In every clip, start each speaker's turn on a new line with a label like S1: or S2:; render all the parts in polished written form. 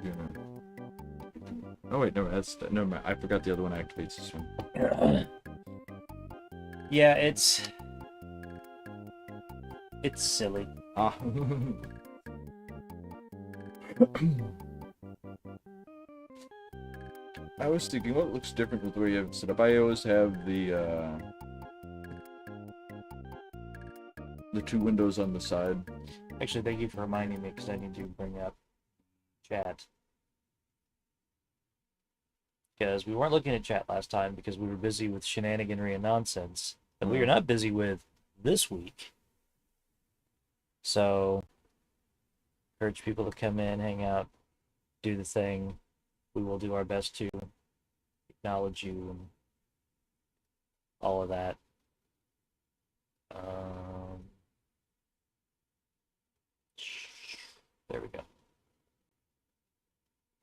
S1: You know. Oh wait, no, I forgot the other one activates this one.
S2: Yeah, it's silly.
S1: Ah. I was thinking, what looks different with the way you have it set up? I always have the two windows on the side.
S2: Actually, thank you for reminding me because I need to bring up chat. Because we weren't looking at chat last time because we were busy with shenaniganry and nonsense. But we are not busy with this week. So, encourage people to come in, hang out, do the thing. We will do our best to acknowledge you and all of that. There we go.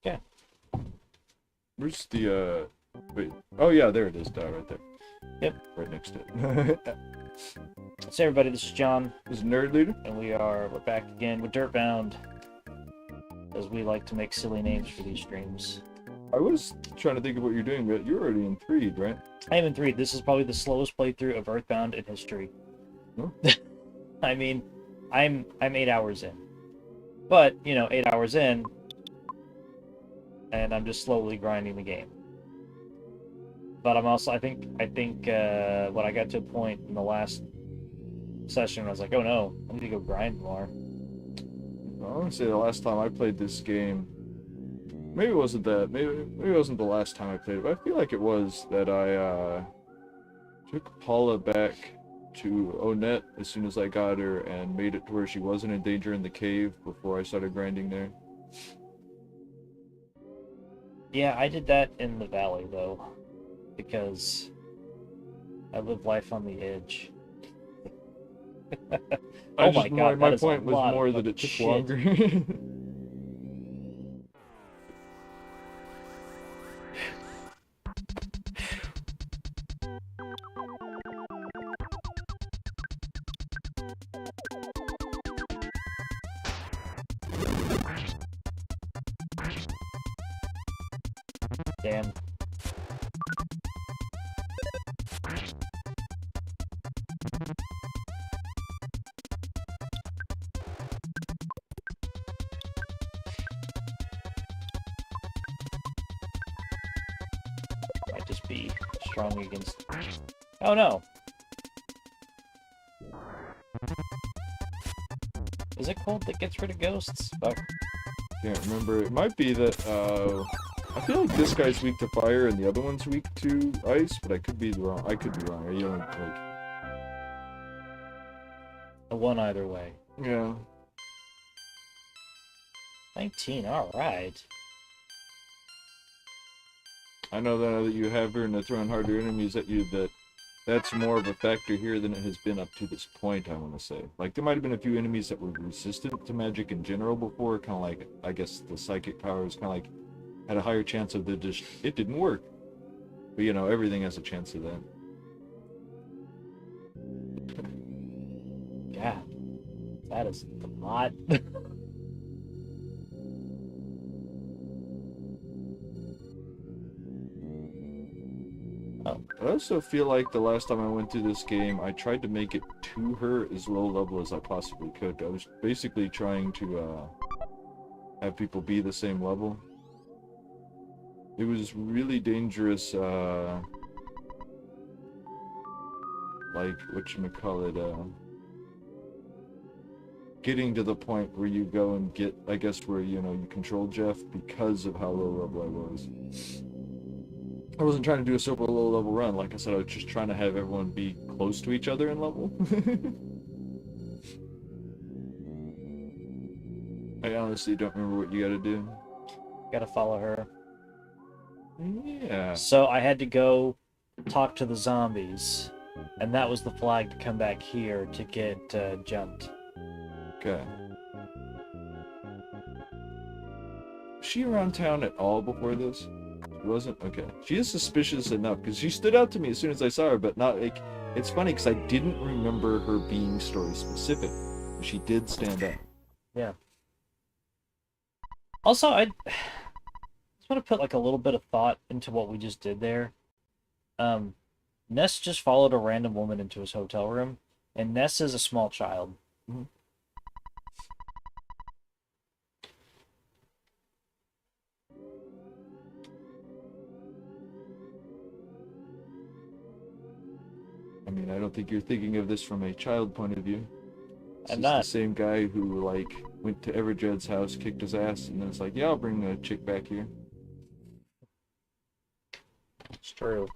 S2: Okay.
S1: Where's the, wait. Oh yeah, there it is, right there.
S2: Yep.
S1: Right next to it.
S2: So everybody, this is John.
S1: This is Nerd Leader.
S2: And we're back again with dirtBound. As we like to make silly names for these streams.
S1: I was trying to think of what you're doing, but you're already in 3, right?
S2: I am in 3. This is probably the slowest playthrough of Earthbound in history.
S1: Huh?
S2: I mean, I'm 8 hours in. But, 8 hours in, and I'm just slowly grinding the game. But I'm also, I think when I got to a point in the last session, I was like, oh no, I need to go grind more.
S1: I want to say the last time I played this game, maybe it wasn't that, maybe it wasn't the last time I played it, but I feel like it was that I took Paula back to Onett as soon as I got her and made it to where she wasn't in danger in the cave before I started grinding there.
S2: Yeah, I did that in the valley though, because I live life on the edge. Oh my god,
S1: my point was more that it took longer.
S2: Damn. Might just be strong against... Oh no! Is it cold that gets rid of ghosts? Fuck.
S1: Can't remember. It might be that, I feel like this guy's weak to fire and the other one's weak to ice, but I could be wrong. I could be wrong. You know, like...
S2: A one either way.
S1: Yeah.
S2: 19, alright.
S1: I know that now that you have her and they're throwing harder enemies at you, that's more of a factor here than it has been up to this point, I want to say. Like, there might have been a few enemies that were resistant to magic in general before, kind of like, I guess the psychic powers kind of like had a higher chance of it didn't work. But, everything has a chance of that.
S2: God, that is a lot.
S1: I also feel like the last time I went through this game, I tried to make it to her as low level as I possibly could. I was basically trying to have people be the same level. It was really dangerous, like, whatchamacallit, getting to the point where you go and get, I guess, where, you control Jeff because of how low level I was. I wasn't trying to do a super low level run. Like I said, I was just trying to have everyone be close to each other in level. I honestly don't remember what you gotta do.
S2: Gotta follow her.
S1: Yeah.
S2: So I had to go talk to the zombies, and that was the flag to come back here to get jumped.
S1: Okay. Was she around town at all before this? She wasn't? Okay. She is suspicious enough, because she stood out to me as soon as I saw her, but not, like, it's funny, because I didn't remember her being story specific. She did stand out.
S2: Yeah. Also, I just want to put like a little bit of thought into what we just did there. Um, Ness just followed a random woman into his hotel room, and Ness is a small child.
S1: Mhm. I mean, I don't think you're thinking of this from a child point of view. This
S2: I'm
S1: is the
S2: not.
S1: same guy who, like, went to Everjed's house, kicked his ass, and then it's like, yeah, I'll bring the chick back here.
S2: It's true.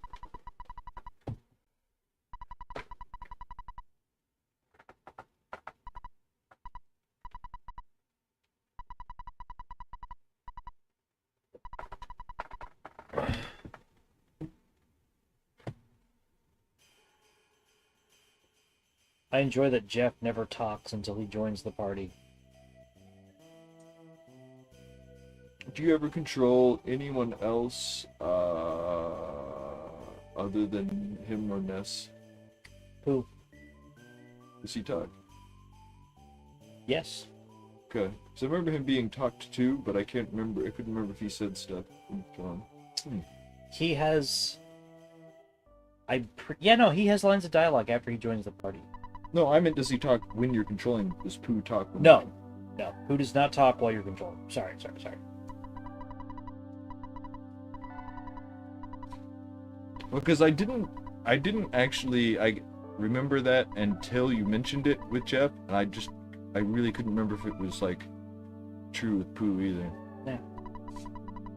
S2: I enjoy that Jeff never talks until he joins the party.
S1: Do you ever control anyone else other than him or Ness?
S2: Who?
S1: Does he talk?
S2: Yes.
S1: Okay. So I remember him being talked to, but I can't remember. I couldn't remember if he said stuff.
S2: He has. Yeah, no, he has lines of dialogue after he joins the party.
S1: No, I meant does he talk when you're controlling? Does Pooh talk when
S2: No. No. Who does not talk while you're controlling? Sorry.
S1: Well, because I didn't actually I remember that until you mentioned it with Jeff, and I really couldn't remember if it was like true with Pooh either.
S2: Yeah.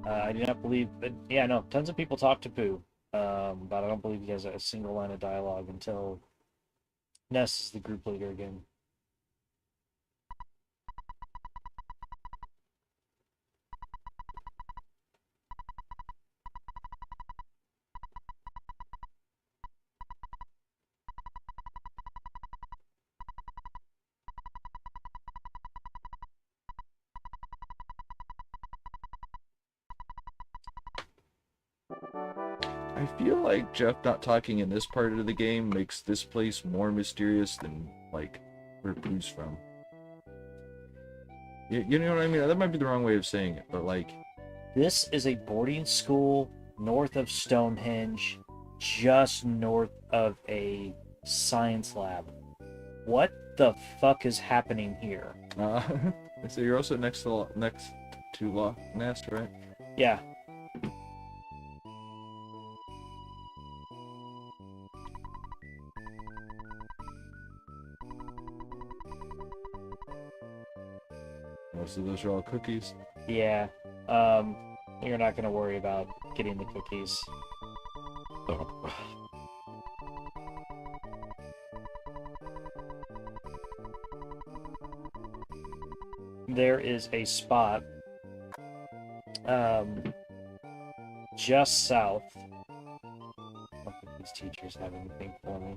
S2: I do not believe, but yeah, no, tons of people talk to Pooh, but I don't believe he has a single line of dialogue until Ness is the group leader again.
S1: I feel like Jeff not talking in this part of the game makes this place more mysterious than like where Pooh's from. You know what I mean? That might be the wrong way of saying it, but like,
S2: This is a boarding school north of Stonehenge, just north of a science lab. What the fuck is happening here?
S1: so you're also next to Loch Ness, right?
S2: Yeah.
S1: So those are all cookies.
S2: Yeah. You're not gonna worry about getting the cookies.
S1: Oh.
S2: There is a spot just south. I don't think these teachers have anything for me.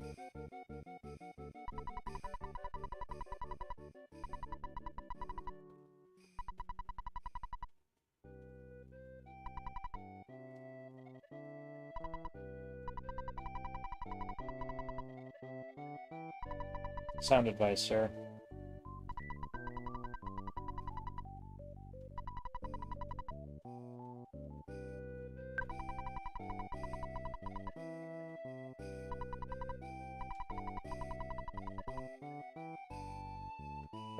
S2: Sound advice, sir.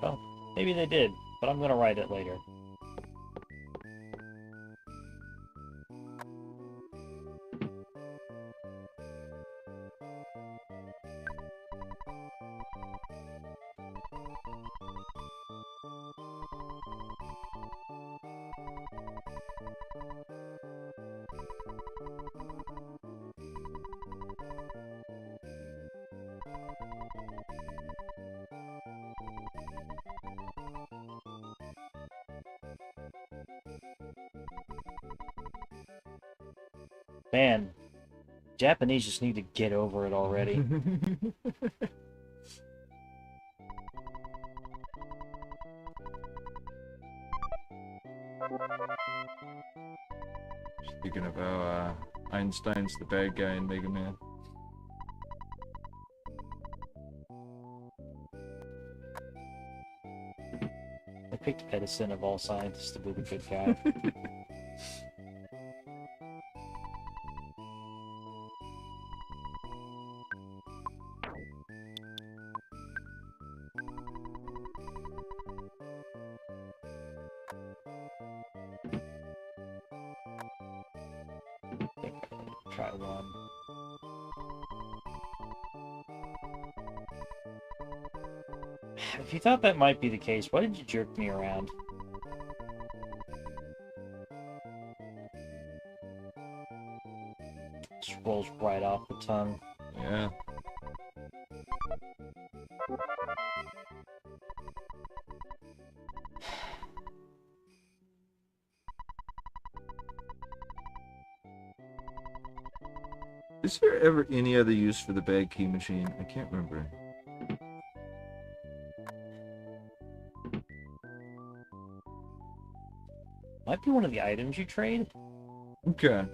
S2: Well, maybe they did, but I'm gonna write it later. Man, Japanese just need to get over it already.
S1: Speaking of how Einstein's the bad guy in Mega Man.
S2: picked Edison of all scientists to be the good guy. I think I can try one. If you thought that might be the case, why did you jerk me around? Just rolls right off the tongue.
S1: Yeah. Is there ever any other use for the bag key machine? I can't remember.
S2: Might be one of the items you trade.
S1: Okay.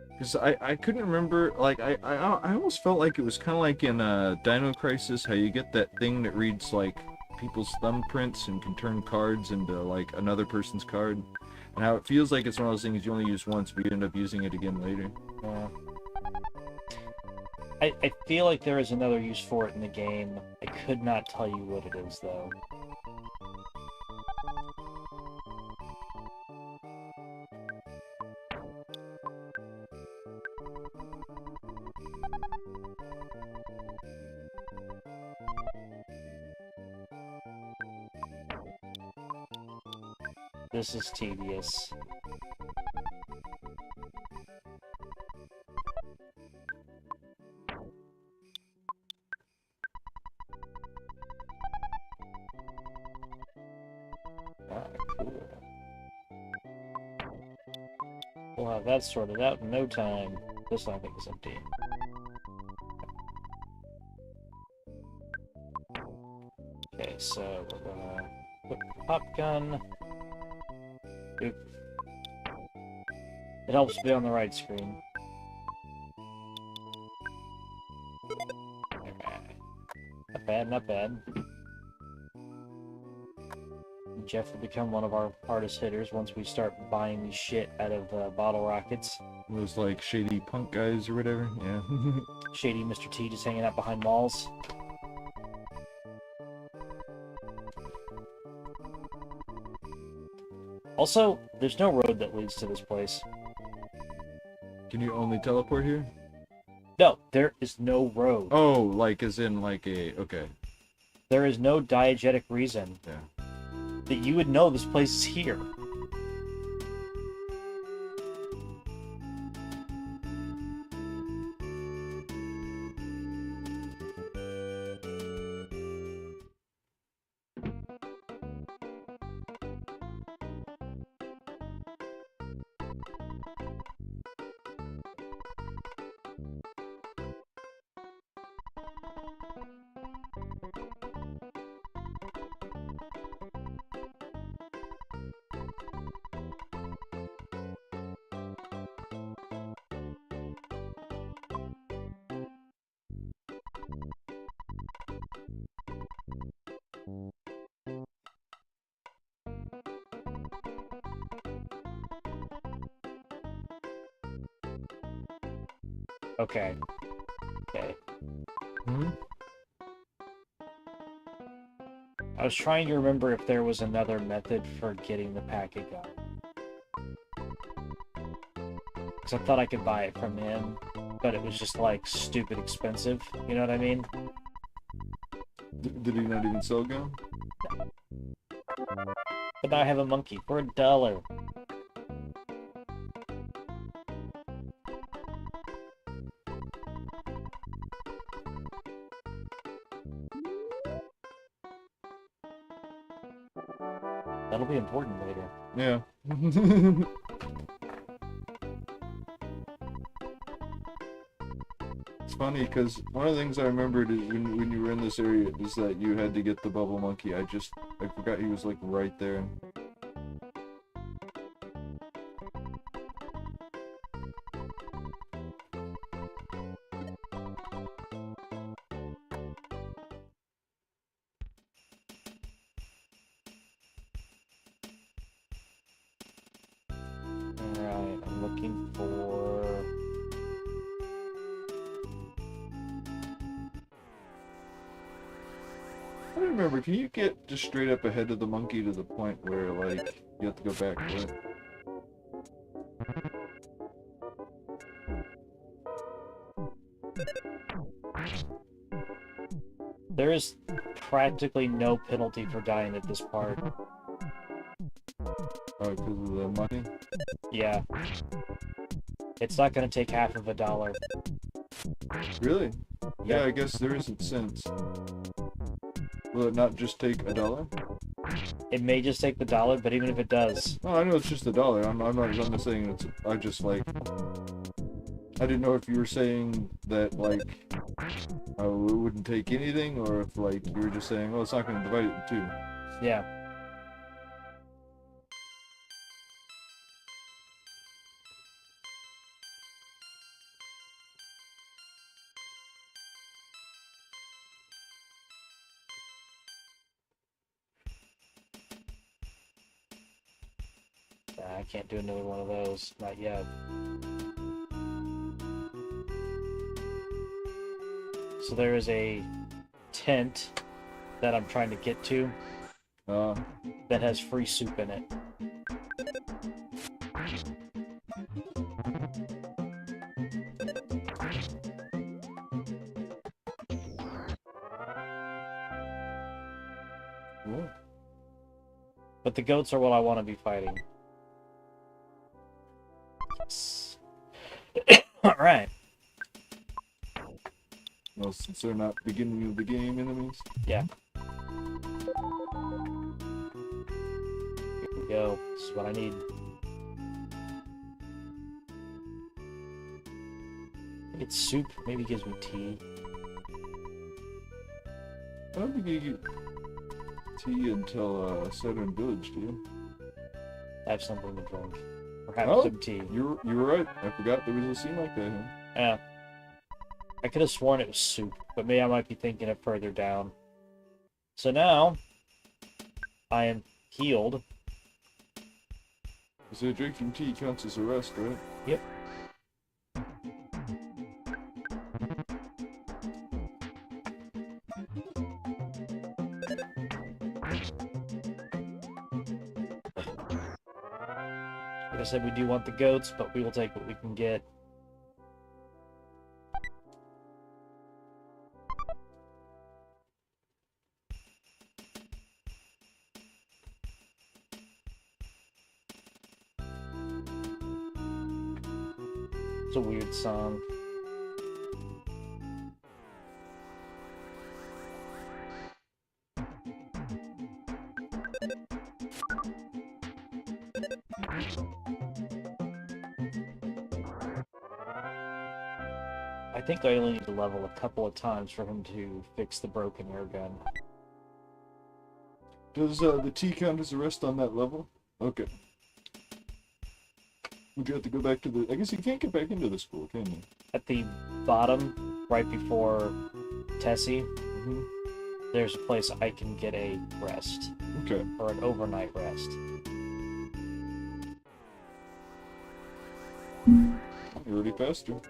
S1: Because I couldn't remember, like, I almost felt like it was kind of like in Dino Crisis, how you get that thing that reads, like, people's thumbprints and can turn cards into, like, another person's card. And how it feels like it's one of those things you only use once, but you end up using it again later.
S2: Yeah. I feel like there is another use for it in the game. I could not tell you what it is, though. This is tedious. Ah, cool. We'll have that sorted out in no time. This one I think is empty. Okay, so we're gonna put the pop gun. Oop. It helps to be on the right screen. Alright. Not bad, not bad. Jeff will become one of our hardest hitters once we start buying these shit out of bottle rockets.
S1: Those, like, shady punk guys or whatever, yeah.
S2: Shady Mr. T just hanging out behind walls. Also, there's no road that leads to this place.
S1: Can you only teleport here?
S2: No, there is no road.
S1: Oh, like, as in, like, okay.
S2: There is no diegetic reason
S1: Yeah.
S2: that you would know this place is here. Okay. Okay.
S1: Hmm?
S2: I was trying to remember if there was another method for getting the packet gun. Because I thought I could buy it from him, but it was just, like, stupid expensive. You know what I mean?
S1: Did he not even sell gun?
S2: But now I have a monkey for $1. That'll be important later.
S1: Yeah. It's funny because one of the things I remembered is when you were in this area is that you had to get the bubble monkey. I forgot he was like right there.
S2: Alright, I'm looking for...
S1: I don't remember, can you get just straight up ahead of the monkey to the point where, like, you have to go back to it?
S2: There is practically no penalty for dying at this part.
S1: Oh, because of the money?
S2: Yeah. It's not going to take half of $1.
S1: Really? Yeah,
S2: Yep.
S1: I guess there isn't sense. Will it not just take $1?
S2: It may just take the $1, but even if it does...
S1: No, I know it's just $1. I'm not saying it's... I just, like... I didn't know if you were saying that, like... it wouldn't take anything, or if, like, you were just saying, oh, it's not going to divide it in two.
S2: Yeah. I can't do another one of those. Not yet. So there is a tent that I'm trying to get to that has free soup in it.
S1: What?
S2: But the goats are what I want to be fighting. Yes. Alright.
S1: Well, since they're not beginning of the game enemies?
S2: Yeah. Here we go. This is what I need. It's soup. Maybe it gives me tea.
S1: I don't think you get tea until Southern Village, do you?
S2: I have something to drink. Or have some tea.
S1: You were right. I forgot there was a scene like that. Huh?
S2: Yeah. I could have sworn it was soup, but maybe I might be thinking it further down. So now, I am healed.
S1: So drinking tea counts as a rest, right?
S2: Yep. Like I said, we do want the goats, but we will take what we can get. It's a weird song. I think I only need to level a couple of times for him to fix the broken air gun.
S1: Does the tea count as a rest on that level? Okay. Would you have to go back to the... I guess you can't get back into the school, can you?
S2: At the bottom, right before Tessie, there's a place I can get a rest.
S1: Okay.
S2: Or an overnight rest.
S1: You're already faster.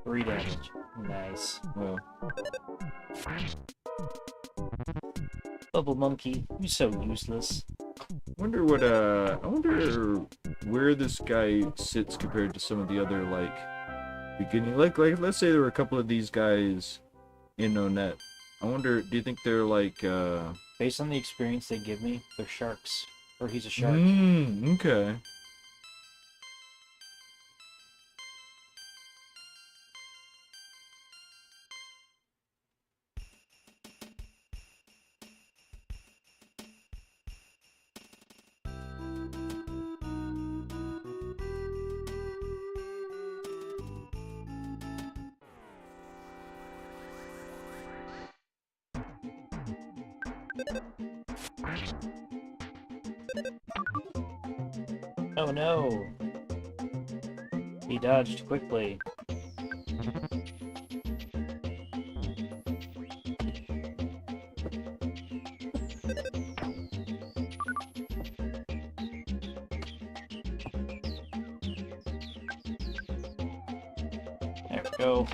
S2: Three damage. Nice.
S1: Yeah.
S2: Bubble monkey, you're so useless.
S1: I wonder where this guy sits compared to some of the other, like, beginning, like let's say there were a couple of these guys in Onet. I wonder, do you think they're like,
S2: Based on the experience they give me, they're sharks. Or he's a shark.
S1: Okay.
S2: Oh no! He dodged quickly. There we go.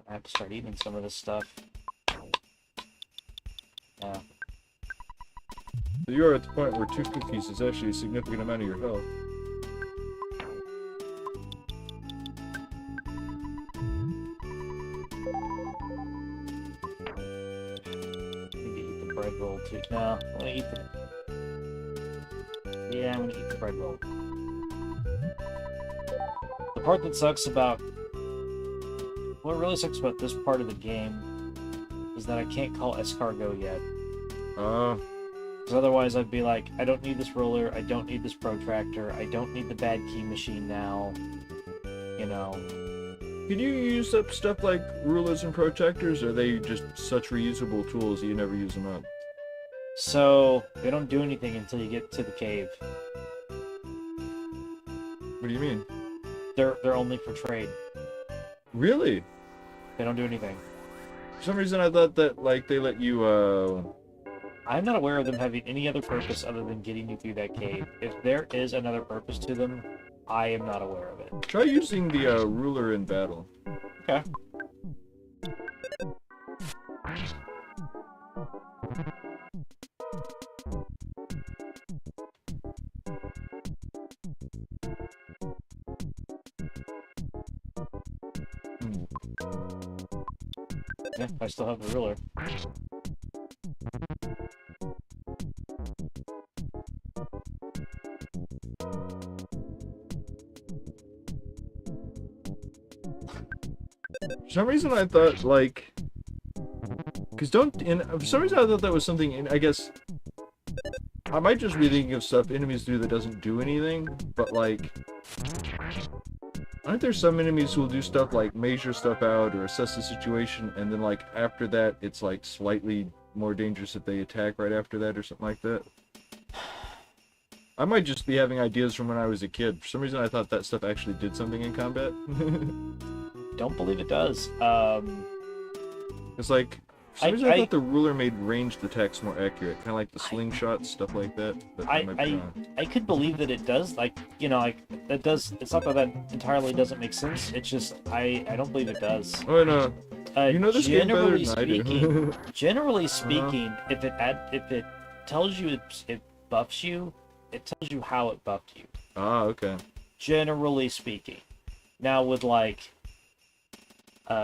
S2: I have to start eating some of this stuff. Yeah.
S1: You are at the point where 2 cookies is actually a significant amount of your health.
S2: I need to eat the bread roll too. No, I'm gonna eat the... Yeah, I'm gonna eat the bread roll. The part that sucks about... What really sucks about this part of the game is that I can't call escargot yet. Because otherwise I'd be like, I don't need this roller, I don't need this protractor, I don't need the bad key machine now. You know.
S1: Can you use up stuff like rulers and protractors, or are they just such reusable tools that you never use them up?
S2: So, they don't do anything until you get to the cave.
S1: What do you mean?
S2: They're only for trade.
S1: Really?
S2: They don't do anything.
S1: For some reason I thought that, like, they let you,
S2: I'm not aware of them having any other purpose other than getting you through that cave. If there is another purpose to them, I am not aware of it.
S1: Try using the, ruler in battle.
S2: Okay. Yeah, I still have the ruler.
S1: For some reason I thought, like... for some reason I thought that was something, I guess... I might just be thinking of stuff enemies do that doesn't do anything, but, like... aren't there some enemies who will do stuff like measure stuff out or assess the situation, and then, like, after that, it's, like, slightly more dangerous if they attack right after that or something like that? I might just be having ideas from when I was a kid. For some reason I thought that stuff actually did something in combat.
S2: Don't believe it does.
S1: It's like, for some reason I thought the ruler made ranged attacks more accurate, kind of like the slingshot, stuff like that. But
S2: I could believe that it does, like, you know, like, that does, it's not that that entirely doesn't make sense, it's just, I don't believe it does.
S1: Oh, no. You know this game better than I do.
S2: Generally speaking, if it tells you it buffs you, it tells you how it buffed you.
S1: Ah, okay.
S2: Generally speaking. Now with, like,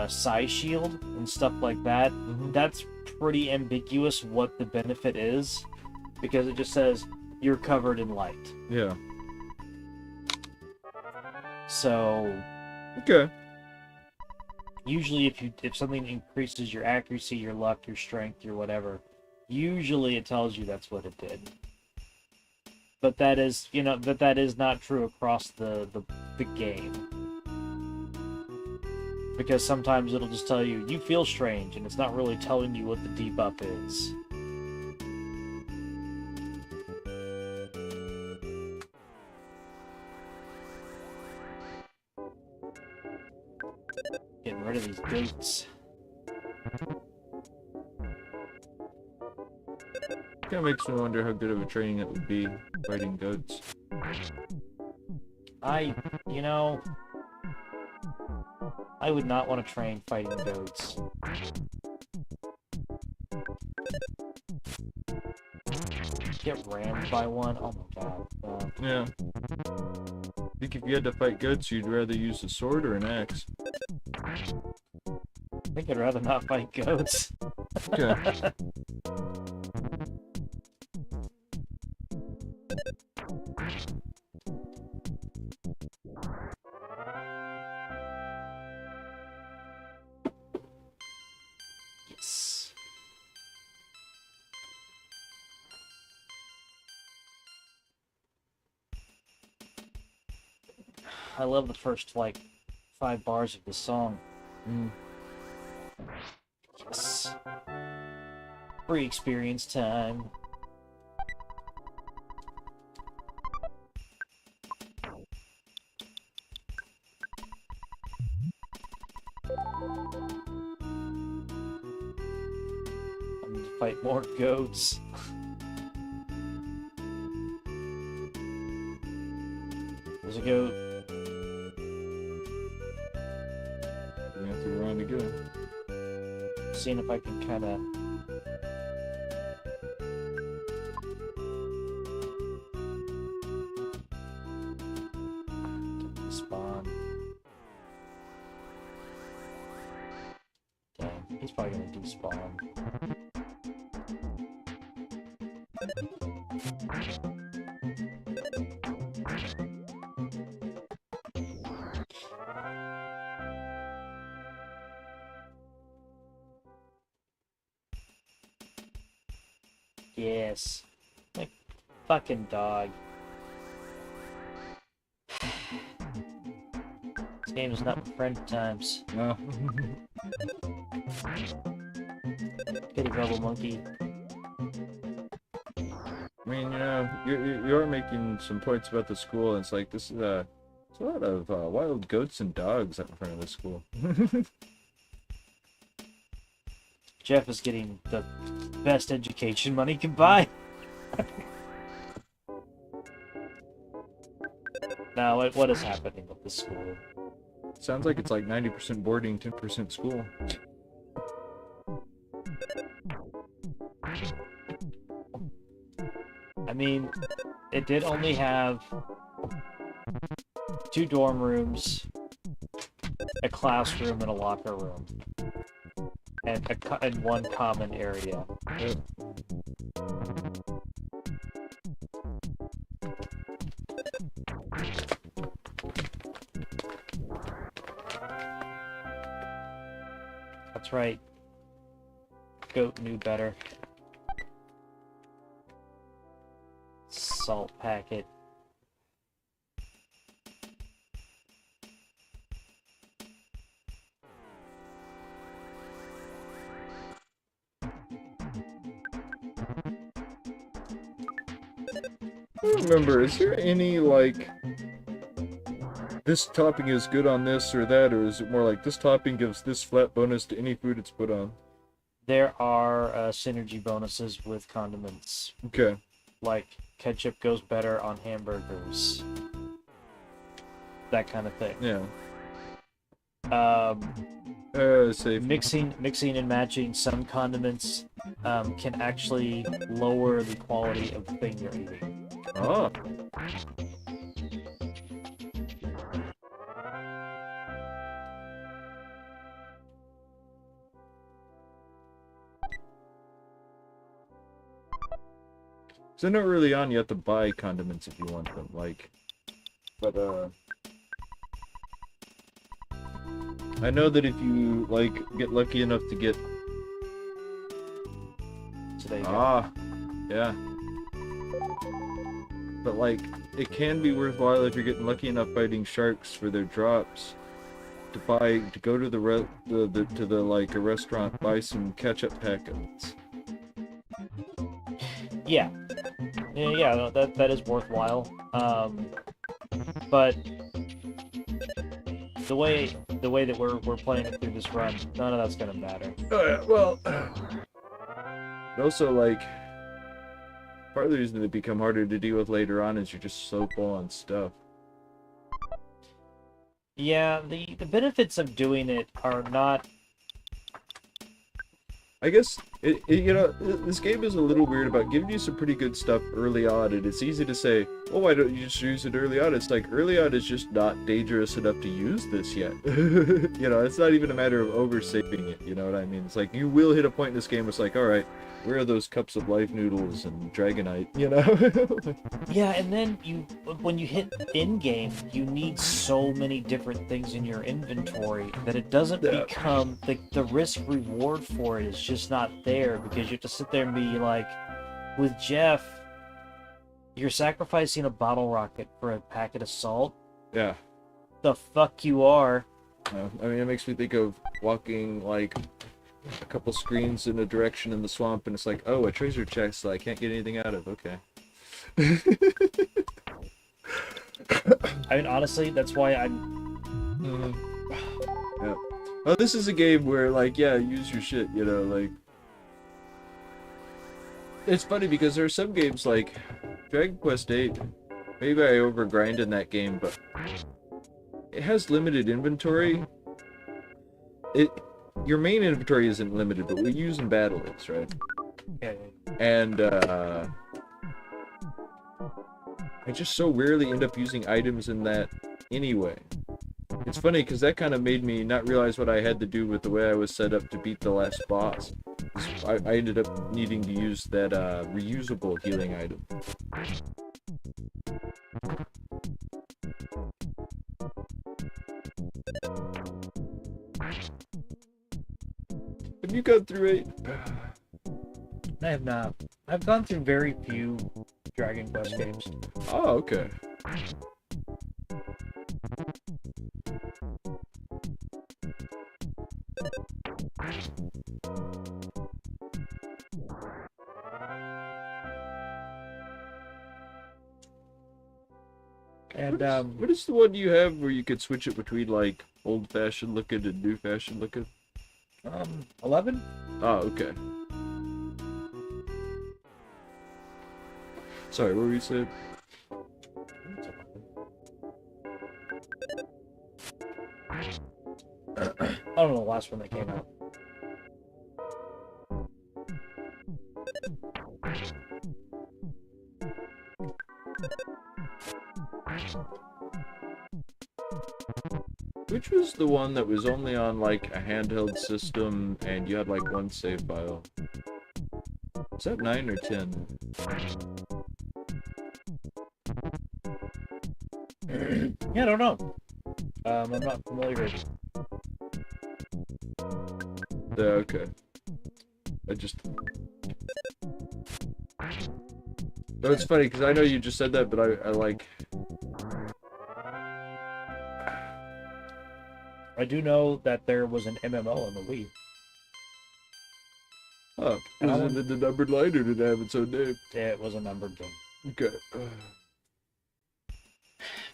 S2: Psy Shield and stuff like that, that's pretty ambiguous what the benefit is, because it just says you're covered in light.
S1: Yeah.
S2: So
S1: okay.
S2: Usually if something increases your accuracy, your luck, your strength, your whatever, usually it tells you that's what it did. But that is, you know, that is not true across the game. Because sometimes it'll just tell you, you feel strange, and it's not really telling you what the debuff is. Getting rid of these goats.
S1: Kind of makes me wonder how good of a training that would be, fighting goats.
S2: You know... I would not want to train fighting goats. Get rammed by one? Oh my god.
S1: Yeah. I think if you had to fight goats, you'd rather use a sword or an axe?
S2: I think I'd rather not fight goats.
S1: Okay.
S2: Yes. I love the first, like, 5 bars of the song.
S1: Mm.
S2: Yes. Free experience time. I need to fight more goats. There's a goat.
S1: You have to run again.
S2: Seeing if I can kind of. Spawn. Dang, he's probably gonna despawn. Yes. Like, fucking dog. This game is not my friend at times.
S1: No.
S2: Kitty Rebel Monkey.
S1: I mean, you know, you're making some points about the school, and it's like, this is there's a lot of wild goats and dogs out in front of this school.
S2: Jeff is getting the best education money can buy. Now, what is happening with the school?
S1: Sounds like it's like 90% boarding, 10% school.
S2: I mean, it did only have 2 dorm rooms, a classroom, and a locker room, and 1 common area. That's right. Goat knew better. Salt packet.
S1: Remember, is there any, like, this topping is good on this or that, or is it more like this topping gives this flat bonus to any food it's put on?
S2: There are synergy bonuses with condiments.
S1: Okay.
S2: Like, ketchup goes better on hamburgers. That kind of thing.
S1: Yeah. Safe.
S2: Mixing and matching some condiments can actually lower the quality of the thing you're eating.
S1: Ah. So not early on you have to buy condiments if you want them, like, but I know that if you, like, get lucky enough to get...
S2: So there you go.
S1: Ah, yeah. But, like, it can be worthwhile if you're getting lucky enough fighting sharks for their drops to go to like a restaurant, buy some ketchup packets.
S2: Yeah, no, that is worthwhile. But the way that we're playing it through this run, none of that's gonna matter.
S1: Oh yeah, well, and also, like, part of the reason they become harder to deal with later on is you're just so full on stuff.
S2: Yeah, the benefits of doing it are not.
S1: I guess, you know, this game is a little weird about giving you some pretty good stuff early on, and it's easy to say, oh, why don't you just use it early on? It's like, early on is just not dangerous enough to use this yet. You know, it's not even a matter of oversaving it, you know what I mean? It's like, you will hit a point in this game where it's like, alright, where are those cups of life noodles and Dragonite, you know?
S2: Yeah, and then when you hit in-game, you need so many different things in your inventory that it doesn't become, the risk-reward for it is just not there, because you have to sit there and be like, with Jeff, you're sacrificing a bottle rocket for a packet of salt?
S1: Yeah.
S2: The fuck you are.
S1: I mean, it makes me think of walking like a couple screens in a direction in the swamp, and it's like, oh, a treasure chest that I can't get anything out of. Okay.
S2: I mean, honestly, that's why
S1: Yeah. Oh, this is a game where, like, yeah, use your shit, you know, like. It's funny because there are some games like Dragon Quest VIII. Maybe I overgrind in that game, but it has limited inventory. Your main inventory isn't limited, but what you use in battle is, right?
S2: Yeah.
S1: And I just so rarely end up using items in that anyway. It's funny because that kind of made me not realize what I had to do with the way I was set up to beat the last boss. I ended up needing to use that reusable healing item. Have you gone through 8?
S2: I have not. I've gone through very few Dragon Quest games.
S1: Oh, okay.
S2: And
S1: What is the one you have where you could switch it between like old-fashioned looking and new-fashioned looking?
S2: 11?
S1: Oh, okay. Sorry, what were you saying?
S2: I don't know the last one that came out.
S1: Which was the one that was only on like a handheld system and you had like one save file? Is that 9 or 10?
S2: Yeah, I don't know. I'm not familiar with it.
S1: Yeah, okay. I just... No, it's funny because I know you just said that, but I like...
S2: I do know that there was an MMO on the Wii.
S1: Oh, was it in the numbered line or did it have its own name?
S2: Yeah, it was a numbered game.
S1: Okay.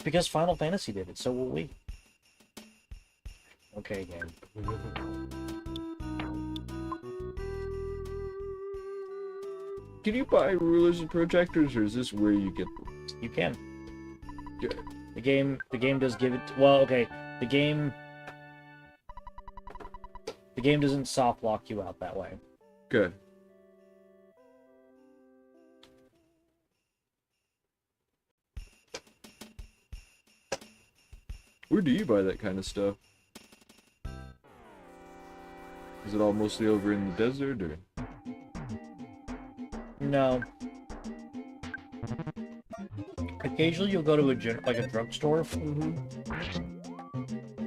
S2: Because Final Fantasy did it, so will we. Okay, game.
S1: Can you buy rulers and protractors, or is this where you get them?
S2: You can.
S1: Okay.
S2: The game does give it. Well, okay. The game doesn't soft lock you out that way.
S1: Okay. Where do you buy that kind of stuff? Is it all mostly over in the desert, or?
S2: No. Occasionally you'll go to a drugstore,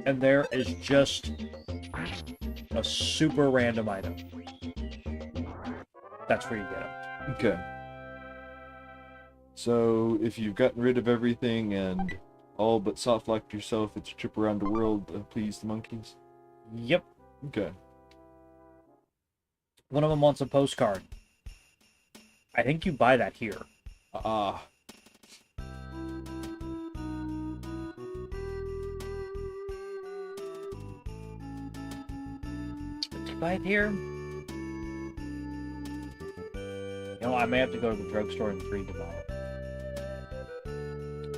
S2: and there is just a super random item. That's where you get it.
S1: Okay. So, if you've gotten rid of everything and all but soft-locked yourself, it's a trip around the world to please the monkeys?
S2: Yep.
S1: Okay.
S2: One of them wants a postcard. I think you buy that here.
S1: Ah.
S2: Did you buy it here? You know, I may have to go to the drugstore and read about it.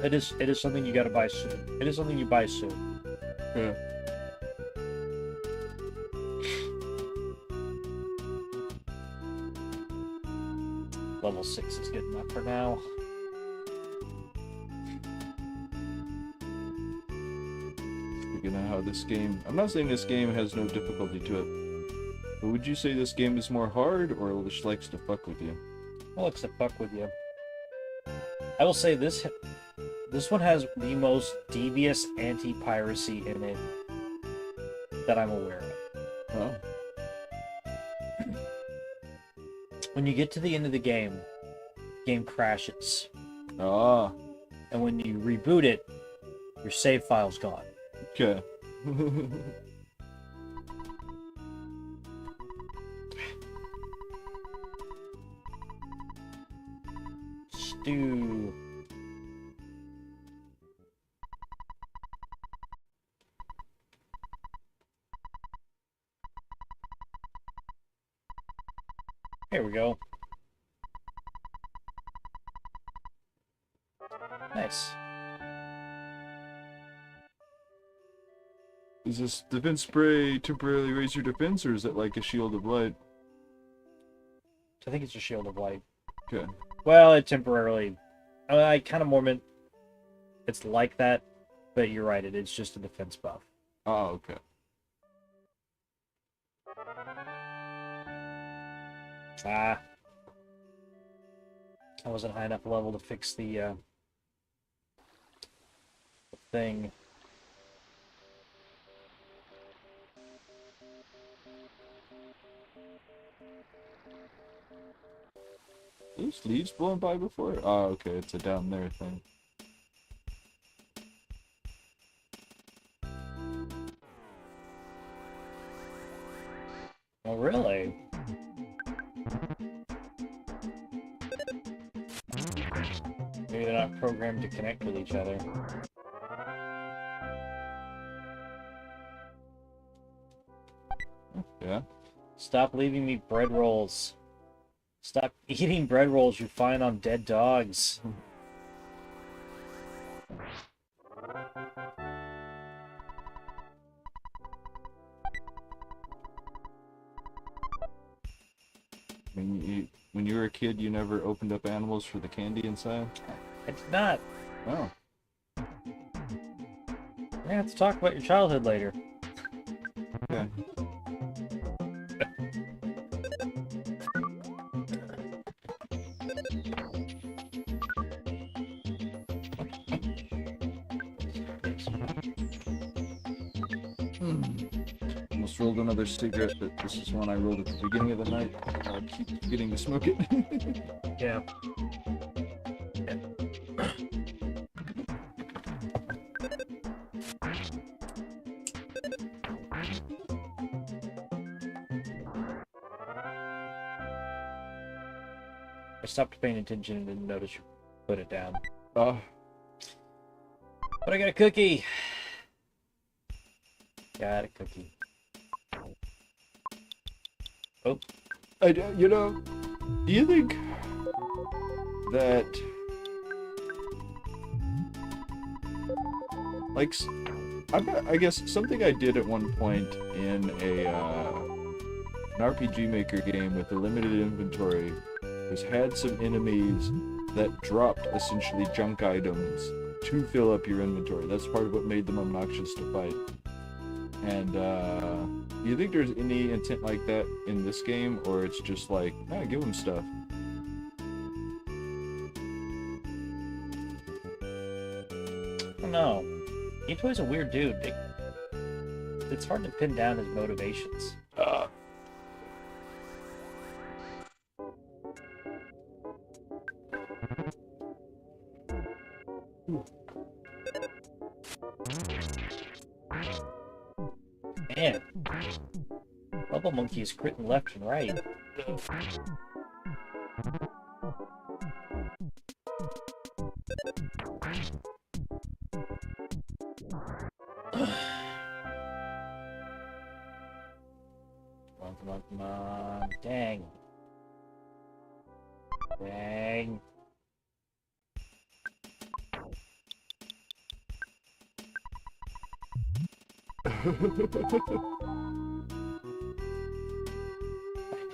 S2: It is something you gotta buy soon. It is something you buy soon.
S1: Yeah.
S2: Level 6 is good enough for now.
S1: Speaking of how this game... I'm not saying this game has no difficulty to it, but would you say this game is more hard, or just likes to fuck with you?
S2: It likes to fuck with you. I will say this one has the most devious anti-piracy in it that I'm aware of.
S1: Oh.
S2: When you get to the end of the game crashes.
S1: Ah.
S2: And when you reboot it, your save file's gone.
S1: Okay.
S2: Stew. Here we go. Nice.
S1: Is this defense spray temporarily raise your defense, or is it like a shield of light?
S2: I think it's a shield of light.
S1: Okay.
S2: Well, it temporarily... I kind of more meant it's like that, but you're right, it's just a defense buff.
S1: Oh, okay.
S2: Ah. I wasn't high enough level to fix the thing.
S1: Those leaves blowing by before? Oh, okay, it's a down there thing.
S2: Oh, really? Maybe they're not programmed to connect with each other.
S1: Yeah.
S2: Stop leaving me bread rolls. Stop eating bread rolls you find on dead dogs.
S1: When you were a kid, you never opened up animals for the candy inside?
S2: I did not.
S1: Oh.
S2: We're gonna have to talk about your childhood later.
S1: Okay. Almost rolled another cigarette, but this is one I rolled at the beginning of the night. I keep forgetting to smoke it.
S2: Yeah. I stopped paying attention and didn't notice you put it down.
S1: Oh.
S2: But I got a cookie. Got a cookie. Oh.
S1: You know, do you think that, like, I guess something I did at one point in an RPG Maker game with a limited inventory was had some enemies that dropped essentially junk items to fill up your inventory. That's part of what made them obnoxious to fight. And do you think there's any intent like that in this game, or it's just like, nah, give them stuff?
S2: I don't know. Itoi's a weird dude. It's hard to pin down his motivations. Man, Bubble Monkey is critting left and right. Come on. Dang. Dang. I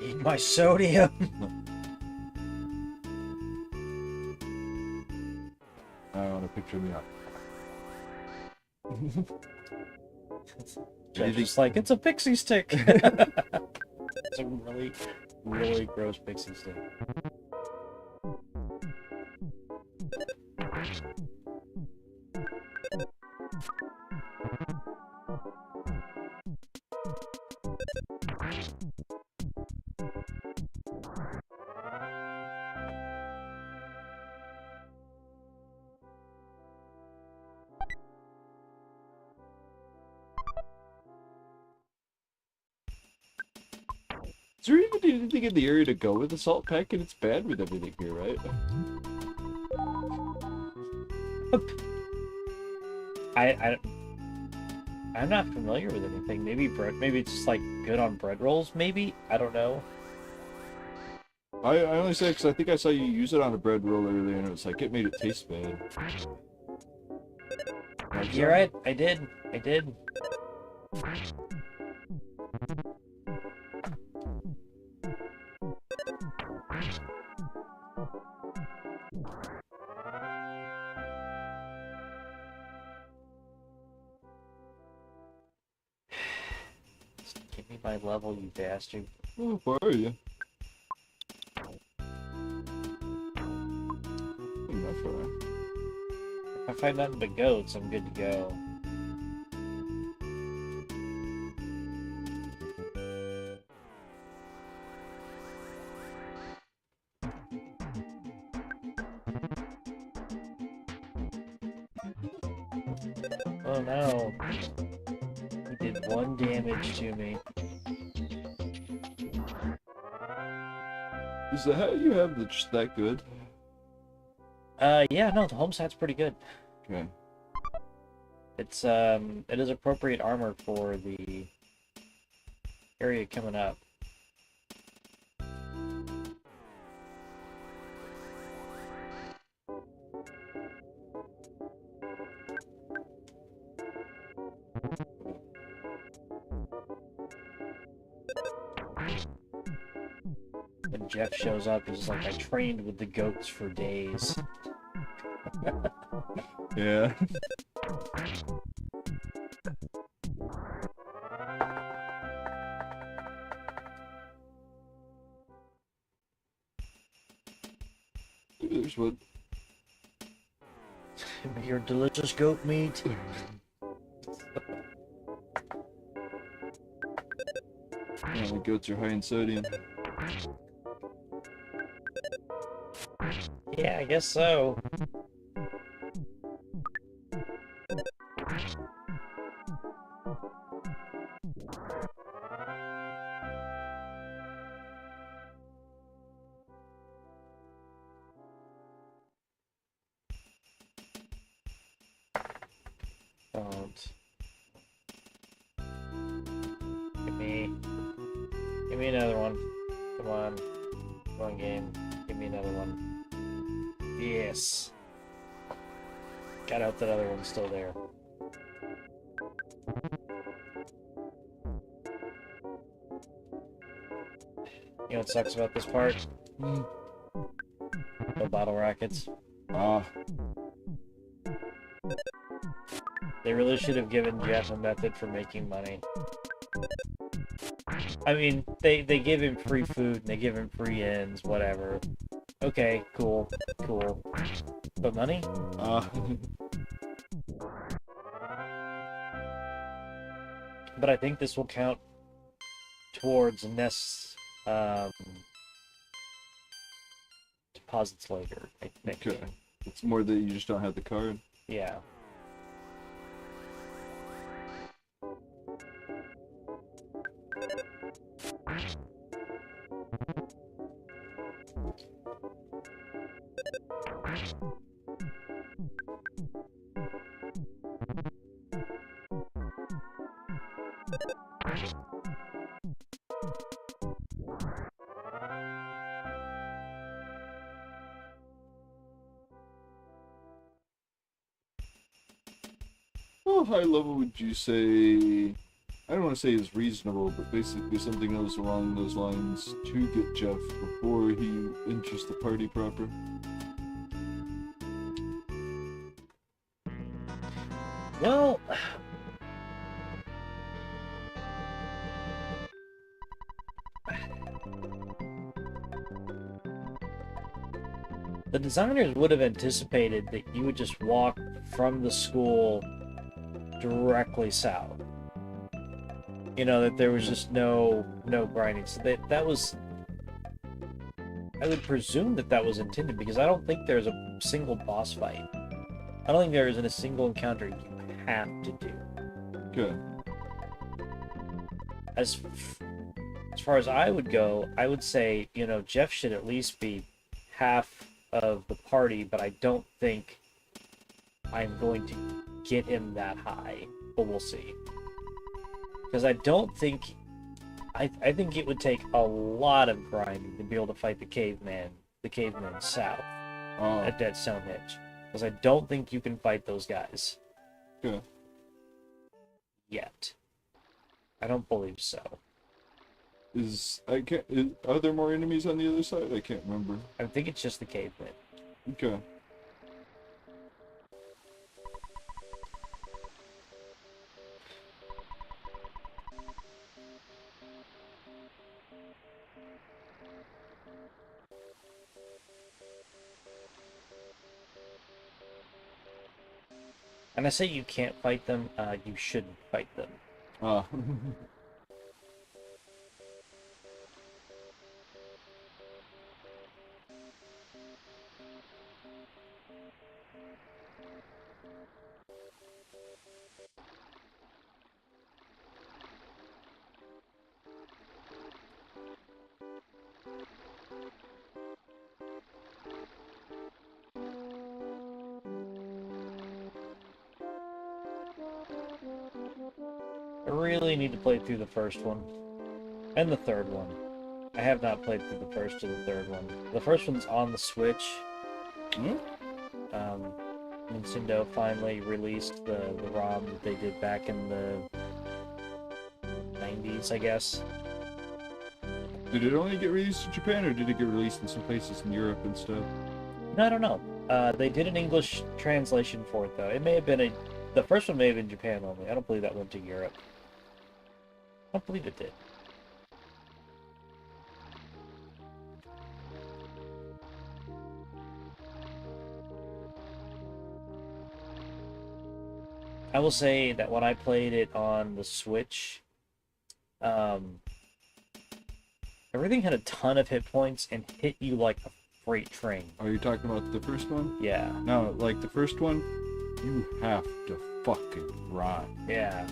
S2: need my sodium.
S1: I want to picture me up.
S2: Just like, it's a pixie stick. It's a really, really gross pixie stick.
S1: Is there even anything in the area to go with the salt pack? And it's bad with everything here, right?
S2: I I'm not familiar with anything. Maybe bread. Maybe it's just like good on bread rolls. Maybe I don't know.
S1: I only say because I think I saw you use it on a bread roll earlier, and it was like it made it taste bad.
S2: You're right. I did. I did. Give me my level, you bastard.
S1: Oh, where are you? Not far.
S2: If I find nothing but goats, I'm good to go. Oh no. He did 1 damage to me.
S1: Is the hat you have just that good?
S2: Yeah, no, the home site's pretty good.
S1: Okay.
S2: It's, it is appropriate armor for the area coming up. When Jeff shows up, he's like, I trained with the goats for days.
S1: Yeah. There's one.
S2: Your delicious goat meat.
S1: Yeah, the goats are high in sodium.
S2: Yeah, I guess so. Don't. Give me another one. Come on. Come on, game. Give me another one. Yes. Gotta hope that other one's still there. You know what sucks about this part? No bottle rockets.
S1: Ah.
S2: They really should have given Jeff a method for making money. I mean, they give him free food, and they give him free ends, whatever. Okay, cool, cool. But money?
S1: Ah.
S2: But I think this will count towards Nest's deposits later, I think.
S1: Okay. It's more that you just don't have the card.
S2: Yeah.
S1: How high level would you say? I don't want to say is reasonable, but basically something else along those lines to get Jeff before he enters the party proper.
S2: Well, the designers would have anticipated that you would just walk from the school directly south. You know, that there was just no grinding. So that was, I would presume that was intended, because I don't think there's a single boss fight. I don't think there isn't a single encounter you have to do.
S1: Okay.
S2: as far as I would go, I would say, you know, Jeff should at least be half of the party, but I don't think I'm going to get him that high. But we'll see. Because I don't think I think it would take a lot of grinding to be able to fight the caveman south
S1: Oh,
S2: at Dead Stonehenge. Because I don't think you can fight those guys
S1: yeah.
S2: yet. I don't believe so.
S1: Are there more enemies on the other side? I can't remember.
S2: I think it's just the caveman.
S1: Okay.
S2: And I say you can't fight them, you shouldn't fight them.
S1: Ah.
S2: I really need to play through the first one. And the third one. I have not played through the first or the third one. The first one's on the Switch.
S1: Hmm?
S2: Nintendo finally released the ROM that they did back in the 90s, I guess.
S1: Did it only get released in Japan, or did it get released in some places in Europe and stuff?
S2: No, I don't know. They did an English translation for it, though. It may have been the first one may have been Japan only. I don't believe that went to Europe. I don't believe it did. I will say that when I played it on the Switch, everything had a ton of hit points and hit you like a freight train.
S1: Are you talking about the first one?
S2: Yeah.
S1: No, like the first one, you have to fucking run.
S2: Yeah.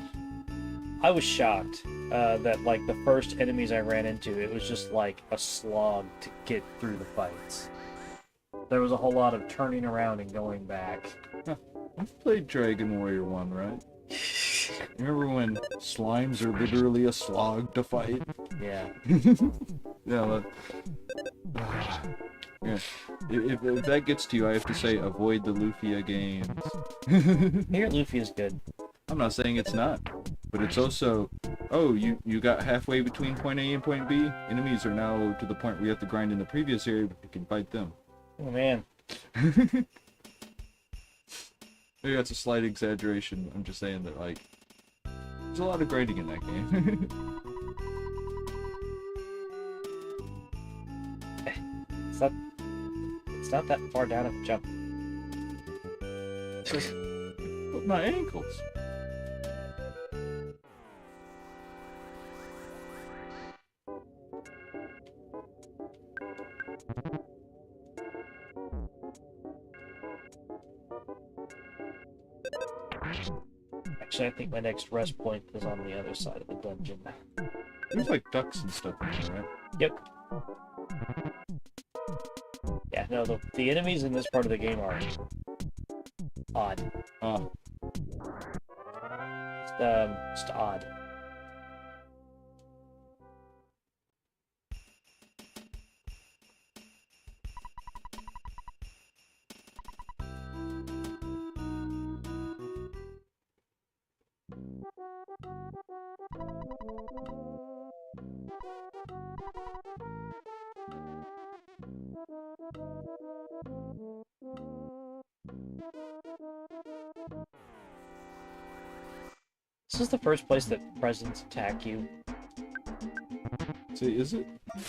S2: I was shocked that, like, the first enemies I ran into, it was just like a slog to get through the fights. There was a whole lot of turning around and going back.
S1: Huh. You played Dragon Warrior 1, right? Remember when slimes are literally a slog to fight?
S2: Yeah.
S1: Yeah, yeah. If that gets to you, I have to say avoid the Lufia games.
S2: Here, Luffy is good.
S1: I'm not saying it's not, but it's also, oh, you got halfway between point A and point B. Enemies are now to the point where you have to grind in the previous area, but you can fight them.
S2: Oh, man.
S1: Maybe that's a slight exaggeration. I'm just saying that, like, there's a lot of grinding in that game.
S2: It's not that far down if you jump.
S1: But my ankles.
S2: Actually, I think my next rest point is on the other side of the dungeon.
S1: There's like ducks and stuff in there, right?
S2: Yep. Yeah, no, the enemies in this part of the game are odd.
S1: Ah.
S2: Just odd. This is the first place that presents attack you.
S1: Say, is it?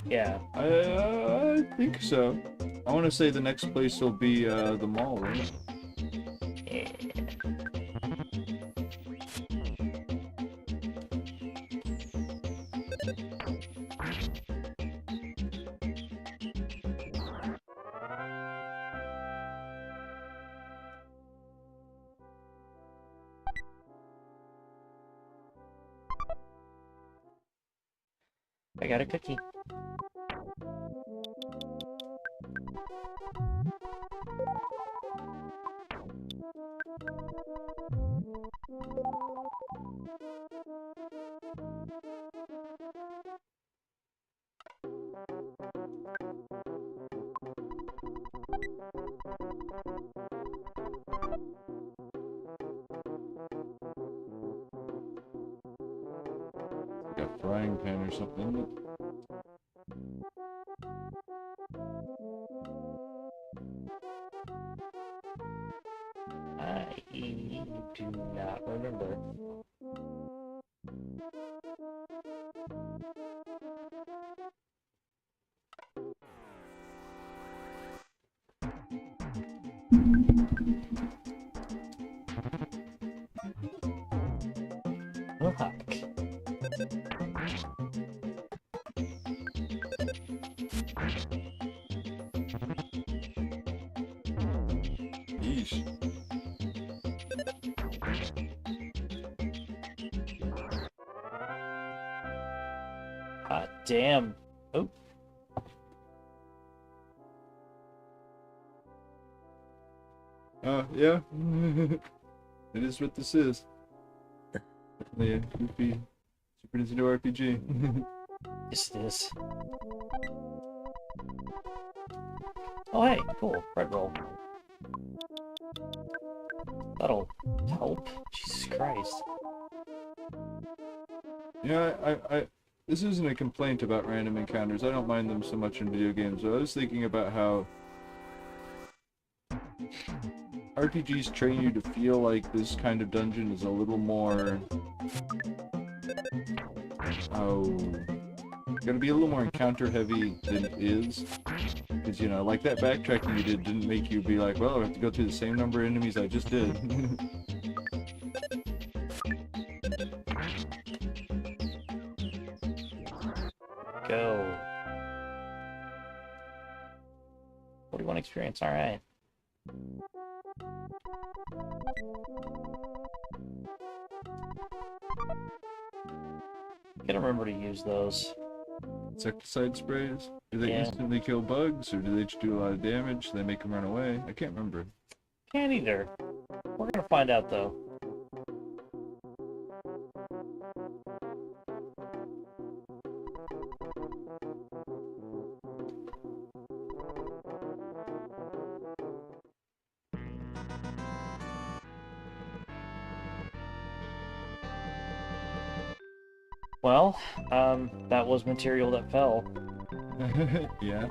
S2: Yeah.
S1: I think so. I want to say the next place will be the mall, right?
S2: Yeah. I got a cookie.
S1: Like a frying pan or something, isn't it?
S2: I do not remember. Oh, fuck.
S1: Yeesh.
S2: Hot damn. Oh,
S1: Yeah. It is what this is. Yeah, goofy Super Nintendo RPG.
S2: yes it is. Oh hey, cool. Red roll. That'll help. Jesus Christ.
S1: Yeah, I this isn't a complaint about random encounters. I don't mind them so much in video games. But I was thinking about how RPGs train you to feel like this kind of dungeon is a little more, gonna be a little more encounter heavy than it is. Because, you know, like that backtracking you did didn't make you be like, well, I have to go through the same number of enemies I just did.
S2: Go. 41 experience, alright. Gotta remember to use those.
S1: Insecticide sprays? Do they
S2: Yeah.
S1: instantly kill bugs, or do they just do a lot of damage? Do they make them run away? I can't remember.
S2: Can't either. We're gonna find out though. Well, that was material that fell.
S1: Yeah.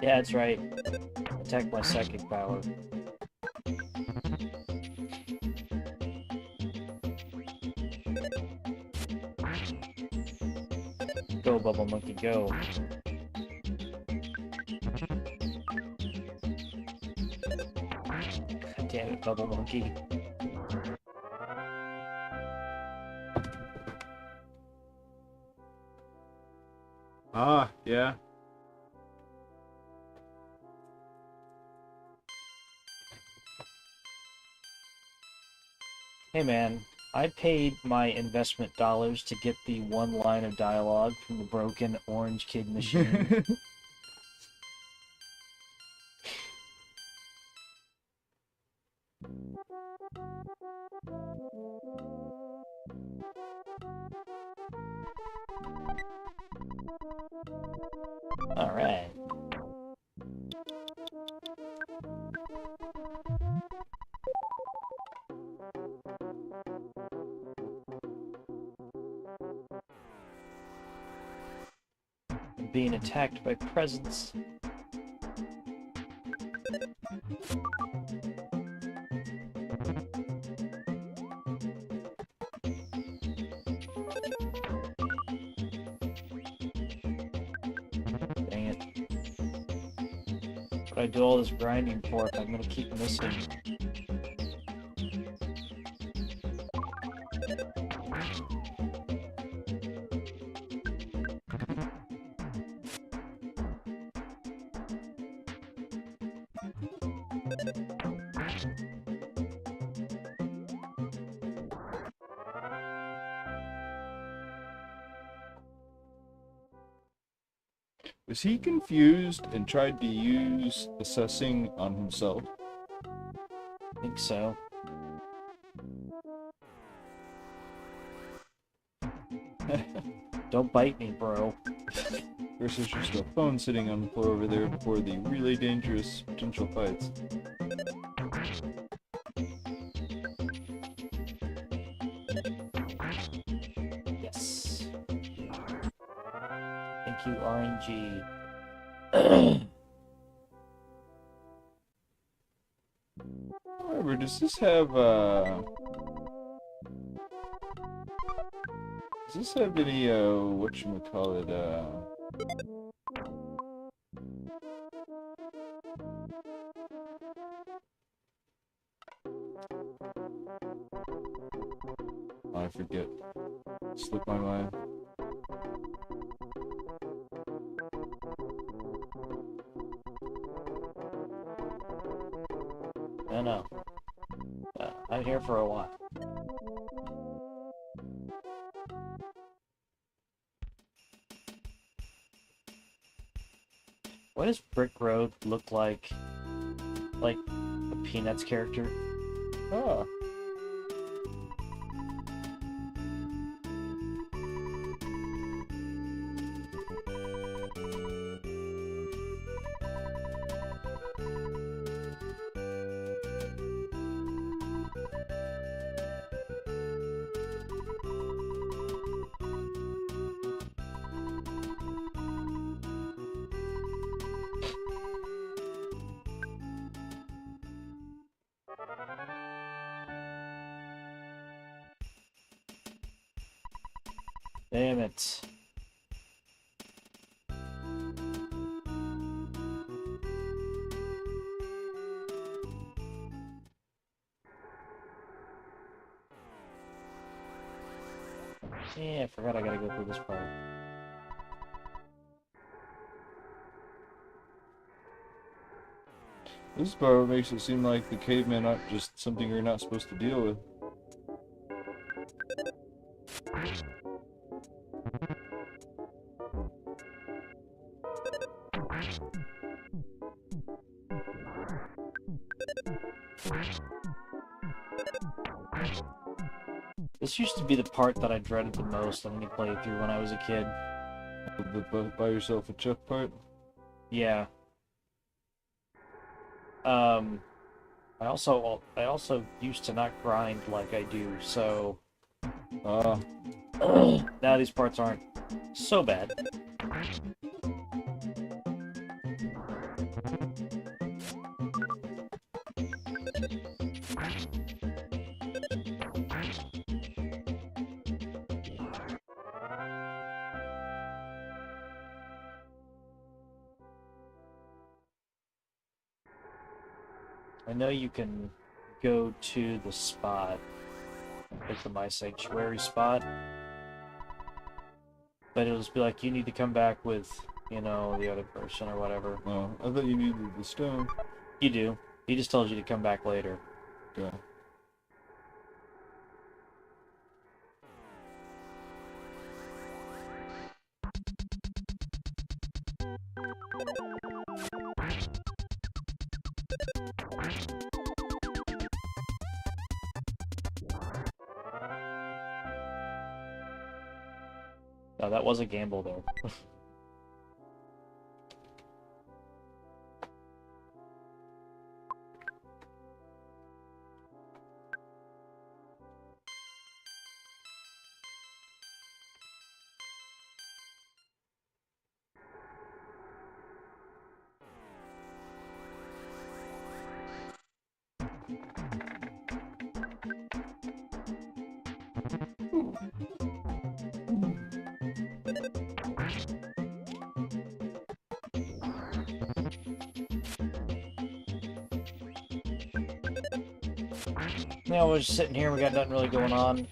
S2: Yeah, that's right. Attack my psychic power. Go, Bubble Monkey, go. God damn it, Bubble Monkey.
S1: Ah, yeah.
S2: Hey man, I paid my investment dollars to get the one line of dialogue from the broken Orange Kid machine. Alright. Being attacked by presents. I do all this grinding for if I'm gonna keep missing?
S1: Was he confused and tried to use assessing on himself?
S2: I think so. Don't bite me, bro.
S1: Versus just a phone sitting on the floor over there before the really dangerous potential fights.
S2: Yes. Thank you, RNG.
S1: However, does this have any whatchamacallit, I forget. Slipped my mind.
S2: I know. I'm here for a while. Why does Brick Road look like a Peanuts character?
S1: Ah.
S2: Damn it. Yeah, I forgot I gotta go through this part.
S1: This part makes it seem like the cavemen aren't just something you're not supposed to deal with.
S2: This used to be the part that I dreaded the most on any playthrough when I was a kid.
S1: The buy yourself a chuck part?
S2: Yeah. I also used to not grind like I do, so now these parts aren't so bad. I know you can go to the spot, like the My Sanctuary spot, but it'll just be like, you need to come back with, you know, the other person or whatever.
S1: Oh, I thought you needed the stone.
S2: You do. He just tells you to come back later.
S1: Okay.
S2: No, that was a gamble there. Yeah, we're just sitting here. We got nothing really going on.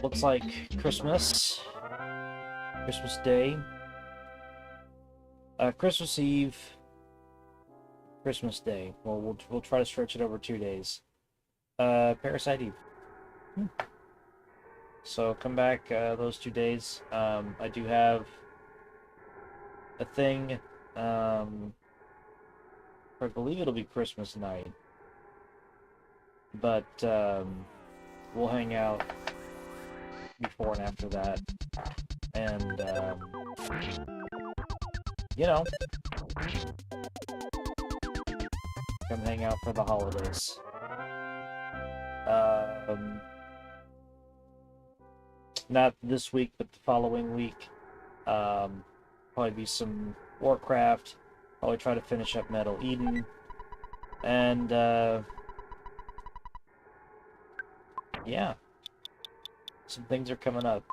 S2: Looks like Christmas Day, Christmas Eve, Christmas Day. Well, we'll try to stretch it over 2 days. Parasite Eve. So come back those 2 days. I do have a thing. I believe it'll be Christmas night, but we'll hang out before and after that, and you know, come hang out for the holidays. Not this week, but the following week. Probably be some Warcraft. Probably try to finish up Metal Eden, and yeah, some things are coming up.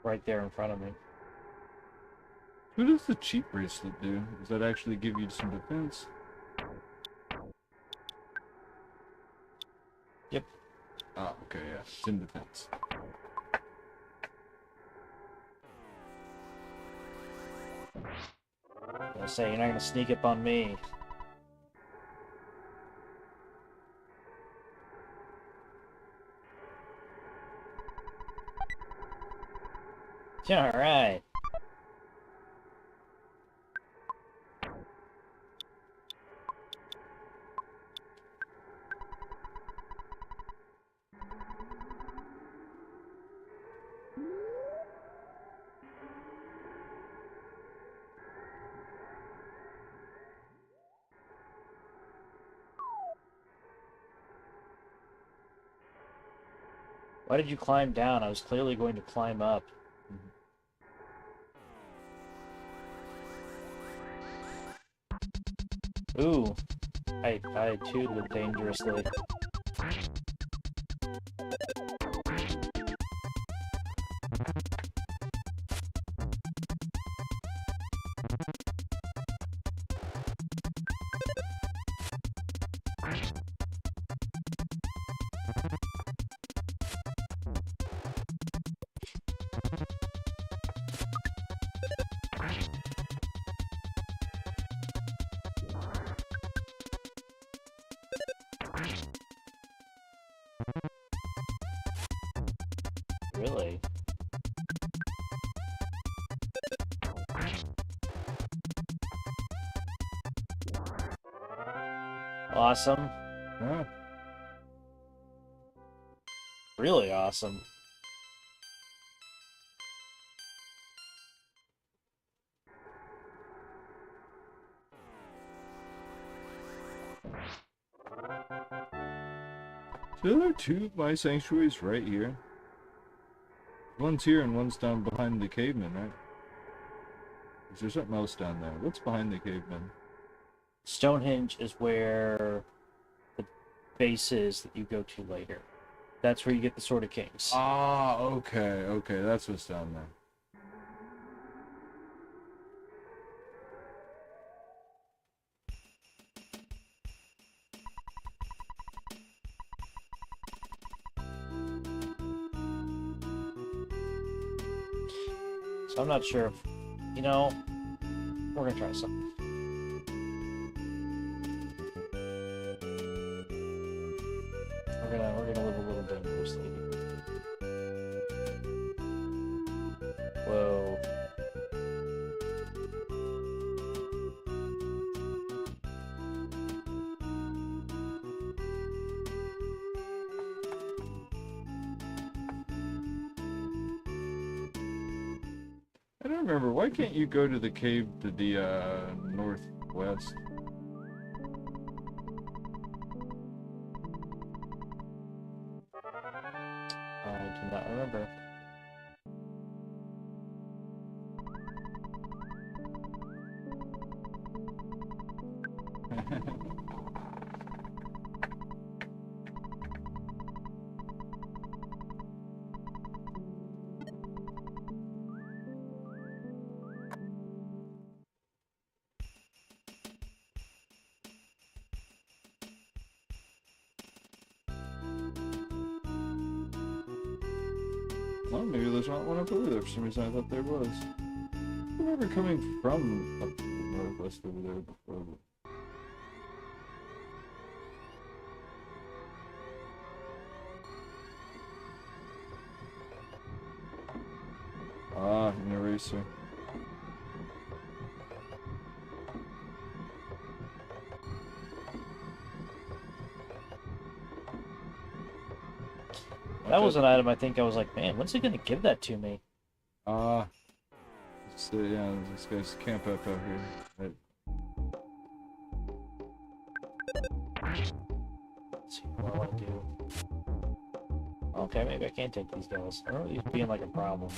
S2: Right there in front of me.
S1: What does the cheat bracelet do? Does that actually give you some defense?
S2: Yep.
S1: Ah, okay, yeah. It's in defense.
S2: I say, you're not gonna sneak up on me. Yeah, alright. Why did you climb down? I was clearly going to climb up. Ooh. I tooted dangerously. Really? Awesome.
S1: Yeah.
S2: Really awesome.
S1: So there are two of my sanctuaries right here. One's here and one's down behind the caveman, right? Is there something else down there? What's behind the caveman?
S2: Stonehenge is where the base is that you go to later. That's where you get the Sword of Kings.
S1: Ah, okay, okay, that's what's down there.
S2: So I'm not sure if, you know, we're gonna try something. We're gonna live a little dangerously. Whoa.
S1: I don't remember. Why can't you go to the cave to the northwest?
S2: I do not remember.
S1: Oh, maybe there's not one up over there. For some reason, I thought there was. I remember coming from up to the northwest over there before. Ah, an eraser.
S2: That was an item I think I was like, man, when's he gonna give that to me?
S1: Ah, so yeah, this guy's camp up out here. Right.
S2: Let's see what I want to do. Okay, maybe I can take these guys. I don't know these being like a problem.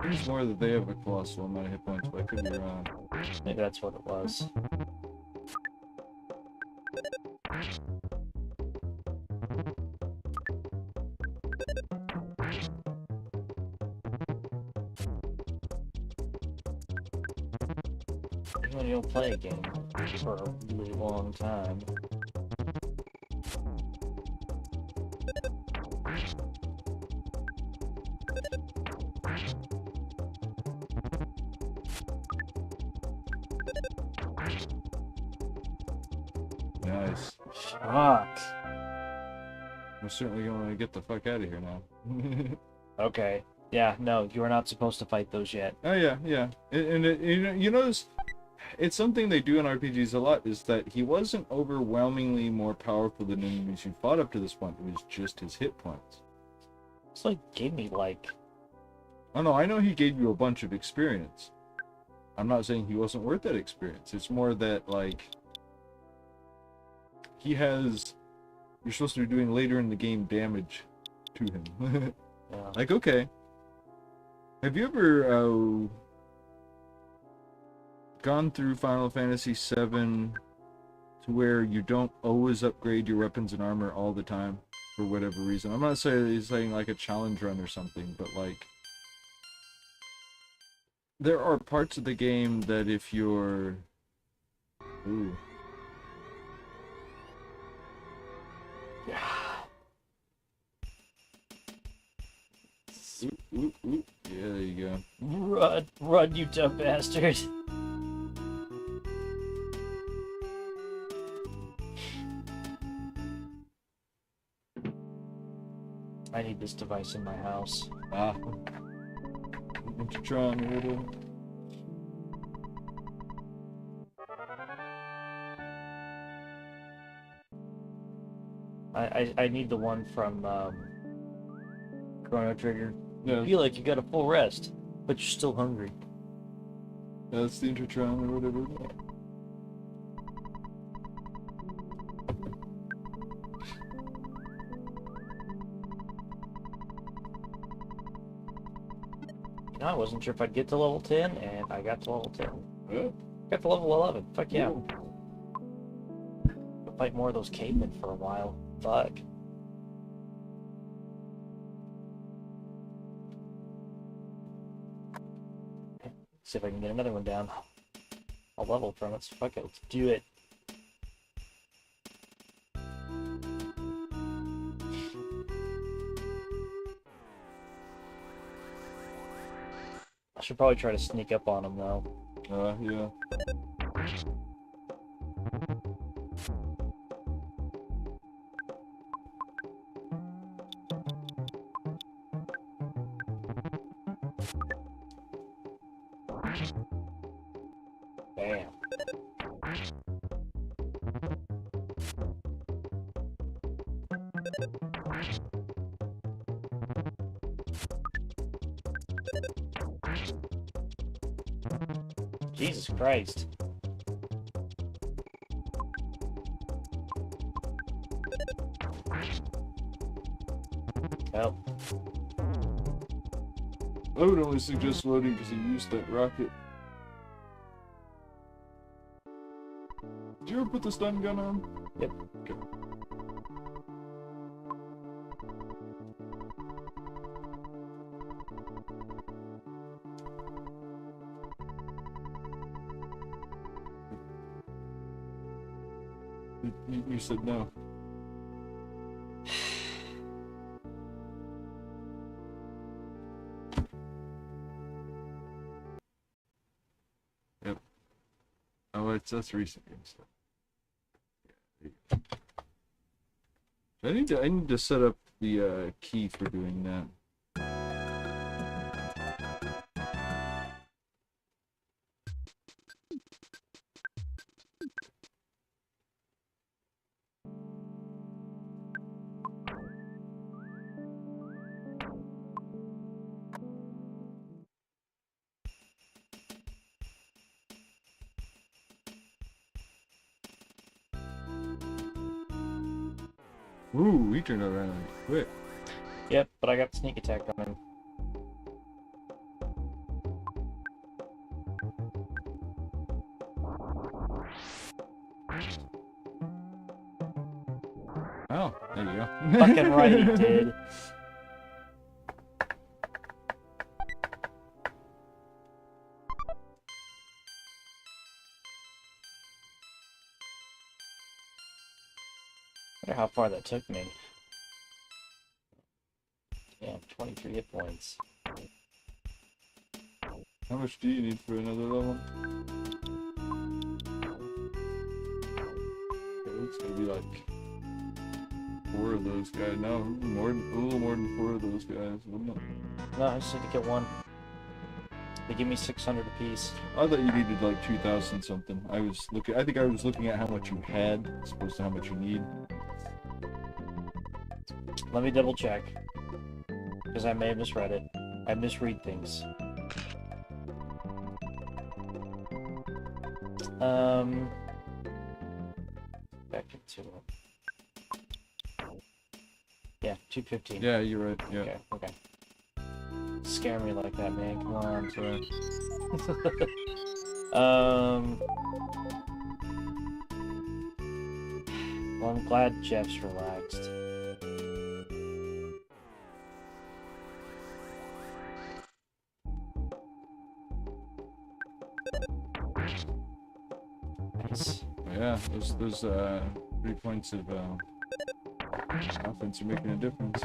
S1: It's more that they have a colossal amount of hit points, but I could be wrong.
S2: Maybe that's what it was. Even when you don't play a game for a really long time.
S1: Nice.
S2: Fuck.
S1: I'm certainly going to get the fuck out of here now.
S2: Okay. Yeah, no, you are not supposed to fight those yet.
S1: Oh yeah, yeah. And you notice, it's something they do in RPGs a lot, is that he wasn't overwhelmingly more powerful than enemies you fought up to this point. It was just his hit points.
S2: It's like gave me like.
S1: Oh no, I know he gave you a bunch of experience. I'm not saying he wasn't worth that experience. It's more that, like, he has... You're supposed to be doing later in the game damage to him.
S2: Yeah.
S1: Like, okay. Have you ever gone through Final Fantasy VII to where you don't always upgrade your weapons and armor all the time for whatever reason? I'm not saying like a challenge run or something, but like... There are parts of the game that if you're... Ooh. Oop, oop. Yeah, there you go.
S2: Run, run, you dumb bastard. I need this device in my house.
S1: Ah. Intertron, whatever.
S2: I need the one from Chrono Trigger.
S1: Yeah.
S2: You feel like you got a full rest, but you're still hungry.
S1: Yeah, that's the Intertron or whatever.
S2: You know, I wasn't sure if I'd get to level 10, and I got to level 10.
S1: Yeah.
S2: Got to level 11. Fuck yeah.
S1: Cool.
S2: I'll fight more of those cavemen for a while. Fuck. See if I can get another one down. I'll level from it, so fuck it, let's do it. I should probably try to sneak up on him though.
S1: Yeah.
S2: Bam. Jesus Christ. Oh.
S1: I would only suggest loading because he used that rocket. Did you ever put the stun gun on?
S2: Yep.
S1: Okay. You said no. Oh, that's recent game stuff. Yeah, there you go. I need to set up the key for doing that. Ooh, we turned around quick.
S2: Yep, but I got sneak attack coming.
S1: Oh, there you go.
S2: Fucking right he did. I wonder how far that took me. Yeah, 23 hit points.
S1: How much do you need for another level? It's gonna be like 4 of those guys. No, a little more than 4 of those guys, wouldn't it?
S2: No, I just need to get one. They give me 600 apiece.
S1: I thought you needed like 2,000 something. I think I was looking at how much you had, as opposed to how much you need.
S2: Let me double check. Because I may have misread it. I misread things. Back into it. Yeah, 215.
S1: Yeah, you're right. Yeah.
S2: Okay, okay. Scare me like that, man. Come on.
S1: Sorry.
S2: Well, I'm glad Jeff's relaxed. Nice.
S1: Yeah, those 3 points of offense are making a difference.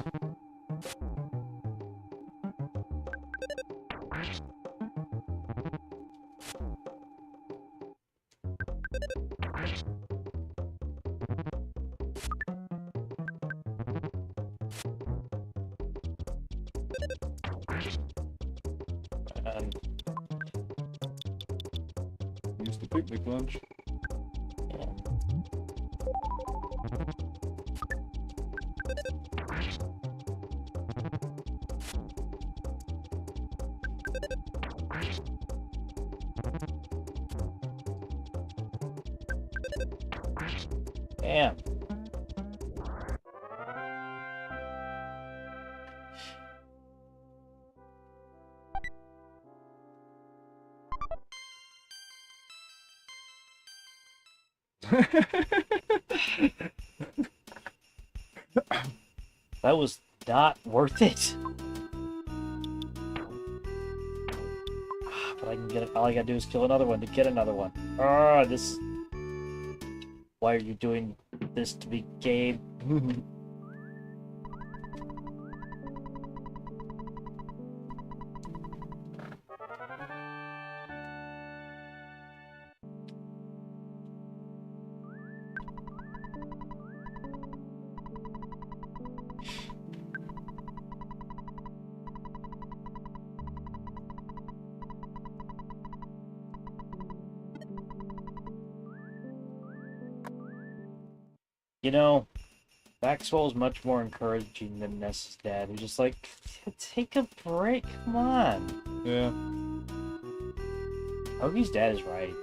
S1: Use the picnic lunch.
S2: Yeah. Damn. That was not worth it. But I can get it. All I gotta do is kill another one to get another one. Ah, this. Why are you doing this to me, Gabe? You know, Maxwell's much more encouraging than Ness's dad. He's just like, take a break, come on.
S1: Yeah.
S2: Hoagie's dad is right.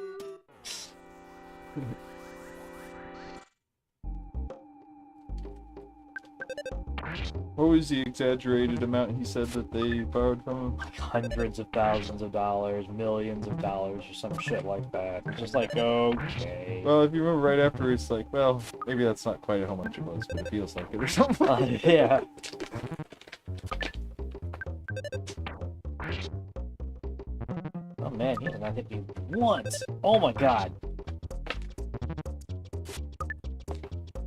S1: What was the exaggerated amount he said that they borrowed from him?
S2: Like hundreds of thousands of dollars, millions of dollars, or some shit like that. It's just like, okay.
S1: Well, if you remember right after, it's like, well, maybe that's not quite how much it was, but it feels like it or something.
S2: Yeah. Oh man, he did not hit me once. Oh my god.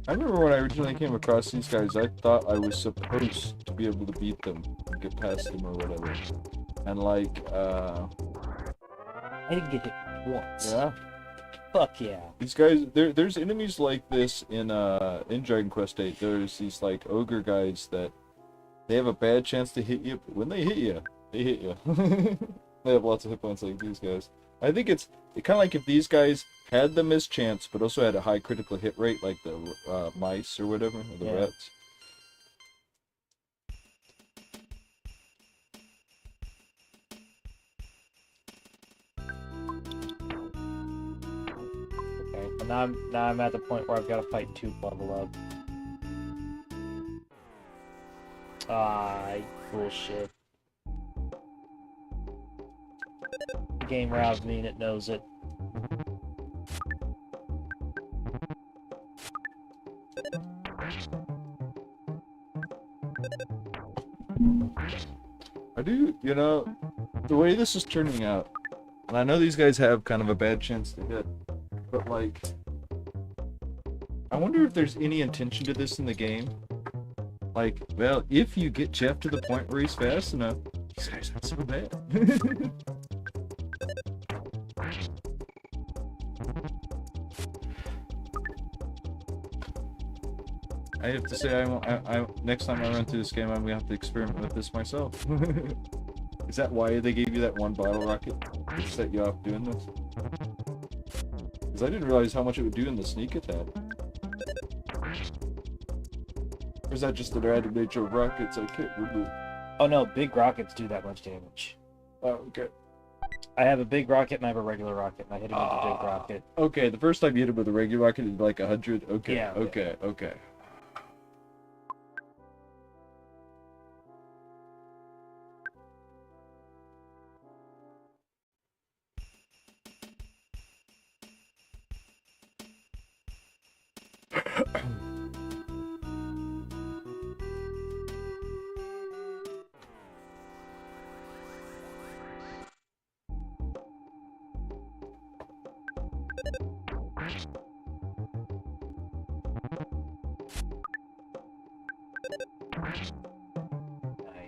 S1: I remember when I originally came across these guys, I thought I was supposed to be able to beat them, get past them or whatever. And like,
S2: I didn't get hit once.
S1: yeah.
S2: Fuck yeah.
S1: These guys, there's enemies like this in Dragon Quest VIII. There's these like ogre guys that they have a bad chance to hit you, but when they hit you, they hit you. They have lots of hit points like these guys. I think it's kind of like if these guys had the mischance, but also had a high critical hit rate, like the mice or whatever, or the rats.
S2: Okay, well now I'm at the point where I've got to fight 2 level up. Ah, bullshit. The game robbed me and it knows it.
S1: I do, you know, the way this is turning out, and I know these guys have kind of a bad chance to hit, but like, I wonder if there's any intention to this in the game. Like, well, if you get Jeff to the point where he's fast enough, these guys aren't so bad. I have to say, next time I run through this game, I'm gonna have to experiment with this myself. Is that why they gave you that one bottle rocket to set you off doing this? Because I didn't realize how much it would do in the sneak attack. Or is that just the random nature of rockets? I can't remember.
S2: Oh no, big rockets do that much damage.
S1: Oh, okay.
S2: I have a big rocket and I have a regular rocket, and I hit him with a big rocket.
S1: Okay, the first time you hit him with a regular rocket, it did like 100? Okay,
S2: yeah,
S1: okay.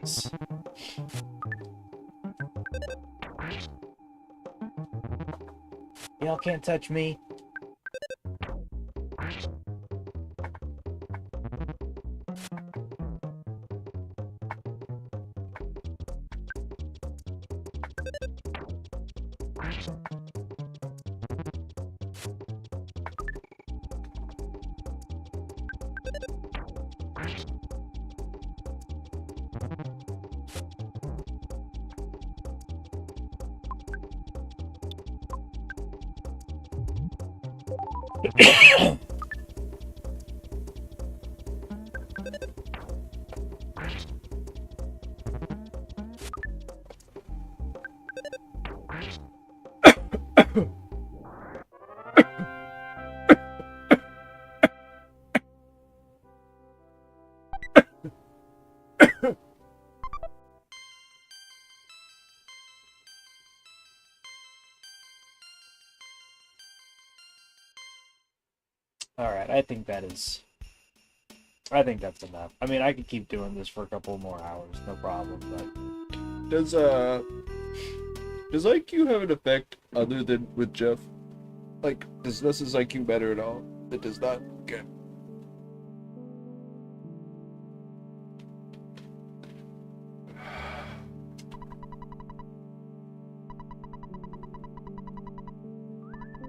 S2: Nice. Y'all can't touch me. Alright, I think that's enough. I mean, I could keep doing this for a couple more hours, no problem, but...
S1: Does IQ have an effect other than with Jeff? Like, does this is IQ better at all? It does not? Okay.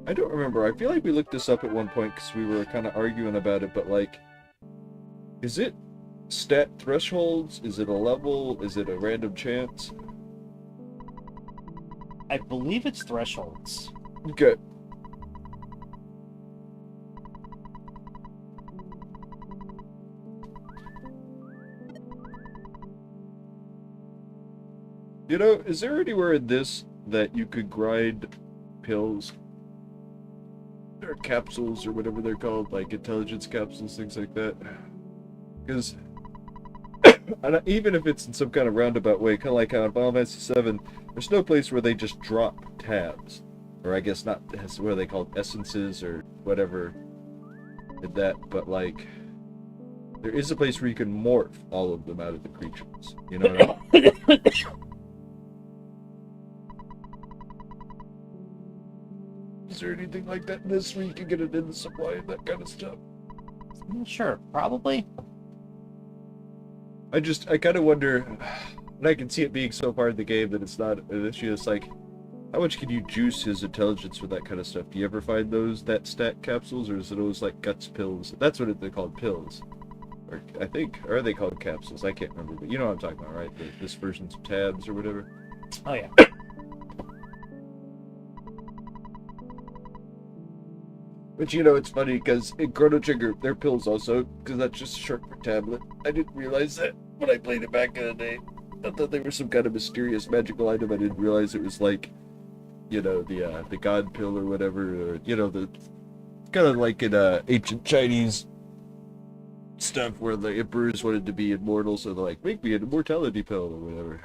S1: I don't remember. I feel like we looked this up at one point because we were kind of arguing about it, but like, is it stat thresholds? Is it a level? Is it a random chance?
S2: I believe it's thresholds.
S1: Okay. You know, is there anywhere in this that you could grind pills? Or capsules, or whatever they're called, like intelligence capsules, things like that? Because even if it's in some kind of roundabout way, kind of like how in Final Fantasy VII, there's no place where they just drop tabs. Or I guess not, what are they called? Essences or whatever. Did that, but like, there is a place where you can morph all of them out of the creatures. You know what I mean? Is there anything like that in this where you can get it in the supply and that kind of stuff?
S2: Sure, probably.
S1: I kind of wonder, and I can see it being so far in the game that it's not an issue. It's like, how much can you juice his intelligence with that kind of stuff? Do you ever find that stat capsules, or is it always like guts pills? That's what they're called, pills. Or I think, or are they called capsules? I can't remember, but you know what I'm talking about, right? This version's tabs or whatever.
S2: Oh yeah.
S1: But you know, it's funny because in Chrono Trigger, they're pills also, because that's just short for tablet. I didn't realize that when I played it back in the day. I thought they were some kind of mysterious magical item. I didn't realize it was like, you know, the god pill or whatever, or you know, the kind of like in ancient Chinese stuff where the emperors wanted to be immortal, so they're like, make me an immortality pill or whatever.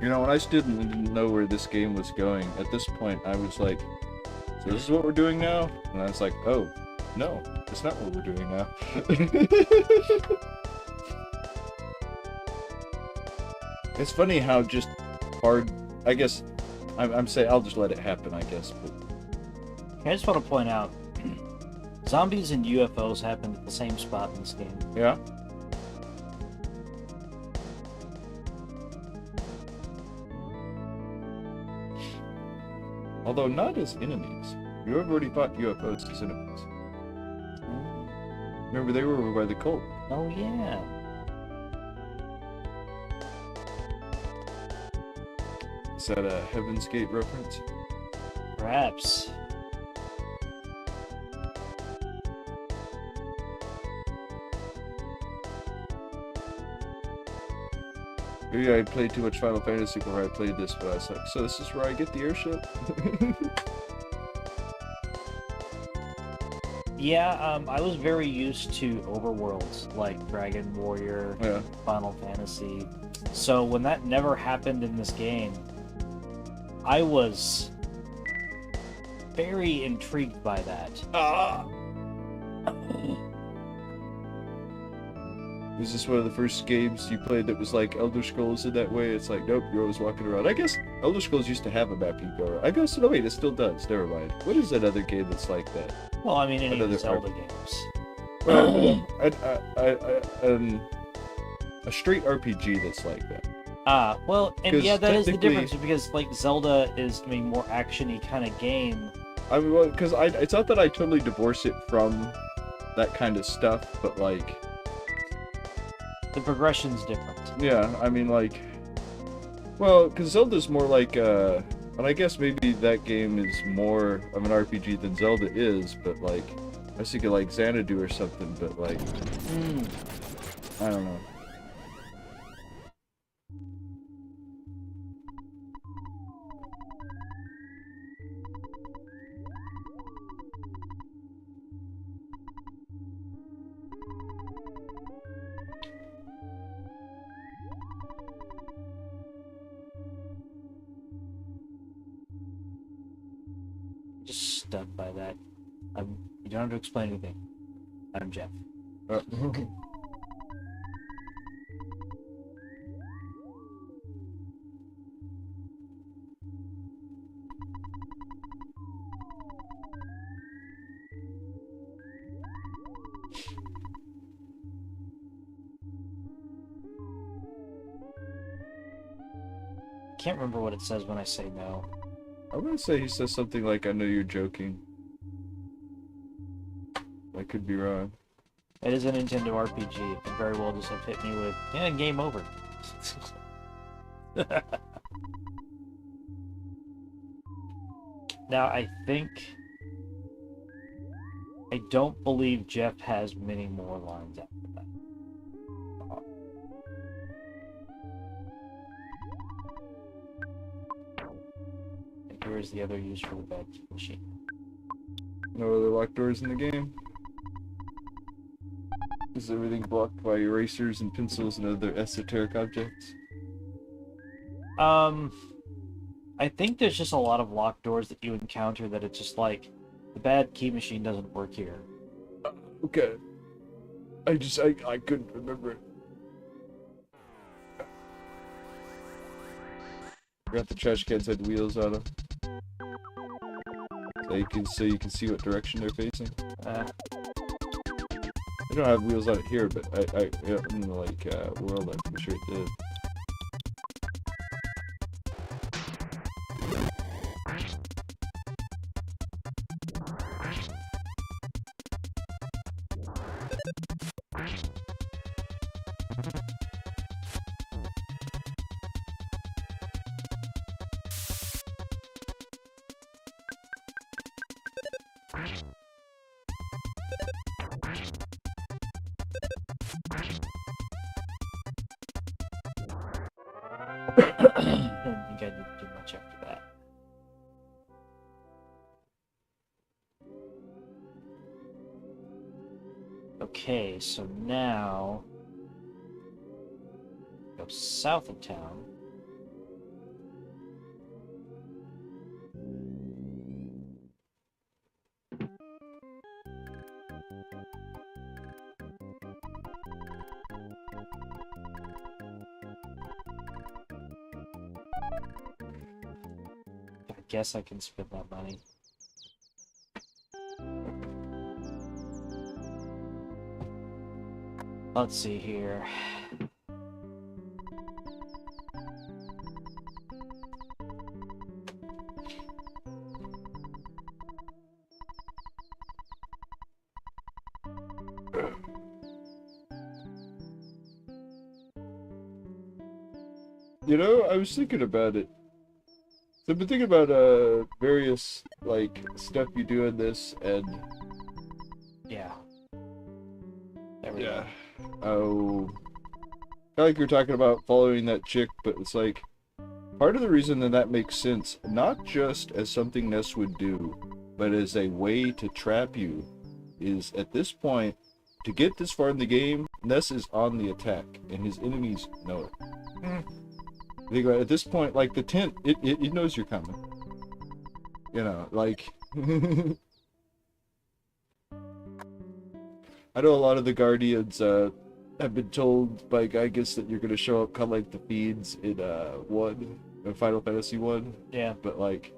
S1: You know, when I stood and didn't know where this game was going, at this point I was like, so this is what we're doing now? And I was like, oh, no, it's not what we're doing now. It's funny how just hard, I guess, I'm saying I'll just let it happen, I guess. But
S2: I just want to point out, zombies and UFOs happen at the same spot in this game.
S1: yeah. Although not as enemies. You have already fought UFOs as enemies. Remember, they were over by the cult.
S2: Oh yeah.
S1: Is that a Heaven's Gate reference?
S2: Perhaps.
S1: Maybe I played too much Final Fantasy before I played this, but I was like, so this is where I get the airship?
S2: Yeah, I was very used to overworlds like Dragon Warrior,
S1: Yeah.
S2: Final Fantasy. So when that never happened in this game, I was very intrigued by that.
S1: Was this one of the first games you played that was like Elder Scrolls in that way? It's like, nope, you're always walking around. I guess Elder Scrolls used to have a map you go around. I guess, no wait, it still does. Never mind. What is that other game that's like that?
S2: Well, I mean, any of the
S1: Another
S2: Zelda games.
S1: Well, a straight RPG that's like that.
S2: Well, and
S1: 'Cause
S2: yeah, that is the
S1: technically-
S2: difference because like Zelda is, I mean, more actiony kind of game.
S1: I mean, well, because it's not that I totally divorce it from that kind of stuff, but like,
S2: The progression's different.
S1: yeah, I mean, like, well, because Zelda's more like, and I guess maybe that game is more of an RPG than Zelda is, but like, I was thinking like Xanadu or something, but like, I don't know.
S2: Just stunned by that. You don't have to explain anything. I'm Jeff.
S1: Uh,
S2: Can't remember what it says when I say no.
S1: I'm gonna say he says something like, I know you're joking. I could be wrong.
S2: It is a Nintendo RPG. It could very well just have hit me with, yeah, game over. Now, I don't believe Jeff has many more lines after that. And here's the other use for the bed machine.
S1: No other locked doors in the game. Is everything blocked by erasers and pencils and other esoteric objects?
S2: I think there's just a lot of locked doors that you encounter that it's just like the bad key machine doesn't work here.
S1: Okay. I couldn't remember it. Got the trash cans had wheels on them. So you can see what direction they're facing. They don't have wheels on it here, but in the world, I'm pretty sure it did.
S2: I don't think I need to do much after that. Okay, so now go south of town. I guess I can spend that money. Let's see here.
S1: You know, I was thinking about it. So I've been thinking about various like stuff you do in this, and
S2: Yeah. There we go.
S1: oh, kind of like you're talking about following that chick, but it's like part of the reason that makes sense, not just as something Ness would do, but as a way to trap you, is at this point to get this far in the game, Ness is on the attack, and his enemies know it. Think about it, at this point, like the tent, it knows you're coming. You know, like I know a lot of the Guardians have been told by Gygas that you're gonna show up kind of like the feeds in Final Fantasy 1.
S2: Yeah.
S1: But like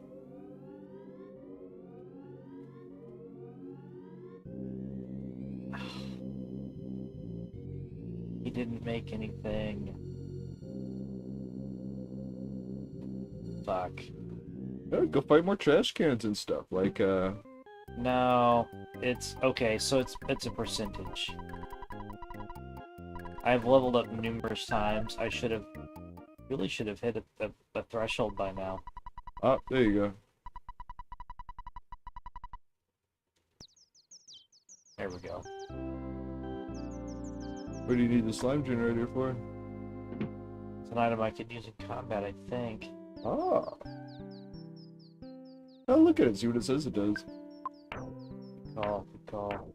S2: He didn't make anything. Fuck.
S1: yeah, go fight more trash cans and stuff. Like
S2: No, it's okay. So it's a percentage. I've leveled up numerous times. I really should have hit a threshold by now.
S1: oh, there you go.
S2: There we go.
S1: What do you need the slime generator for?
S2: It's an item I could use in combat, I think.
S1: Ah. Oh, look at it. See what it says it does.
S2: Good call. Good call.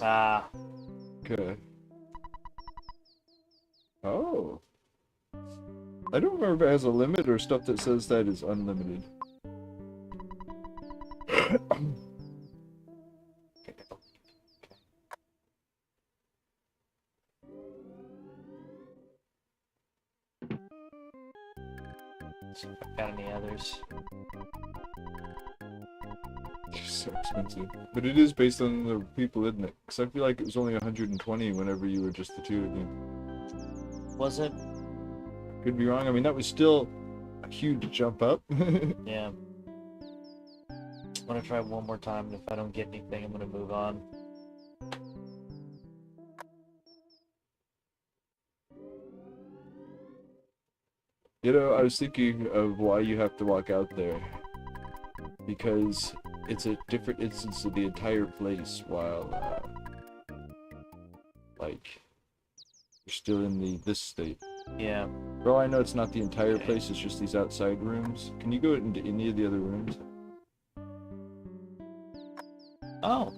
S2: Ah.
S1: Okay. Oh. I don't remember if it has a limit or stuff that says that is unlimited.
S2: See if I've got any others.
S1: So expensive. But it is based on the people, isn't it? Because I feel like it was only 120 whenever you were just the two of you.
S2: Was it?
S1: Could be wrong. I mean, that was still a huge jump up.
S2: Yeah. I'm gonna try one more time, and if I don't get anything, I'm gonna move on.
S1: You know, I was thinking of why you have to walk out there. Because it's a different instance of the entire place while, like, you're still in this state.
S2: Yeah.
S1: For all I know, it's not the entire place, it's just these outside rooms. Can you go into any of the other rooms?
S2: Oh.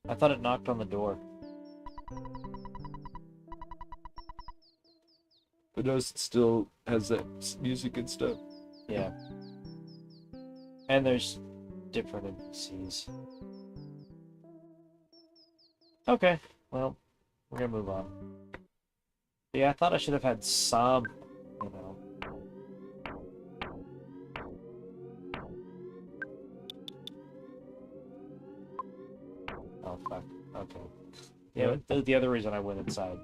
S2: I thought it knocked on the door.
S1: But notice it still has that music and stuff.
S2: Yeah. And there's different NPCs. Okay, well, we're gonna move on. Yeah, I thought I should have had some, you know. Oh, fuck. Okay. Yeah, the other reason I went inside.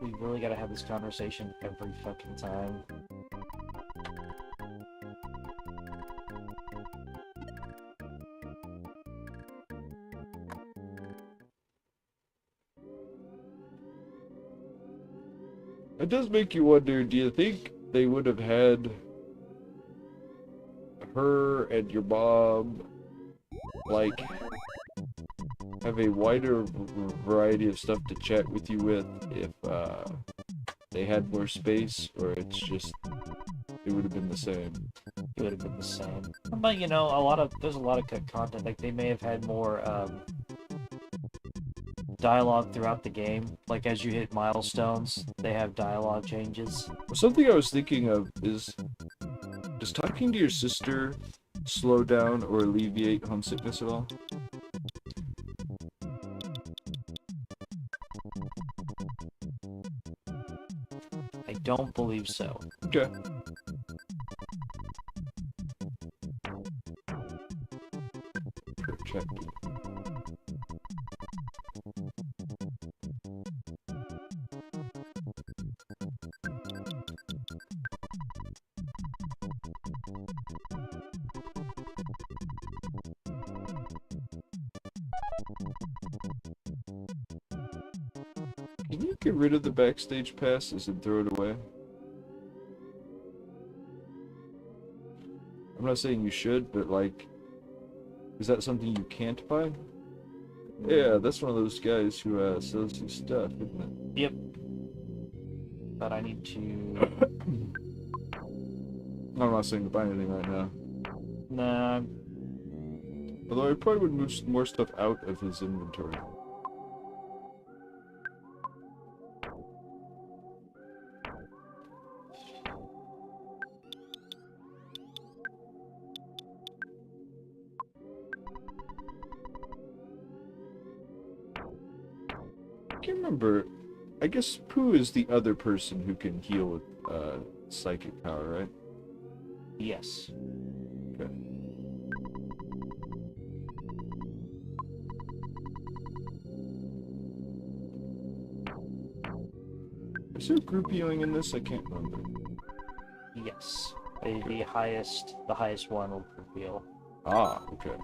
S2: We really gotta have this conversation every fucking time.
S1: It does make you wonder, do you think they would have had her and your mom, like, have a wider variety of stuff to chat with you with if they had more space, or it's just, it would have been the same?
S2: It would have been the same. But, you know, there's a lot of good content. Like, they may have had more, dialogue throughout the game. Like, as you hit milestones, they have dialogue changes.
S1: Something I was thinking of is, does talking to your sister slow down or alleviate homesickness at all?
S2: I don't believe so.
S1: Okay. Check. Can you get rid of the backstage passes and throw it away? I'm not saying you should, but like, is that something you can't buy? Yeah, that's one of those guys who sells you stuff, isn't it?
S2: Yep. But I need to...
S1: I'm not saying to buy anything right now.
S2: Nah.
S1: Although I probably would move more stuff out of his inventory. I can't remember. I guess Pooh is the other person who can heal with psychic power, right?
S2: Yes.
S1: Okay. Is there group healing in this? I can't remember.
S2: Yes. The highest one will reveal.
S1: Ah, okay.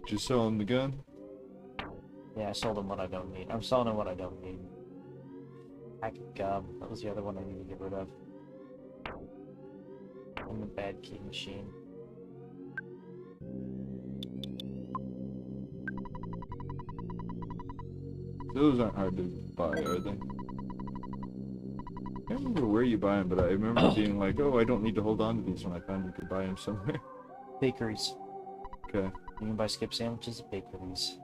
S1: Just sell him the gun?
S2: Yeah, I sold him what I don't need. I'm selling him what I don't need. Pack of gum. That was the other one I need to get rid of. And the bad key machine.
S1: Those aren't hard to buy, are they? I can't remember where you buy them, but I remember being like, oh, I don't need to hold on to these when I found you could buy them somewhere.
S2: Bakeries.
S1: Okay.
S2: You can buy skip sandwiches at bakeries.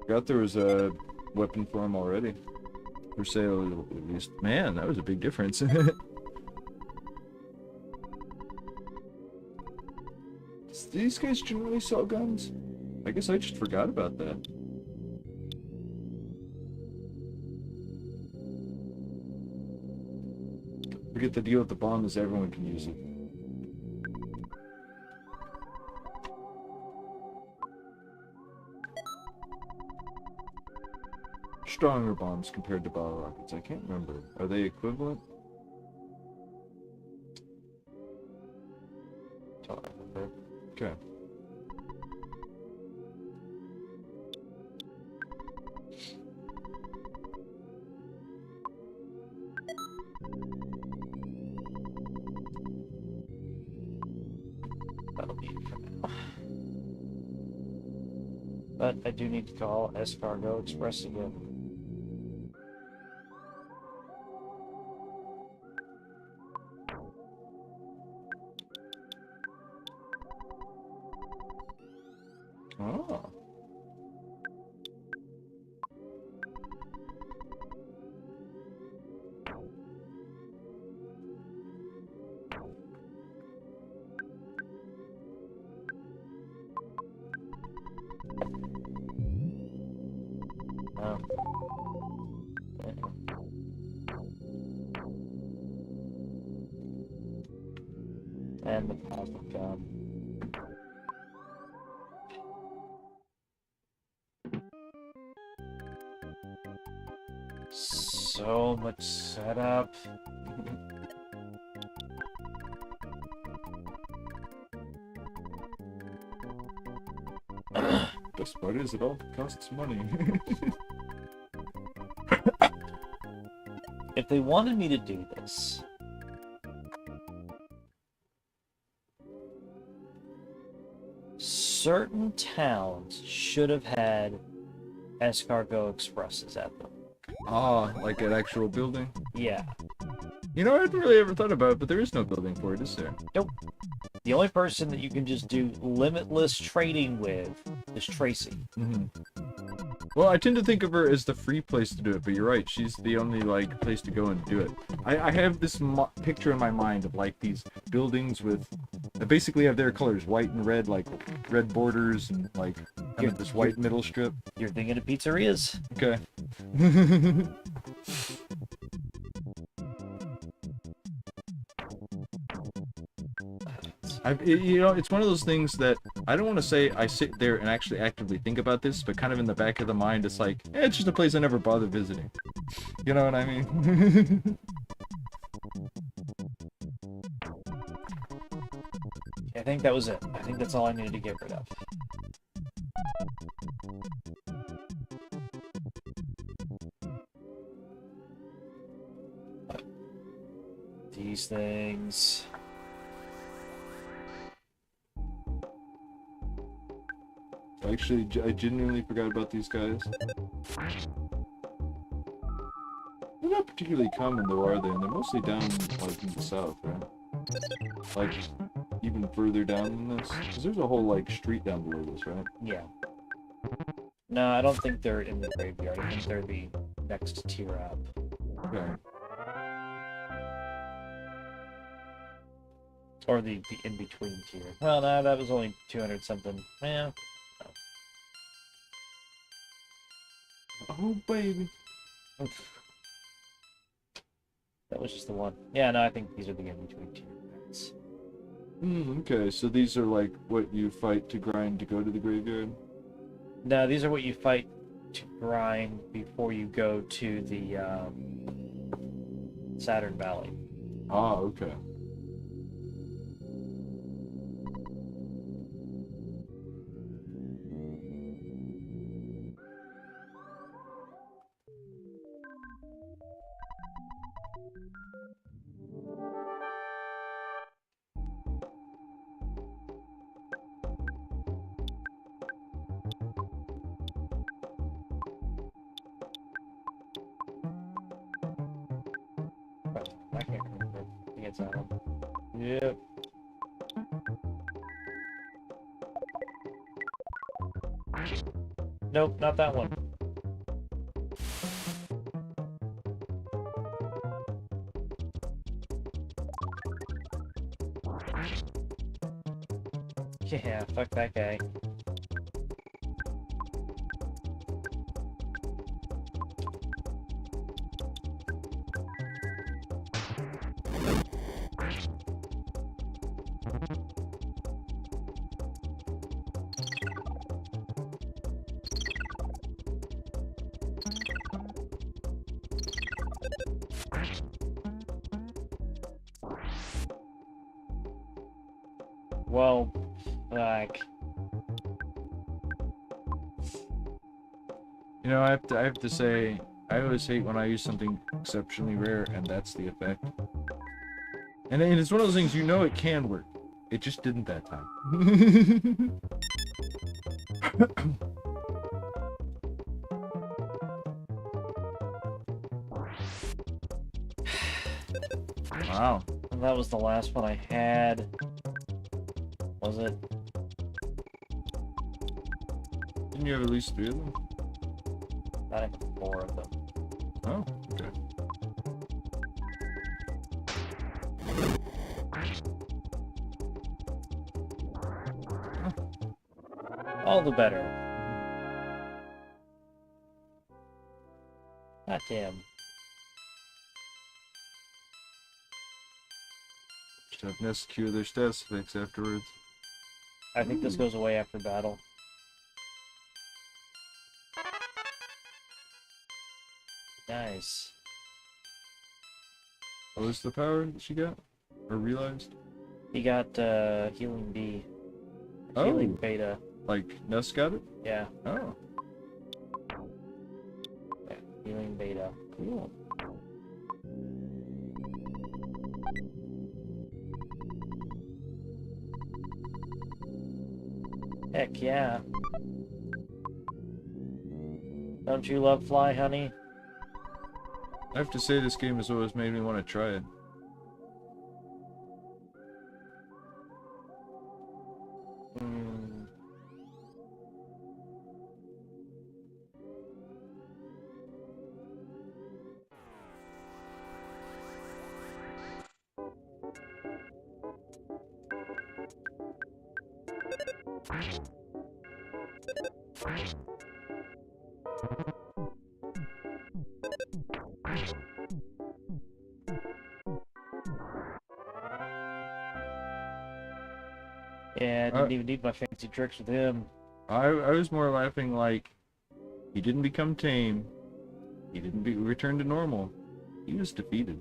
S1: Forgot there was a weapon for him already. For sale, at least. Man, that was a big difference. Do these guys generally sell guns? I guess I just forgot about that. Forget the deal with the bomb is everyone can use it. Stronger bombs compared to bottle rockets. I can't remember. Are they equivalent?
S2: Don't remember.
S1: Okay.
S2: But I do need to call Escargo Express again.
S1: Oh.
S2: Oh. And the plasma gun. So much setup.
S1: Best part is it all costs money.
S2: If they wanted me to do this, certain towns should have had escargot expresses at them.
S1: Ah, like an actual building?
S2: Yeah.
S1: You know, I hadn't really ever thought about it, but there is no building for it, is there?
S2: Nope. The only person that you can just do limitless trading with is Tracy.
S1: Mm-hmm. Well, I tend to think of her as the free place to do it, but you're right. She's the only, like, place to go and do it. I have this picture in my mind of, like, these buildings with... that basically have their colors, white and red, like, red borders and, like, kind of this white middle strip.
S2: You're thinking of pizzerias.
S1: Okay. You know, it's one of those things that I don't want to say I sit there and actually actively think about this, but kind of in the back of the mind, it's like, it's just a place I never bother visiting. You know what I mean?
S2: I think that was it. I think that's all I needed to get rid of. These things.
S1: Actually, I genuinely forgot about these guys. They're not particularly common though, are they? And they're mostly down, like, in the south, right? Like, even further down than this? Because there's a whole, like, street down below this, right?
S2: Yeah. No, I don't think they're in the graveyard. I think they're the next tier up.
S1: Okay.
S2: Or the in-between tier. Well, no, that was only 200 something. Yeah.
S1: Oh, baby.
S2: That was just the one. Yeah, no, I think these are the in-between tier guys.
S1: Okay, so these are like what you fight to grind to go to the graveyard?
S2: No, these are what you fight to grind before you go to the Saturn Valley.
S1: Ah, okay.
S2: I can't remember. I think it's Adam. Yep. Nope, not that one. Yeah, fuck that guy. Well, like,
S1: You know, I have to say, I always hate when I use something exceptionally rare, and that's the effect. And it's one of those things, you know it can work. It just didn't that time. Wow.
S2: And that was the last one I had. Was it?
S1: Didn't you have at least 3 of them?
S2: I have 4 of them.
S1: Oh, okay.
S2: All the better. God damn.
S1: Just have Ness cure their stats effects afterwards.
S2: I think this goes away after battle. Nice.
S1: What was the power that she got? Or realized?
S2: He got healing B.
S1: Oh.
S2: Healing beta.
S1: Like, Ness got it?
S2: Yeah.
S1: Oh,
S2: Yeah. Healing beta.
S1: cool.
S2: Heck yeah. Don't you love Fly, honey?
S1: I have to say, this game has always made me want to try it.
S2: Hmm. Yeah, I didn't even need my fancy tricks with him.
S1: I was more laughing like, he didn't become tame. He didn't return to normal. He was defeated.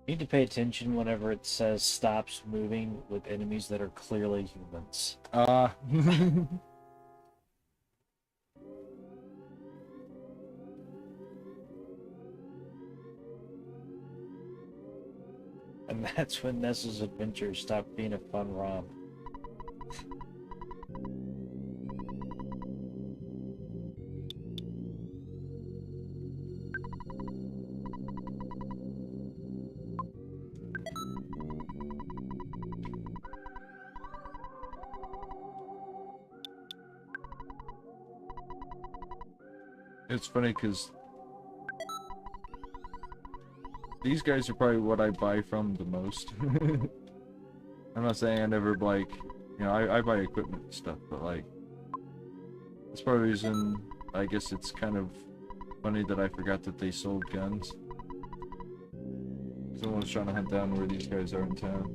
S2: You need to pay attention whenever it says stops moving with enemies that are clearly humans. And that's when Ness's adventures stop being a fun romp.
S1: It's funny because these guys are probably what I buy from the most. I'm not saying I never, like, you know, I buy equipment and stuff, but, like, that's part of the reason, I guess it's kind of funny that I forgot that they sold guns. Someone's trying to hunt down where these guys are in town.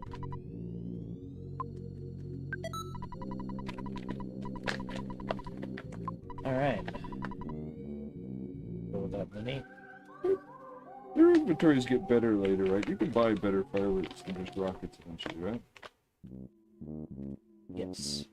S2: Alright. Go with that money.
S1: Their inventories get better later, right? You can buy better fireworks than just rockets eventually, right?
S2: Yes.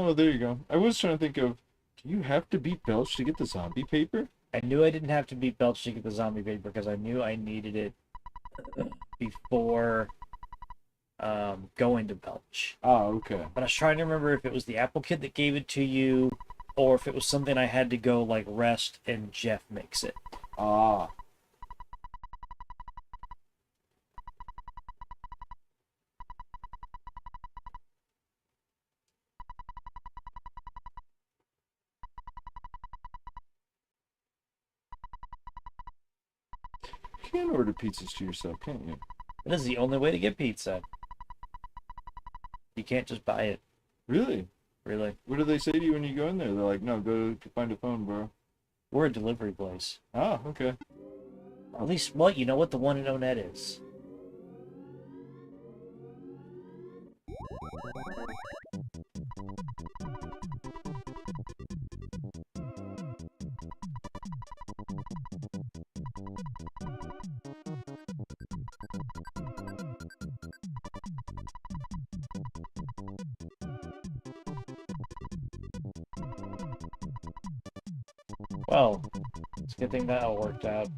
S1: Oh, there you go. I was trying to think of, do you have to beat Belch to get the zombie paper?
S2: I knew I didn't have to beat Belch to get the zombie paper because I knew I needed it before going to Belch.
S1: Ah, okay.
S2: But I was trying to remember if it was the Apple Kid that gave it to you, or if it was something I had to go like rest and Jeff makes it.
S1: Ah. You can order pizzas to yourself, can't you?
S2: It is the only way to get pizza. You can't just buy it,
S1: Really?
S2: really.
S1: What do they say to you when you go in there? They're like, no, go find a phone, bro.
S2: We're a delivery place.
S1: Ah, okay.
S2: Or at least, well, you know what the one in Onett is. Well, it's a good thing that all worked out.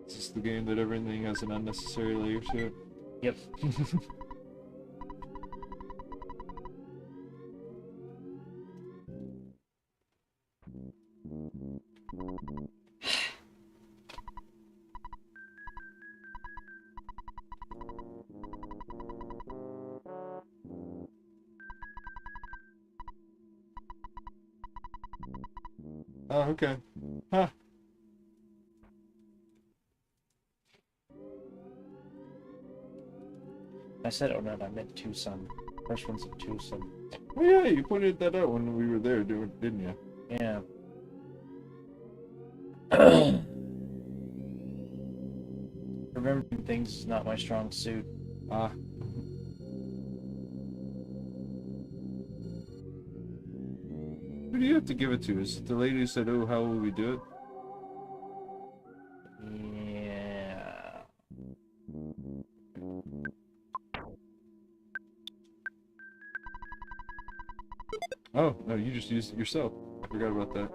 S1: Is this the game that everything has an unnecessary layer to it?
S2: Yep.
S1: Oh, okay. Huh.
S2: I said Onett, I meant Tucson. First one's in Tucson.
S1: Oh, yeah, you pointed that out when we were there, didn't you?
S2: Yeah. Remembering things is not my strong suit.
S1: Ah. Who do you have to give it to? Is it the lady who said, oh, how will we do it?
S2: Yeah.
S1: Oh, no, you just used it yourself. I forgot about that.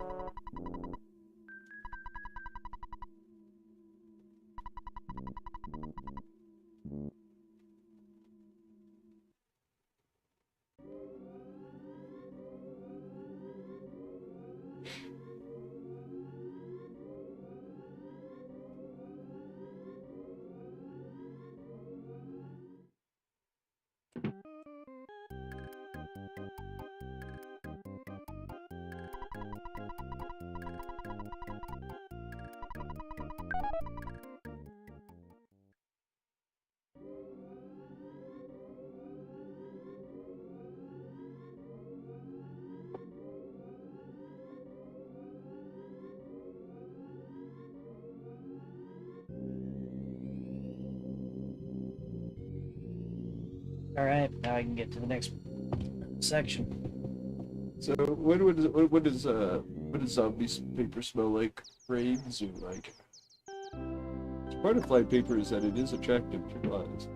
S2: Alright, now I can get to the next section.
S1: So, what does zombie paper smell like? Brains or like? Part of fly paper is that it is attractive to your eyes.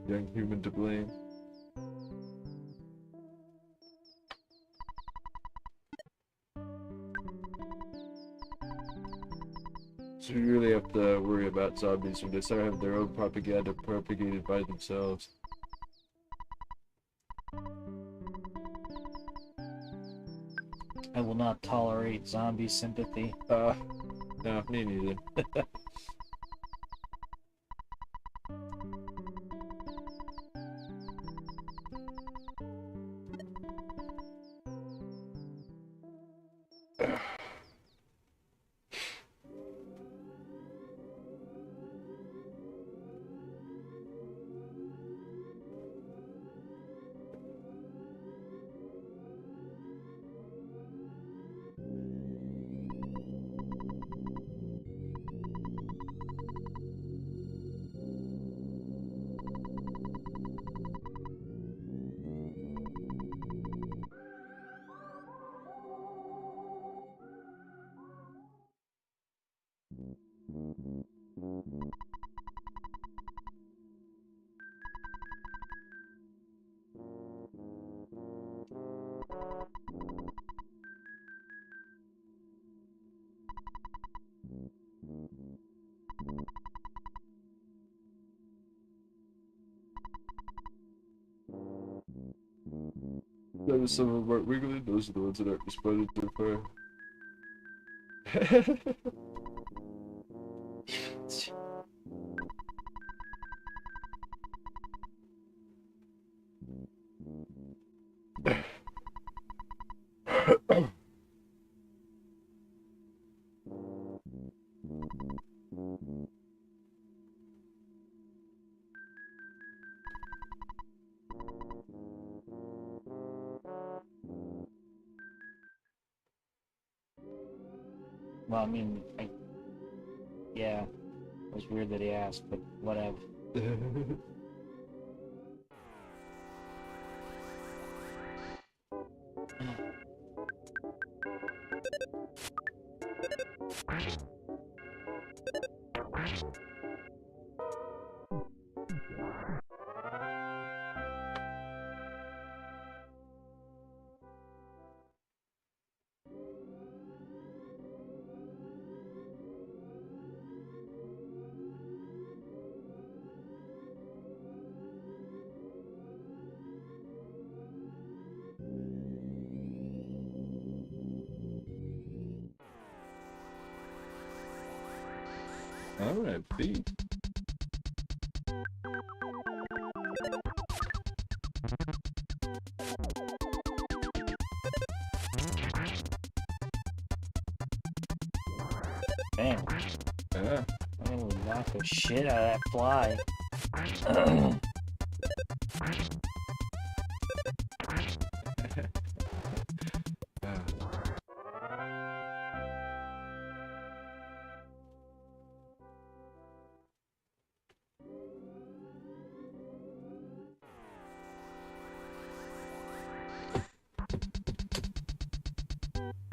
S1: Young human to blame. So you really have to worry about zombies when they start having their own propaganda propagated by themselves.
S2: I will not tolerate zombie sympathy.
S1: No, me neither. Some of them aren't wiggling. Those are the ones that aren't responding so far.
S2: Well, I mean, yeah, it was weird that he asked, but whatever.
S1: Alright, B.
S2: Man,
S1: Yeah.
S2: I'm gonna knock the shit out of that fly.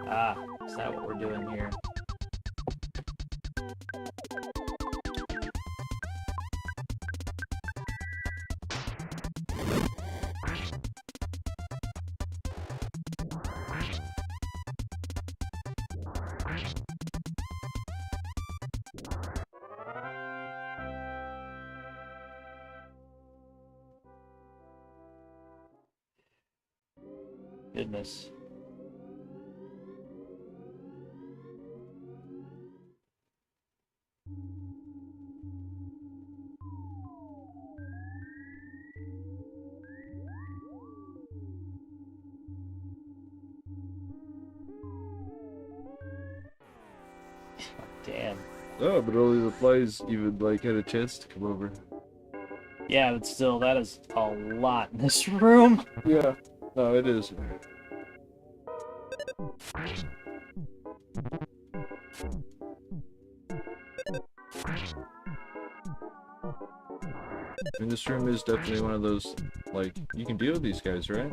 S2: Ah, is that what we're doing here? Goodness. Damn.
S1: Oh, but only the flies even like had a chance to come over.
S2: Yeah, but still, that is a lot in this room.
S1: Yeah. No, it is. I mean, this room is definitely one of those, like, you can deal with these guys, right?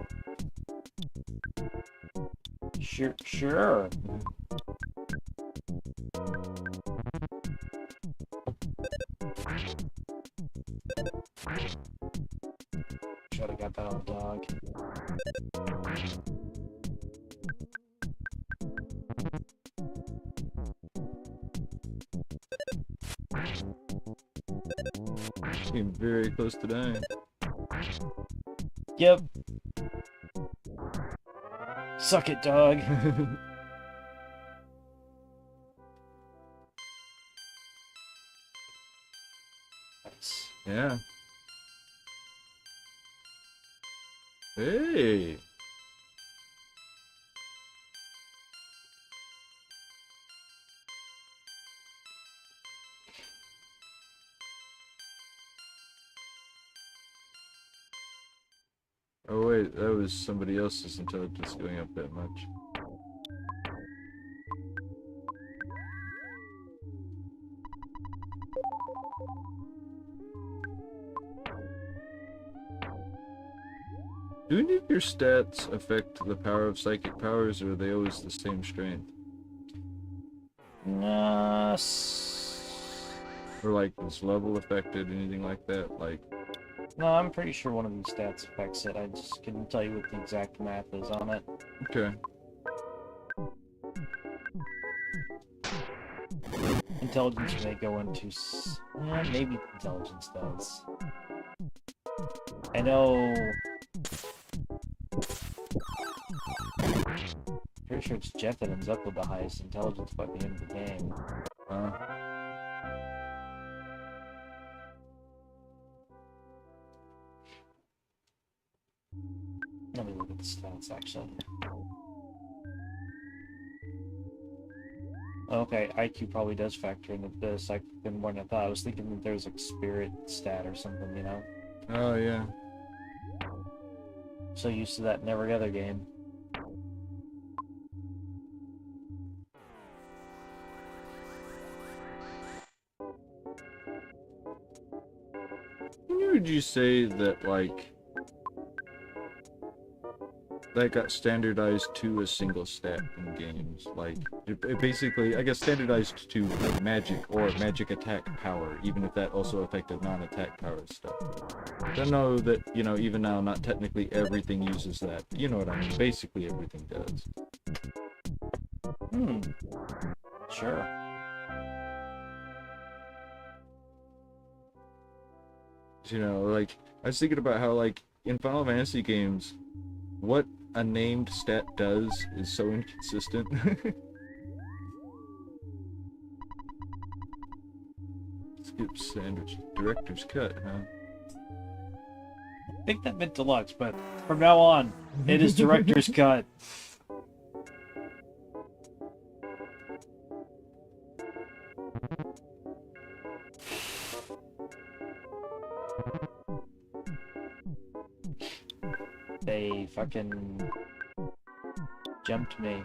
S2: Sure. Should have got that on the dog.
S1: Getting very close to dying.
S2: Yep. Suck it, dog. Nice.
S1: Yeah. Hey. Oh wait, that was somebody else's intelligence going up that much. Do any of your stats affect the power of psychic powers, or are they always the same strength? Or like, is level affected, anything like that? Like,
S2: No, I'm pretty sure one of these stats affects it. I just couldn't tell you what the exact math is on it.
S1: okay.
S2: Intelligence may go into... maybe intelligence does. I know... Pretty sure it's Jeff that ends up with the highest intelligence by the end of the game. Let me look at the stats, actually. Okay, IQ probably does factor into this. I've been more than I thought. I was thinking that there was like spirit stat or something, you know?
S1: Oh, yeah.
S2: So used to that in every other game.
S1: When would you say that, like, that got standardized to a single stat in games? Like, it basically, I guess, standardized to like, magic or magic attack power, even if that also affected non-attack power stuff. I know that, you know, even now, not technically everything uses that. You know what I mean? Basically everything does.
S2: Sure.
S1: You know, like, I was thinking about how, like, in Final Fantasy games, what a named stat does is so inconsistent. Skip sandwich. Director's cut, huh?
S2: I think that meant deluxe, but from now on, it is director's cut. They fucking jumped me.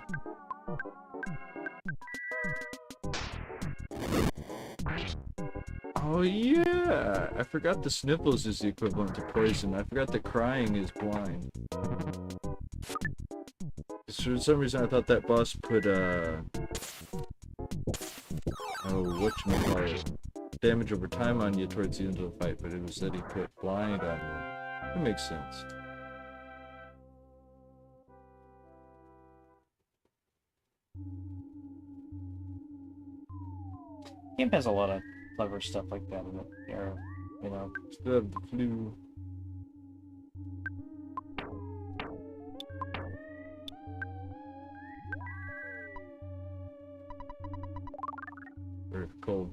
S1: Oh yeah! I forgot the sniffles is the equivalent to poison. I forgot that crying is blind. For some reason I thought that boss put oh, whatchamacallit, damage over time on you towards the end of the fight, but it was that he put blind on you. That makes sense.
S2: Game has a lot of clever stuff like that in it, or, you know.
S1: Still have the flu. Or cold.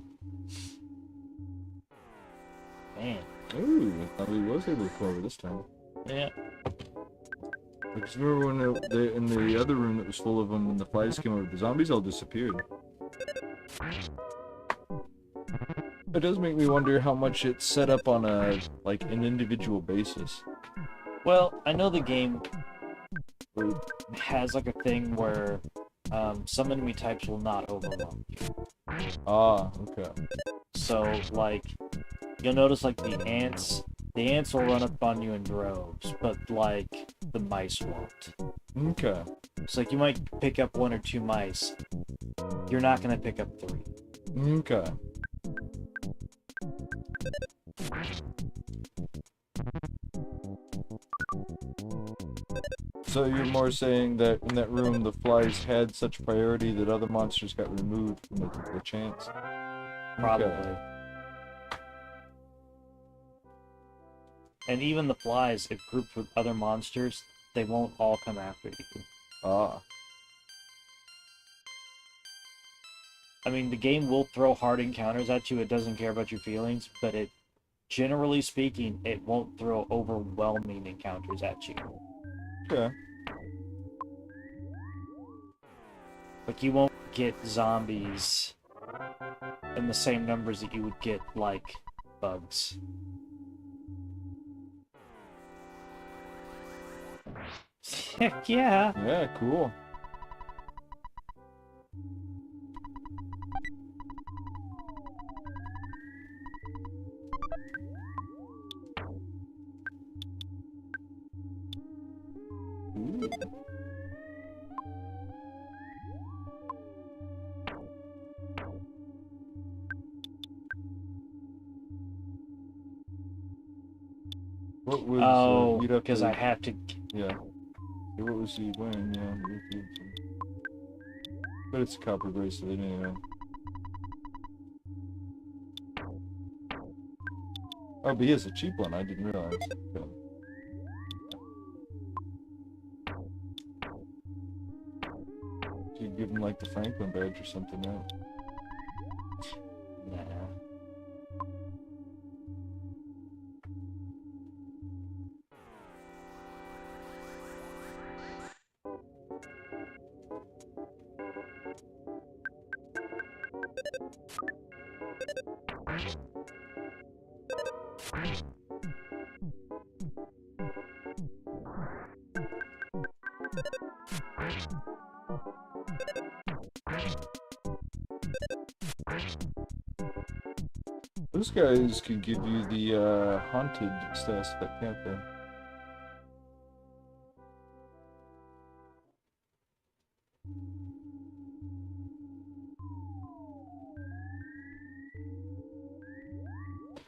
S2: Man.
S1: Ooh, I thought he was able to come over this time.
S2: Yeah.
S1: Because remember when in the other room that was full of them, when the flies came over, the zombies all disappeared. It does make me wonder how much it's set up on a, like, an individual basis.
S2: Well, I know the game has like a thing where some enemy types will not overwhelm you.
S1: Ah, okay.
S2: So, like, you'll notice like the ants will run up on you in droves, but like the mice won't.
S1: Okay.
S2: So like you might pick up 1 or 2 mice. You're not gonna pick up 3.
S1: Okay. So you're more saying that in that room the flies had such priority that other monsters got removed from the chance?
S2: Probably.
S1: Okay.
S2: And even the flies, if grouped with other monsters, they won't all come after you.
S1: Ah.
S2: I mean, the game will throw hard encounters at you. It doesn't care about your feelings, but it, generally speaking, it won't throw overwhelming encounters at you.
S1: Okay.
S2: Like, you won't get zombies in the same numbers that you would get, like, bugs. Heck yeah!
S1: Yeah, cool. Ooh. What was, you'd have
S2: because
S1: to,
S2: I have to...
S1: yeah. What was he wearing? Yeah. But it's a copper bracelet anyway. Oh, but he has a cheap one, I didn't realize. Okay. give him like the Franklin badge or something now.
S2: Nah.
S1: Those guys could give you the haunted status effect, can't they?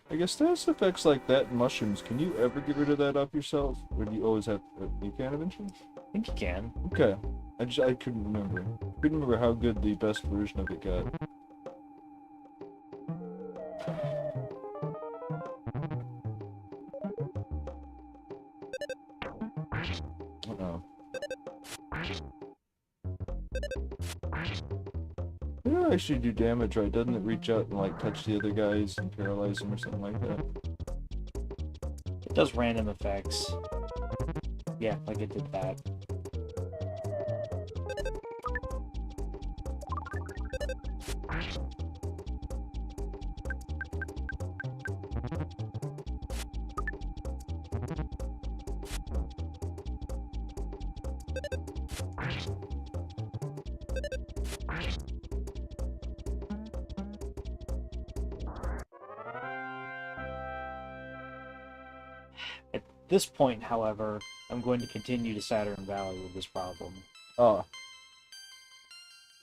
S1: I guess status effects like that and mushrooms, can you ever get rid of that off yourself? Or do you always have you can eventually?
S2: I think you can.
S1: Okay. I couldn't remember. Couldn't remember how good the best version of it got. Uh-oh. It don't actually do damage, right? Doesn't it reach out and like touch the other guys and paralyze them or something like that?
S2: It does random effects. Yeah, like it did that. At this point, however, I'm going to continue to Saturn Valley with this problem.
S1: Ah.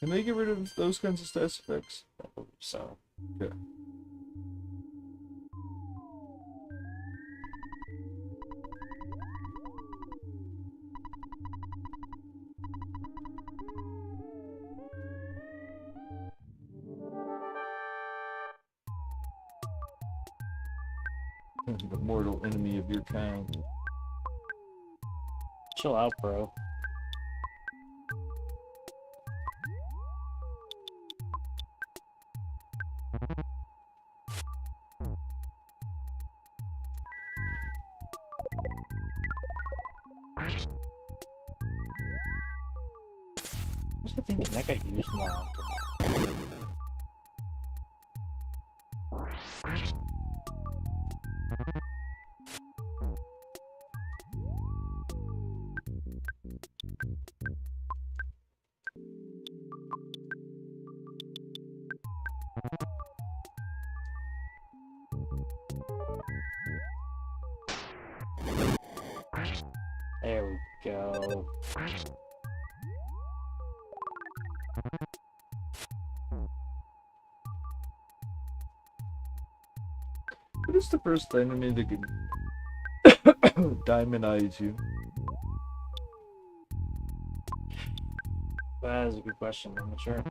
S1: Can they get rid of those kinds of status effects?
S2: So,
S1: Okay. The mortal enemy of your kind.
S2: chill out, bro. What's the thinking? That got used more often. There we go.
S1: What is the first enemy that can diamondize you?
S2: That is a good question. I'm not sure.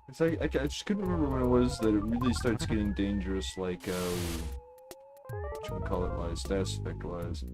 S1: It's like I just couldn't remember when it was that it really starts getting dangerous, like what should we call it wise, status effect wise.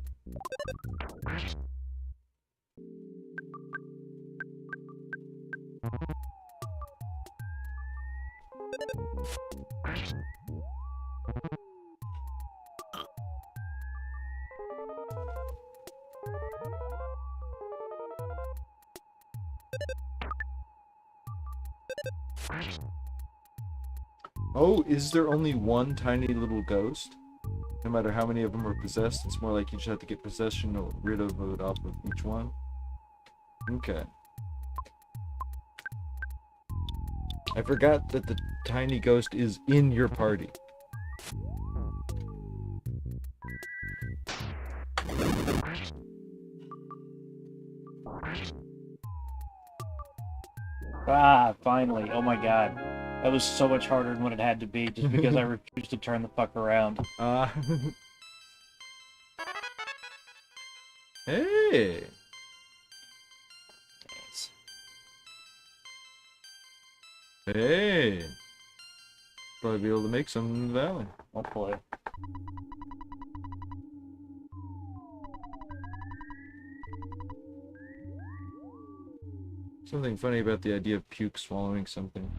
S1: Oh, is there only one tiny little ghost? No matter how many of them are possessed, it's more like you just have to get possession or rid of it off of each one. Okay. I forgot that the tiny ghost is in your party.
S2: Ah, finally. Oh my god. That was so much harder than what it had to be just because I refused to turn the fuck around.
S1: Hey!
S2: Thanks.
S1: Hey! Probably be able to make some in the valley.
S2: Hopefully.
S1: Something funny about the idea of puke swallowing something.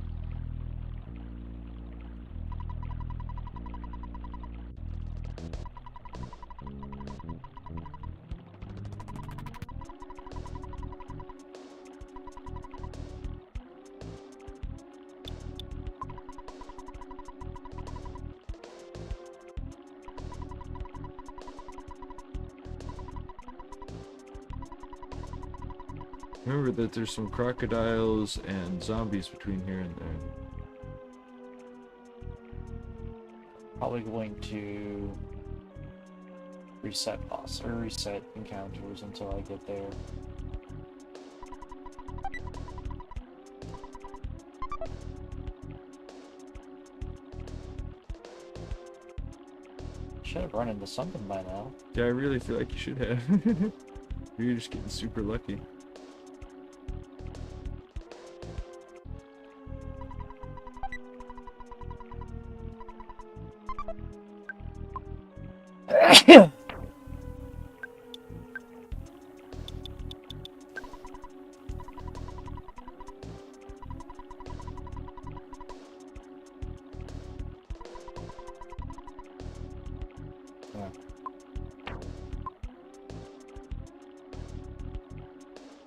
S1: Remember that there's some crocodiles and zombies between here and there.
S2: Probably going to reset boss or reset encounters until I get there. Should have run into something by now.
S1: Yeah, I really feel like you should have. You're just getting super lucky.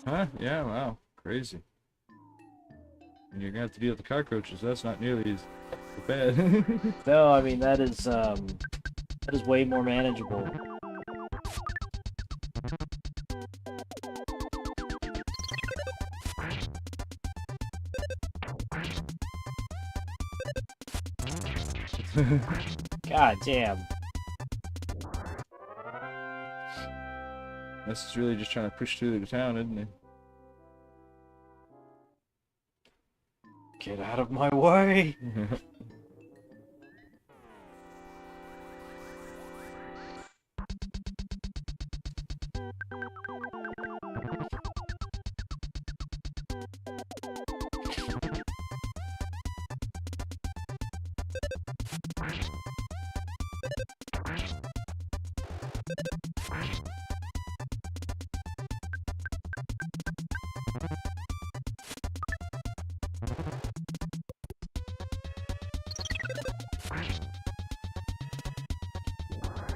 S1: Huh? Yeah, wow. Crazy. And you're gonna have to deal with the cockroaches. That's not nearly as bad.
S2: No, I mean that is way more manageable. God damn.
S1: This is really just trying to push through the town, isn't it?
S2: Get out of my way!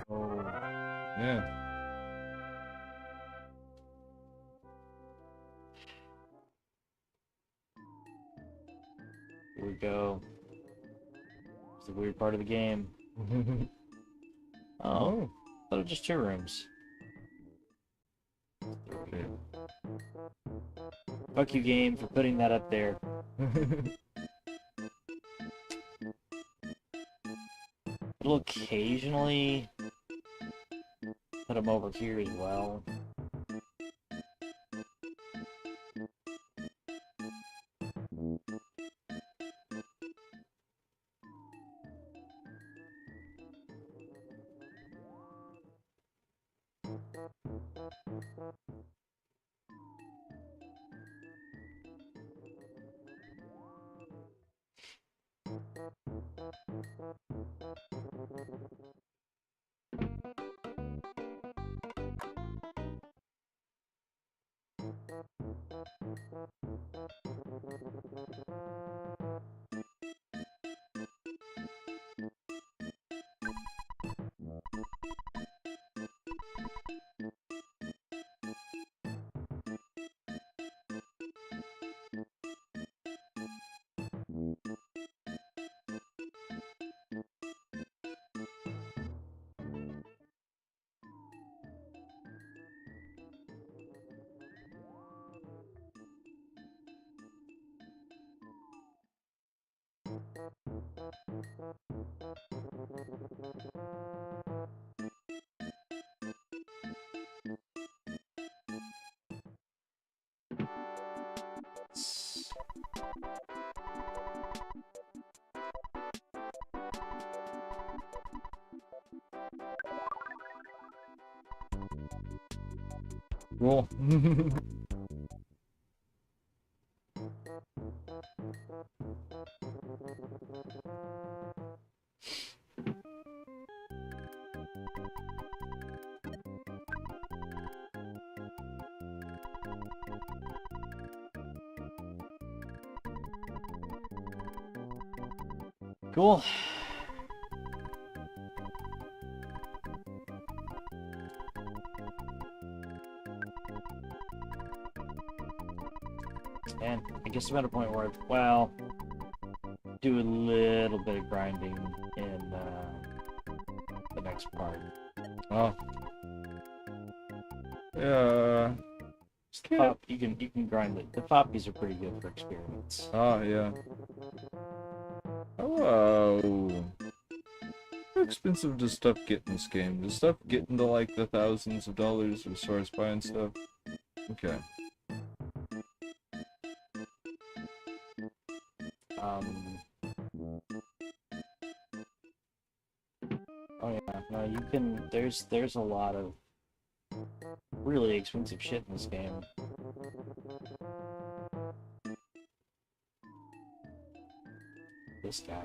S2: Oh.
S1: Yeah.
S2: Here we go. It's the weird part of the game. Oh. Thought it was just 2 rooms.
S1: Okay.
S2: Fuck you, game, for putting that up there. It'll occasionally put them over here as well.
S1: Cool.
S2: Cool. And I guess I'm at a point where, well, do a little bit of grinding in the next part.
S1: Oh. Yeah.
S2: Pop, you can grind it. The poppies are pretty good for experiments.
S1: Oh, yeah. Hello. How expensive does stuff get in this game? Does stuff get into like the thousands of dollars as far as buying stuff? Okay.
S2: Oh yeah, no, you can. There's a lot of really expensive shit in this game. This guy.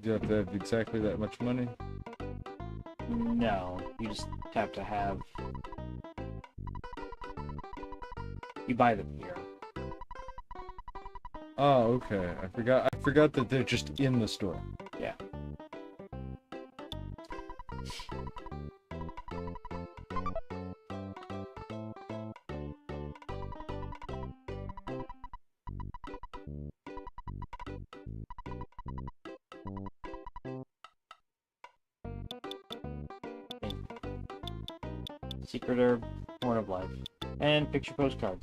S1: Do you have to have exactly that much money?
S2: No, you just have to have. You buy them here.
S1: Oh, okay. I forgot that they're just in the store.
S2: Yeah. Secret herb, horn of life, and picture postcard.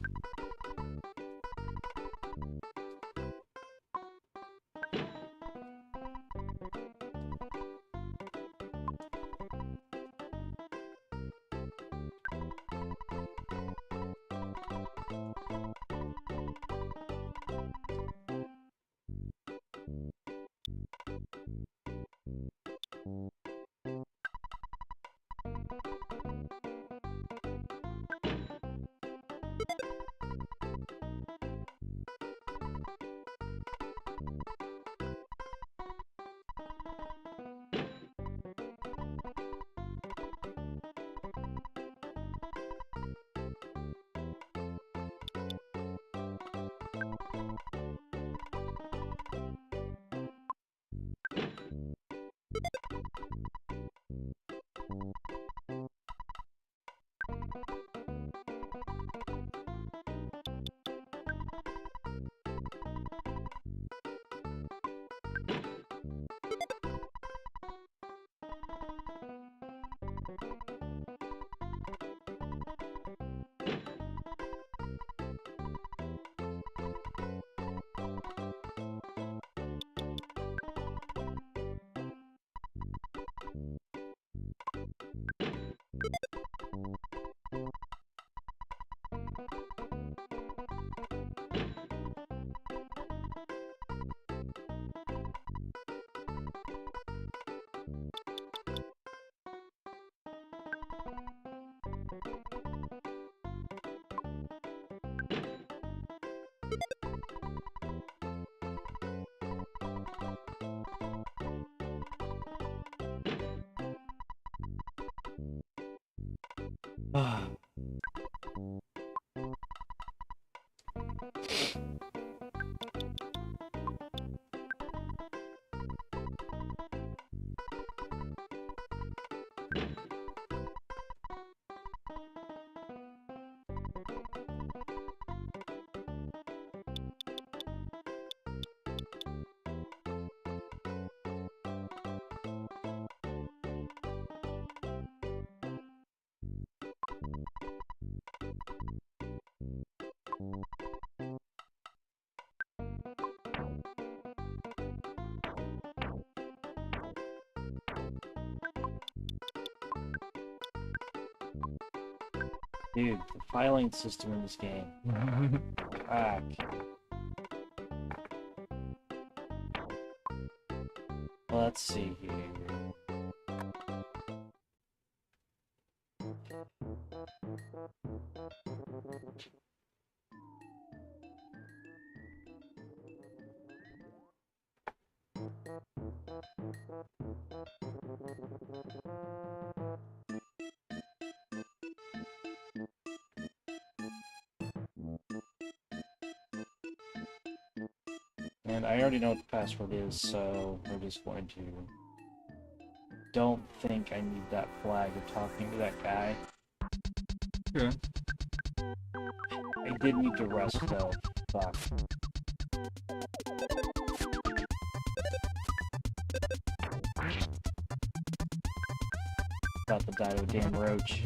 S2: Dude, the filing system in this game. Crack. Let's see here. And I already know what the password is, so we're just going to... Don't think I need that flag of talking to that guy.
S1: Okay.
S2: I did need to rest, though. Fuck. About to die to a damn roach.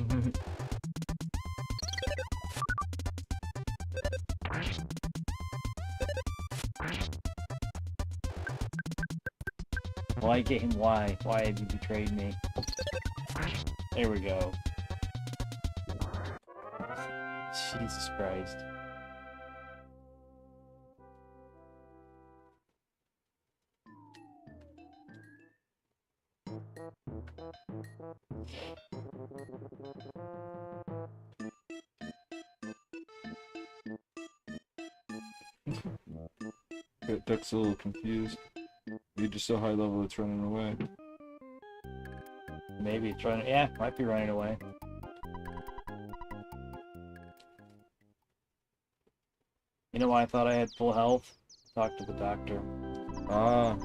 S2: Why, game? Why? Why have you betrayed me? There we go. Jesus Christ.
S1: That duck's a little confused. You're just so high level it's running away.
S2: Maybe it's running. Yeah, might be running away. You know why I thought I had full health? Talk to the doctor.
S1: Ah.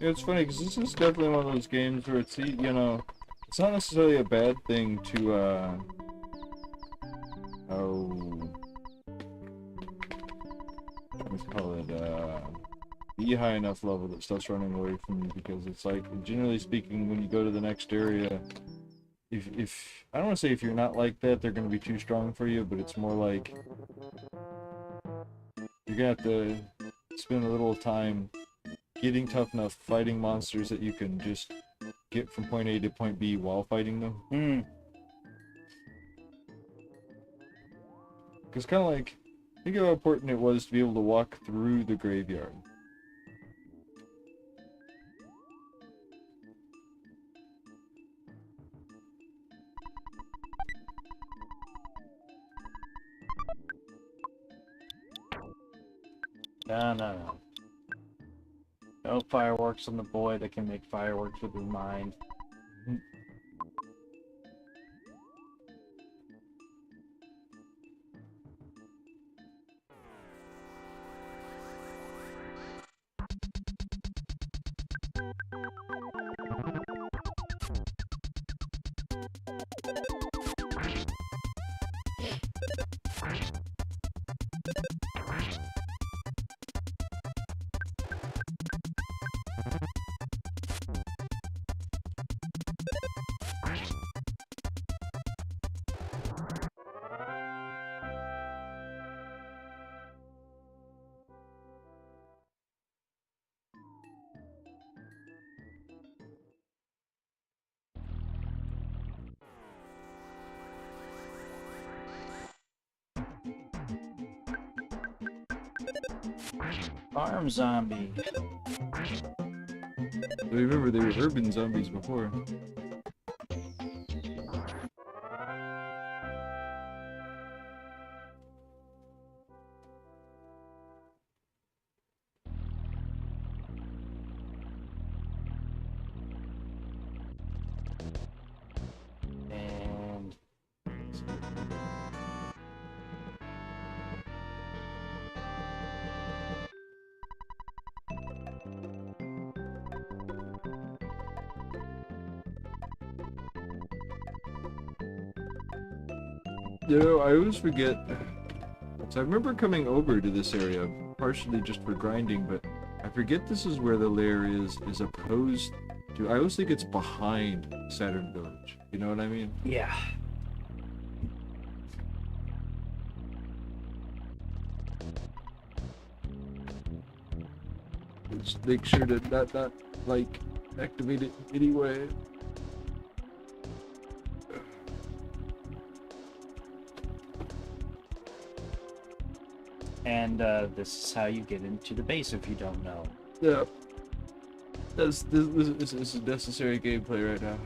S1: Yeah, it's funny because this is definitely one of those games where it's, you know, it's not necessarily a bad thing to, let's call it, be high enough level that stuff's running away from you, because it's like, generally speaking, when you go to the next area, if I don't want to say if you're not like that, they're going to be too strong for you, but it's more like you're going to have to spend a little time getting tough enough fighting monsters that you can just get from point A to point B while fighting them. Because kind of like, think of how important it was to be able to walk through the graveyard.
S2: No. No fireworks on the boy that can make fireworks with his mind. Farm zombie.
S1: Remember, they were urban zombies before.
S2: And...
S1: You know, I always forget. So I remember coming over to this area, partially just for grinding, but I forget this is where the lair is opposed to. I always think it's behind Saturn Village. You know what I mean?
S2: yeah.
S1: Just make sure to not like activate it anyway.
S2: And this is how you get into the base if you don't know.
S1: Yeah. This is necessary gameplay right now.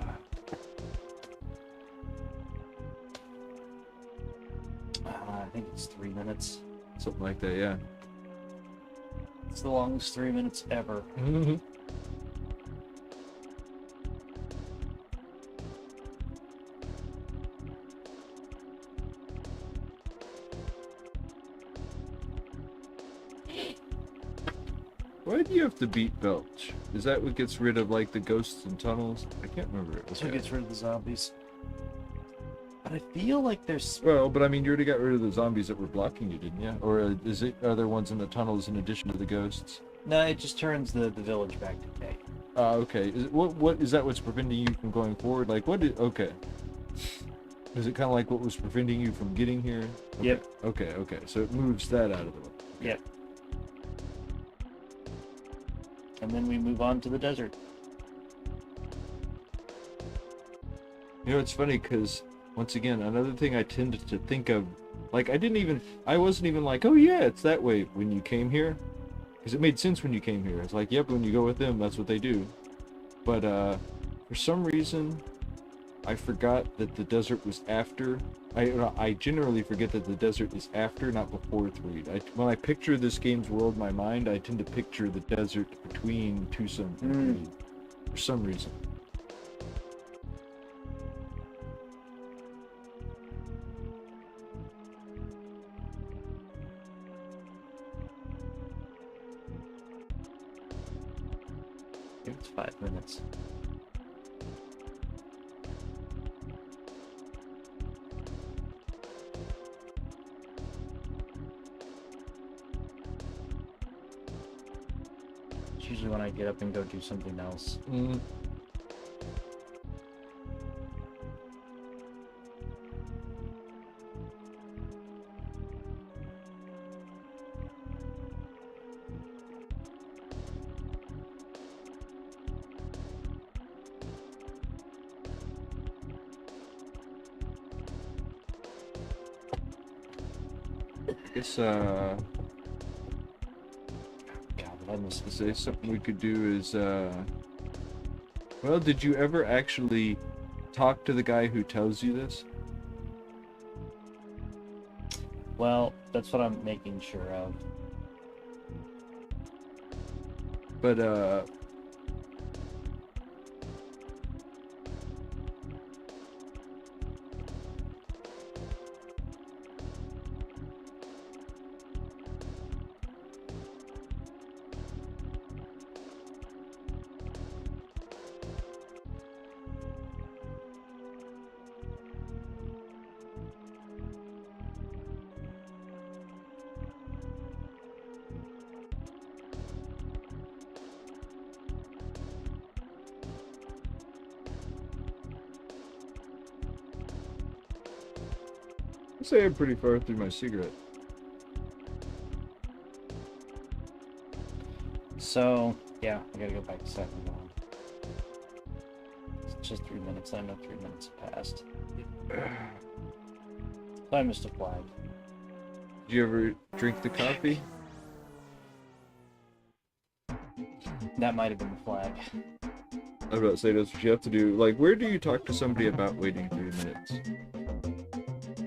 S2: 3 minutes.
S1: Something like that, yeah.
S2: It's the longest 3 minutes ever.
S1: Mm-hmm. Why do you have to beat Belch? Is that what gets rid of, like, the ghosts and tunnels? I can't remember.
S2: That's what gets rid of the zombies. But I feel like there's...
S1: Well, but I mean, you already got rid of the zombies that were blocking you, didn't you? Or are there ones in the tunnels in addition to the ghosts?
S2: No, it just turns the village back to day.
S1: Okay. What is that? What's preventing you from going forward? Like, okay. Is it kind of like what was preventing you from getting here? Okay.
S2: Yep.
S1: Okay. So it moves that out of the way. Okay.
S2: Yep. And then we move on to the desert.
S1: You know, it's funny because, once again, another thing I tended to think of, like, I wasn't even like, oh yeah, it's that way when you came here. Because it made sense when you came here. It's like, yep, when you go with them, that's what they do. But, for some reason, I forgot that the desert was after. I generally forget that the desert is after, not before 3. When I picture this game's world in my mind, I tend to picture the desert between Tucson and 3. For some reason.
S2: It's 5 minutes. It's usually when I get up and go do something else.
S1: I guess,
S2: God, what I missed.
S1: say something we could do is, well, did you ever actually talk to the guy who tells you this?
S2: Well, that's what I'm making sure of.
S1: But, I'd say I'm pretty far through my cigarette.
S2: So, yeah, I gotta go back to 7 now. It's just 3 minutes. I know 3 minutes have passed. So I missed a flag.
S1: Did you ever drink the coffee?
S2: That might have been the flag.
S1: I was about to say that's what you have to do. Like, where do you talk to somebody about waiting 3 minutes?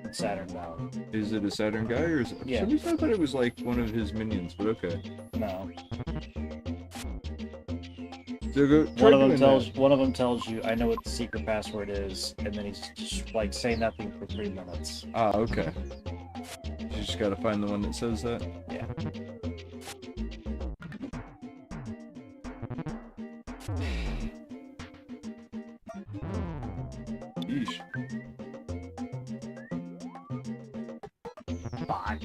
S2: Saturn Valley.
S1: Is it a Saturn guy or is it?
S2: Yeah.
S1: For some reason I thought it was like one of his minions, but okay.
S2: No.
S1: So go.
S2: One of them tells you, I know what the secret password is, and then he's just like say nothing for 3 minutes.
S1: Ah, okay. You just gotta find the one that says that.
S2: Yeah.
S1: Yeesh.
S2: Fuck.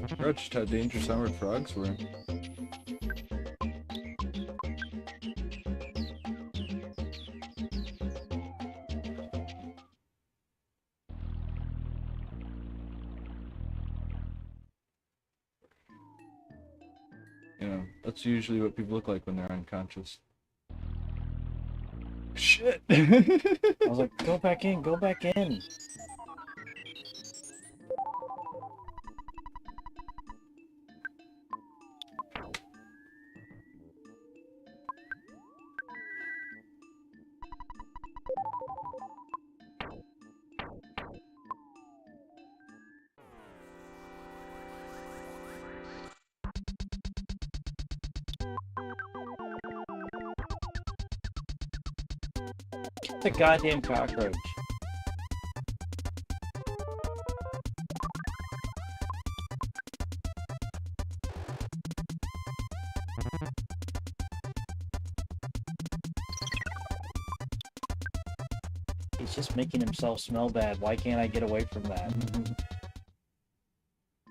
S1: Forgot just how dangerous armored frogs were. You know, that's usually what people look like when they're unconscious. Shit!
S2: I was like, go back in, go back in. It's a goddamn cockroach. He's just making himself smell bad. Why can't I get away from that?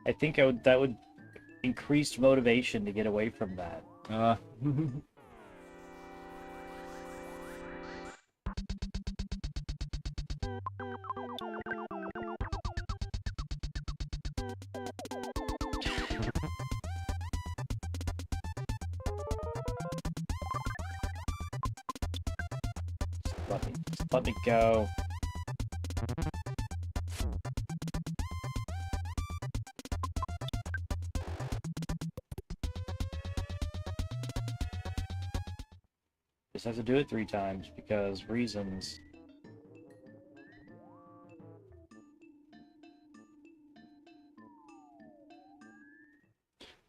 S2: I think that would increase motivation to get away from that. Let me go. Just have to do it 3 times because reasons.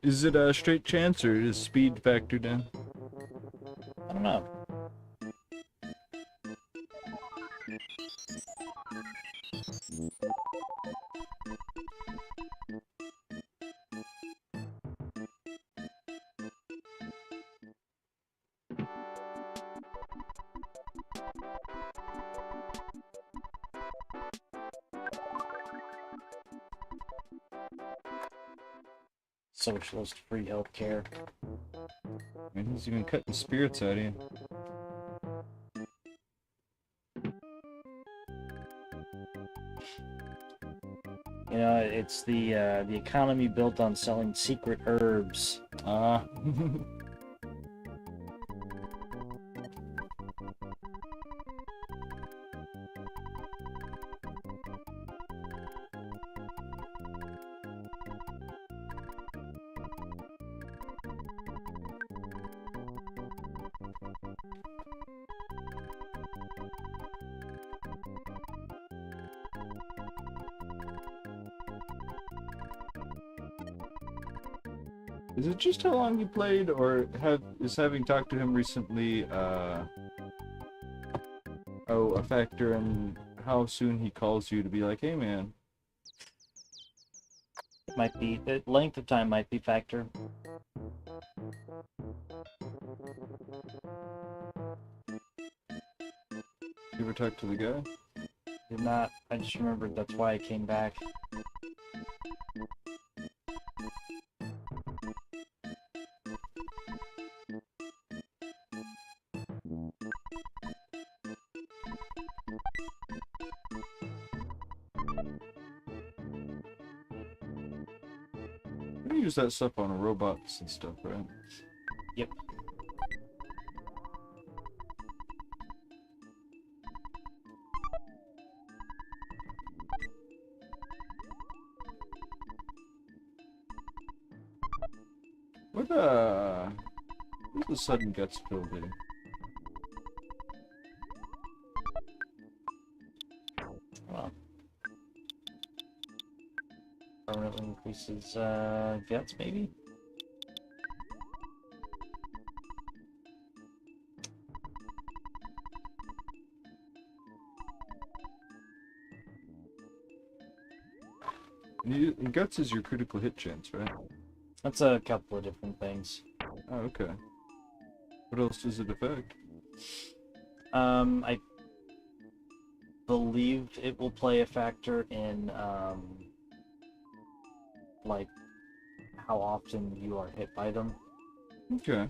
S1: Is it a straight chance or is speed factored in?
S2: I don't know. Socialist free healthcare.
S1: And he's even cutting spirits out of you.
S2: You know, it's the economy built on selling secret herbs.
S1: Is it just how long you played, or is having talked to him recently, a factor in how soon he calls you to be like, hey man?
S2: It might be, the length of time might be factor.
S1: You ever talk to the guy?
S2: Did not. I just remembered that's why I came back.
S1: You use that stuff on robots and stuff, right?
S2: Yep.
S1: What's the sudden guts pill do?
S2: Well, permanently increases guts, maybe?
S1: And guts is your critical hit chance, right?
S2: That's a couple of different things.
S1: Oh, okay. What else does it affect?
S2: I believe it will play a factor in, like, how often you are hit by them.
S1: Okay.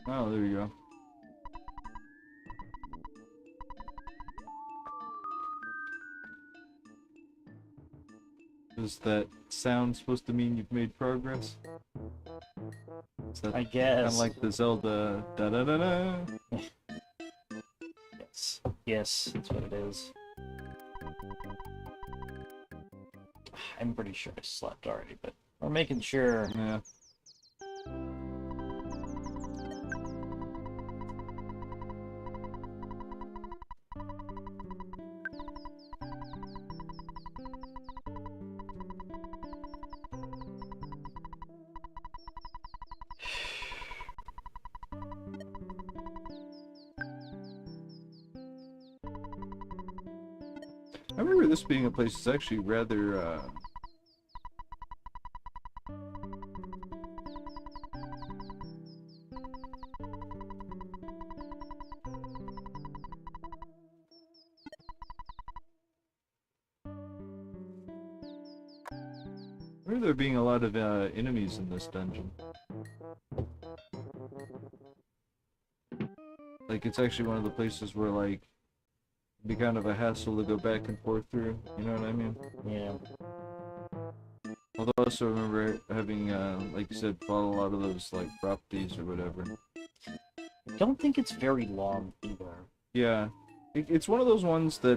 S1: Oh, there you go. Is that sound supposed to mean you've made progress? Is that
S2: I
S1: kind
S2: guess.
S1: of like the Zelda da da da da?
S2: Yes. Yes, that's what it is. I'm pretty sure I slept already, but we're making sure.
S1: Yeah. I remember this being a place that's actually rather, I remember there being a lot of enemies in this dungeon. Like, it's actually one of the places where, like, it'd be kind of a hassle to go back and forth through, you know what I mean?
S2: Yeah.
S1: Although I also remember having, like you said, fought a lot of those, like, properties or whatever.
S2: I don't think it's very long either.
S1: Yeah. It's one of those ones that,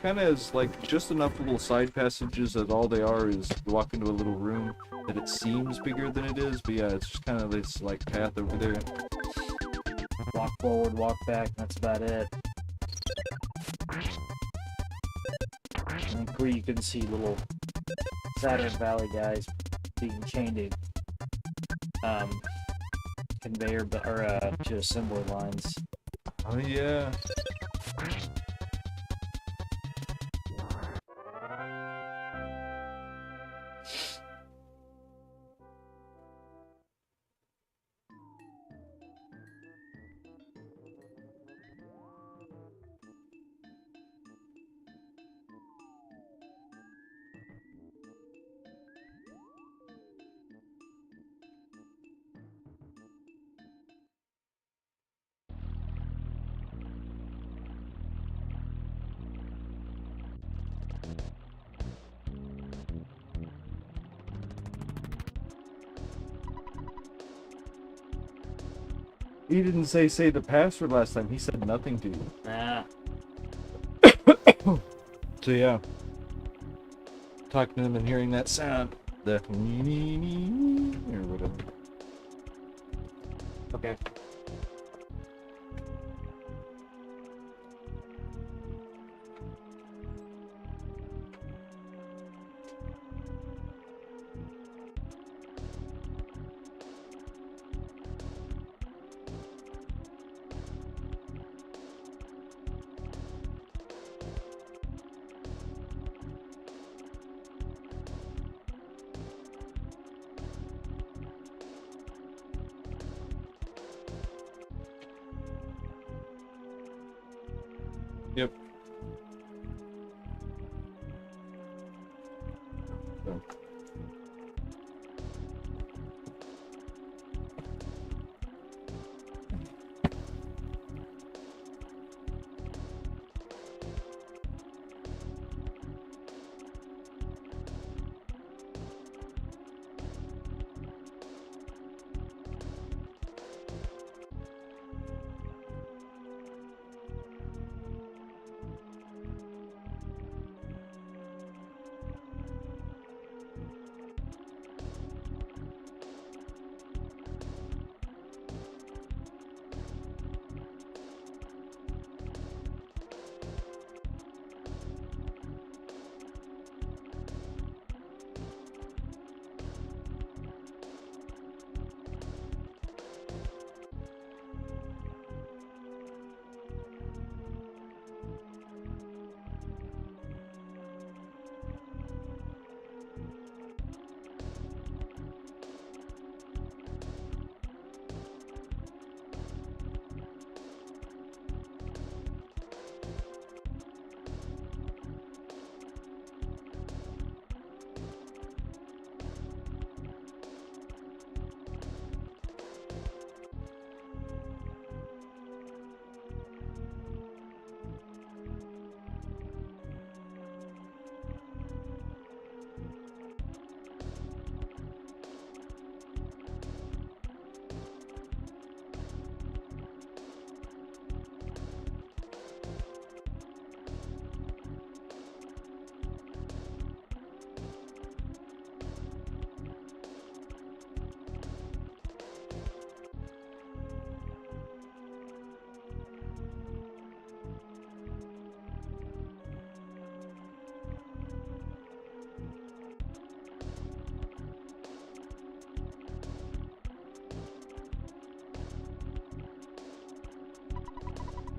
S1: kind of has, like, just enough little side passages that all they are is you walk into a little room that it seems bigger than it is, but yeah, it's just kind of this, like, path over there.
S2: Walk forward, walk back, that's about it. And where you can see little Saturn Valley guys being chained to conveyor to assembly lines.
S1: Oh, yeah. He didn't say the password last time. He said nothing to you.
S2: Nah.
S1: So yeah, talking to them and hearing that sound, the or whatever.
S2: Okay.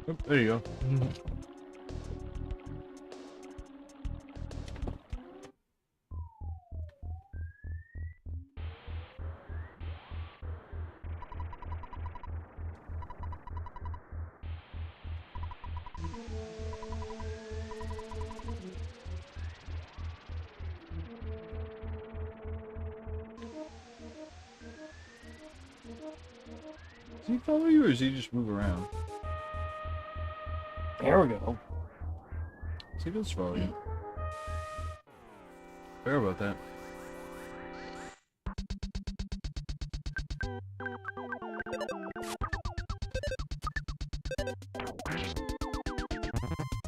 S1: Oh, there you go. Does he follow you or does he just move around?
S2: There we go.
S1: He does follow you. Fair about that.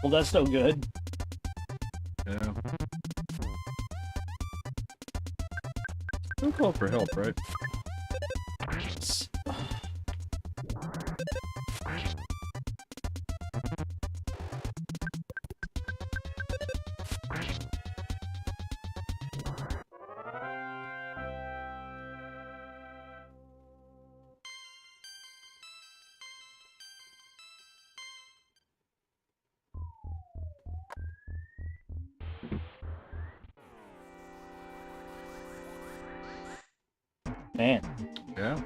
S2: Well, that's no good.
S1: Yeah. Don't call for help, right?
S2: Man.
S1: Yeah.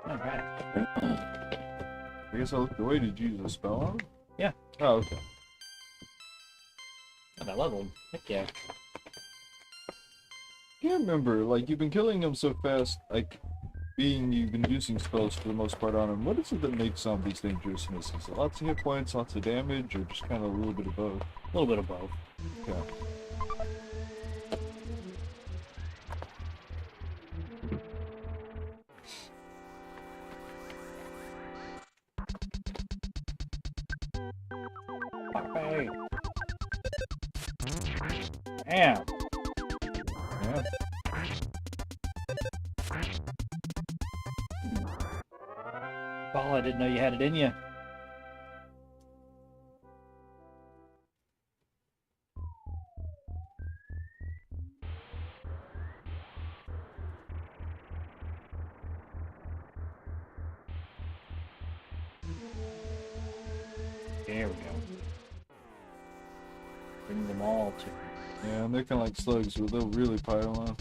S2: All right.
S1: I guess I looked away. Did you use a spell on him?
S2: Yeah.
S1: Oh, okay.
S2: And I leveled him. Heck yeah.
S1: Can't remember. Like, you've been killing him so fast, like, you've been using spells for the most part on him. What is it that makes zombies dangerous in this? Is it lots of hit points, lots of damage, or just kind of a little bit of both?
S2: A little bit of both.
S1: Okay.
S2: Hey. Damn.
S1: Yeah.
S2: Ball, I didn't know you had it in you. There we go. Bring them all to.
S1: Yeah, and they're kind of like slugs, but they'll really pile on.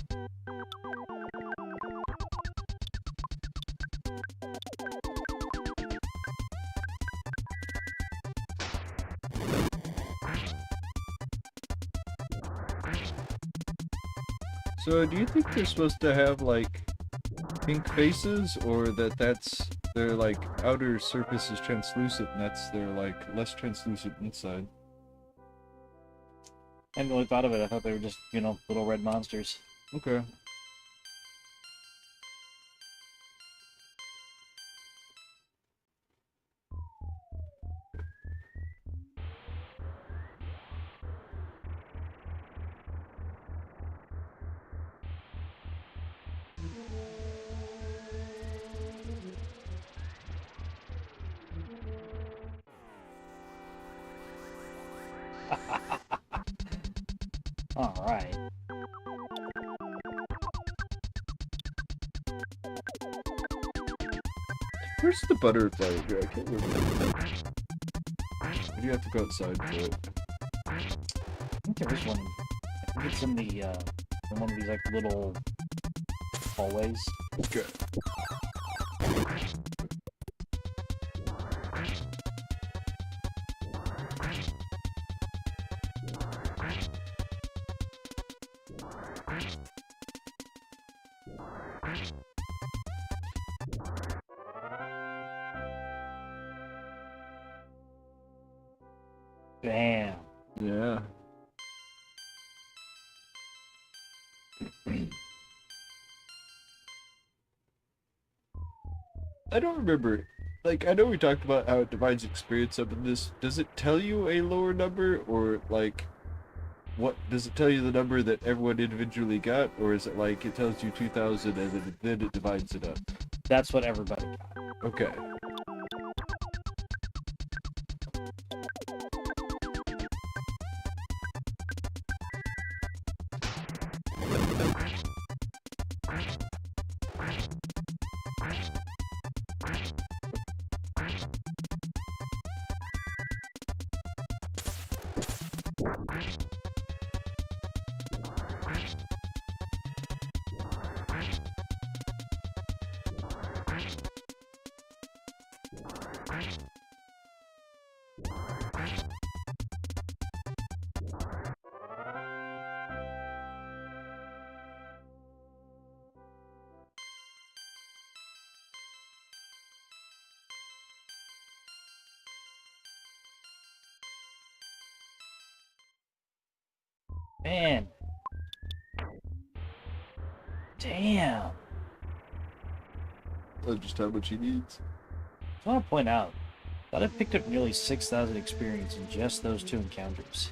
S1: So, do you think they're supposed to have, like, pink faces, or that's their, like, outer surface is translucent, and that's their, like, less translucent inside?
S2: I hadn't really thought of it. I thought they were just, you know, little red monsters.
S1: Okay.
S2: All right.
S1: Where's the butterfly go? I can't remember. You have to go outside for it.
S2: I think there is one. I think it's in the in one of these like little hallways.
S1: Okay.
S2: Bam.
S1: Yeah. I don't remember. Like, I know we talked about how it divides experience up in this. Does it tell you a lower number, or, like, What does it tell you the number that everyone individually got, or is it like it tells you 2,000 and then it divides it up?
S2: That's what everybody got.
S1: Okay.
S2: Man. Damn.
S1: That's just how much he needs.
S2: I want to point out that I picked up nearly 6,000 experience in just those 2 encounters.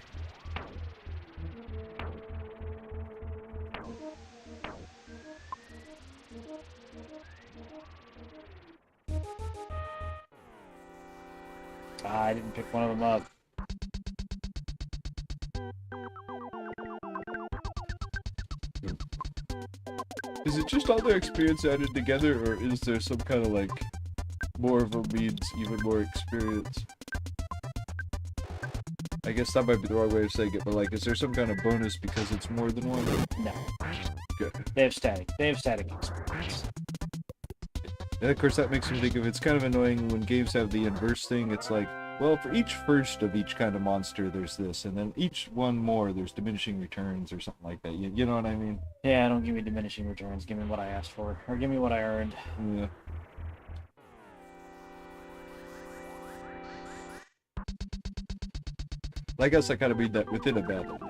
S2: Ah, I didn't pick one of them up.
S1: Is it just all their experience added together, or is there some kind of like more of them means even more experience? I guess that might be the wrong way of saying it, but like, is there some kind of bonus because it's more than one?
S2: No.
S1: Okay.
S2: They have static experience.
S1: And of course that makes me think of, it's kind of annoying when games have the inverse thing. It's like, well, for each first of each kind of monster there's this, and then each one more there's diminishing returns or something like that. You know what I mean?
S2: Yeah, don't give me diminishing returns. Give me what I asked for. Or give me what I earned.
S1: Yeah. I guess I kind of mean that within a battle, you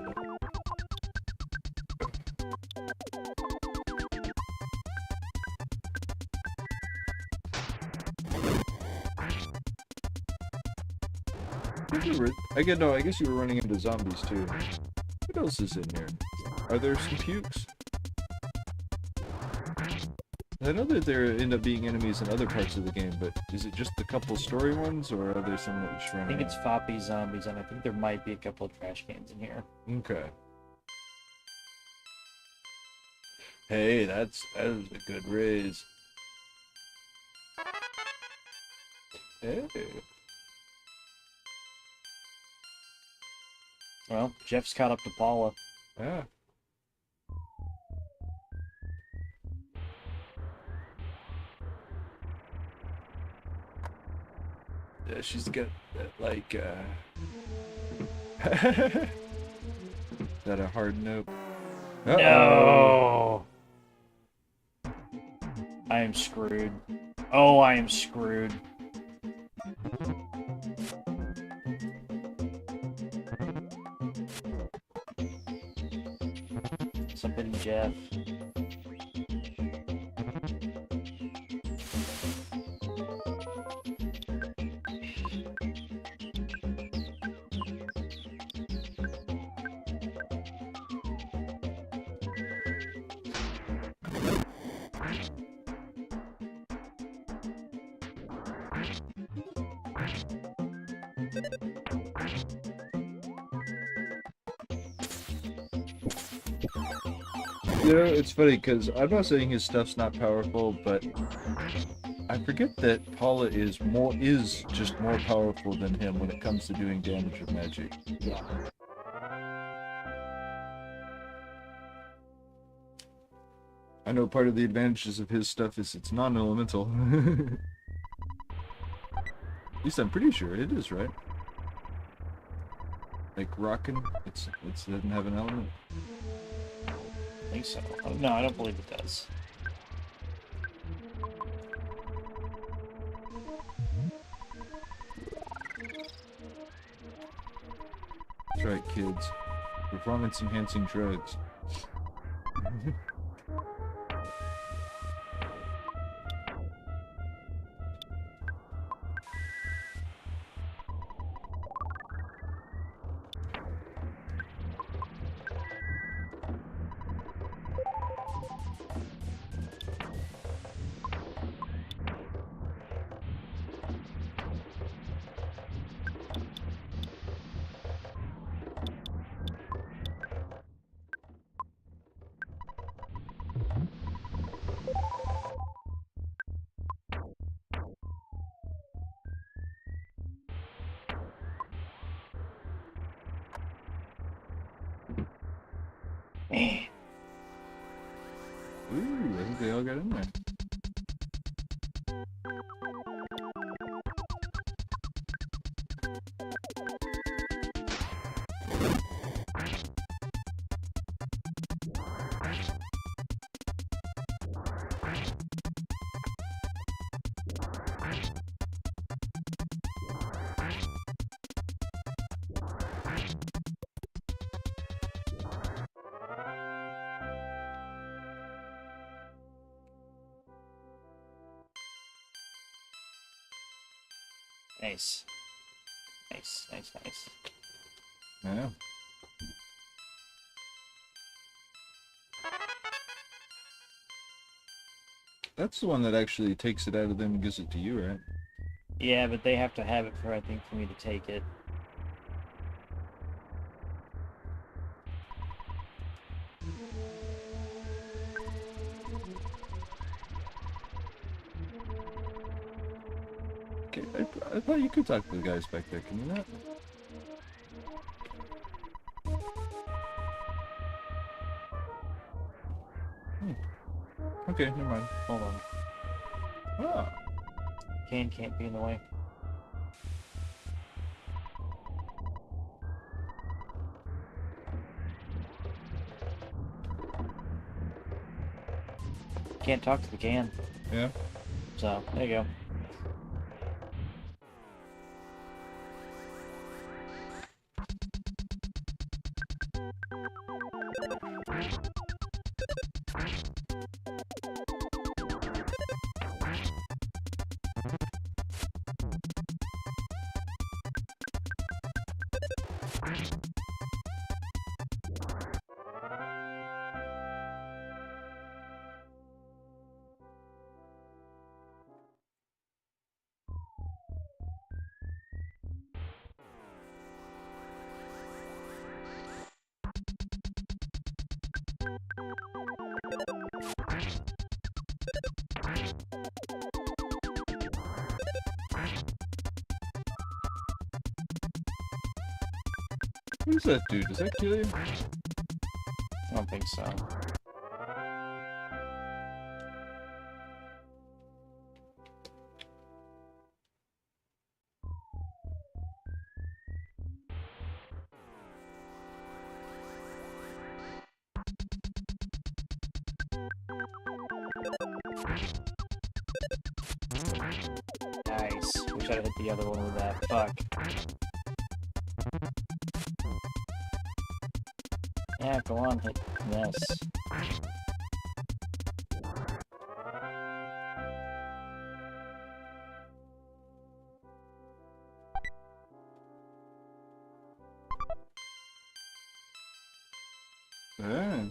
S1: know? I guess you were running into zombies too. What else is in here? Are there some pukes? I know that there end up being enemies in other parts of the game, but is it just the couple story ones, or are there some that you should run
S2: I think it's
S1: around?
S2: Foppy zombies, and I think there might be a couple of trash cans in here.
S1: Okay. Hey, that is a good raise. Hey.
S2: Well, Jeff's caught up to Paula.
S1: Yeah. Yeah, she's got that, like, that a hard note. Uh-oh.
S2: No! I am screwed. Oh, I am screwed. Somebody, Jeff.
S1: You know, it's funny because I'm not saying his stuff's not powerful, but I forget that Paula is just more powerful than him when it comes to doing damage with magic.
S2: Yeah.
S1: I know part of the advantages of his stuff is it's non-elemental. At least I'm pretty sure it is, right? Like rockin', it doesn't have an element.
S2: I think so. Oh, no, I don't believe it does.
S1: That's right, kids. Performance-enhancing drugs.
S2: Man.
S1: Ooh, I think they all got in there.
S2: Nice. Nice, nice, nice.
S1: Yeah. That's the one that actually takes it out of them and gives it to you, right?
S2: Yeah, but they have to have it for, I think, for me to take it.
S1: Okay, I thought you could talk to the guys back there, can you not? Okay, never mind.
S2: Hold on.
S1: Ah.
S2: Can't be in the way. Can't talk to the can.
S1: Yeah.
S2: So, there you go.
S1: What does that do? Does that kill you?
S2: I don't think so. Nice. Wish I'd hit the other one with that. Fuck. Yeah, go on, hit this.
S1: Ah.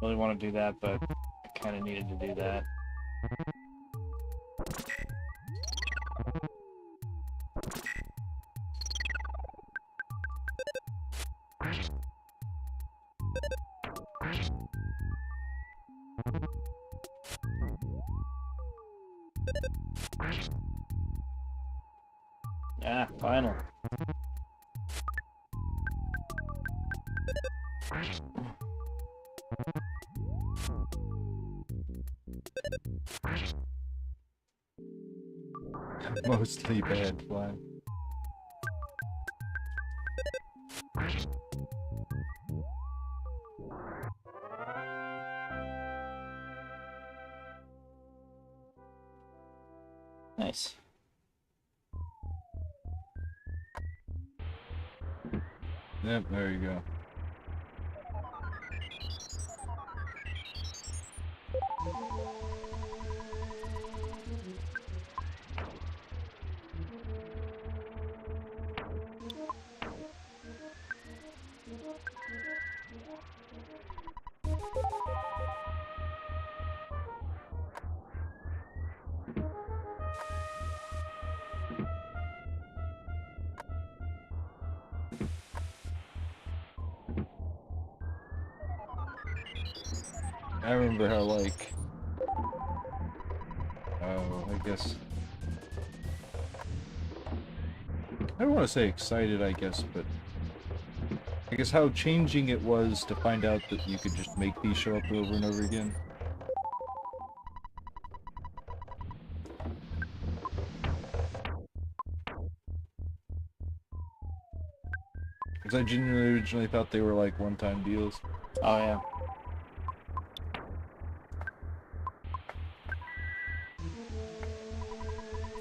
S2: Really want to do that, but I kind of needed to do that. Ah, final.
S1: Mostly bad fly. Yep, there you go. I remember how, like, oh, I guess, I don't want to say excited, I guess, but I guess how changing it was to find out that you could just make these show up over and over again. Because I genuinely originally thought they were like one-time deals.
S2: Oh yeah.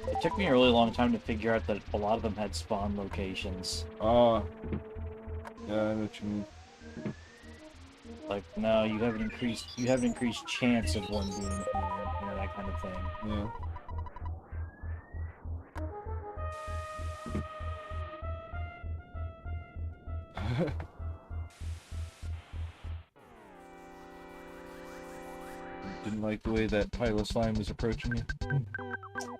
S2: It took me a really long time to figure out that a lot of them had spawn locations.
S1: Ah, yeah, I know what you mean.
S2: Like, no, you have an increased chance of one being here, you know, that kind of thing.
S1: Yeah. Didn't like the way that pile of slime was approaching you.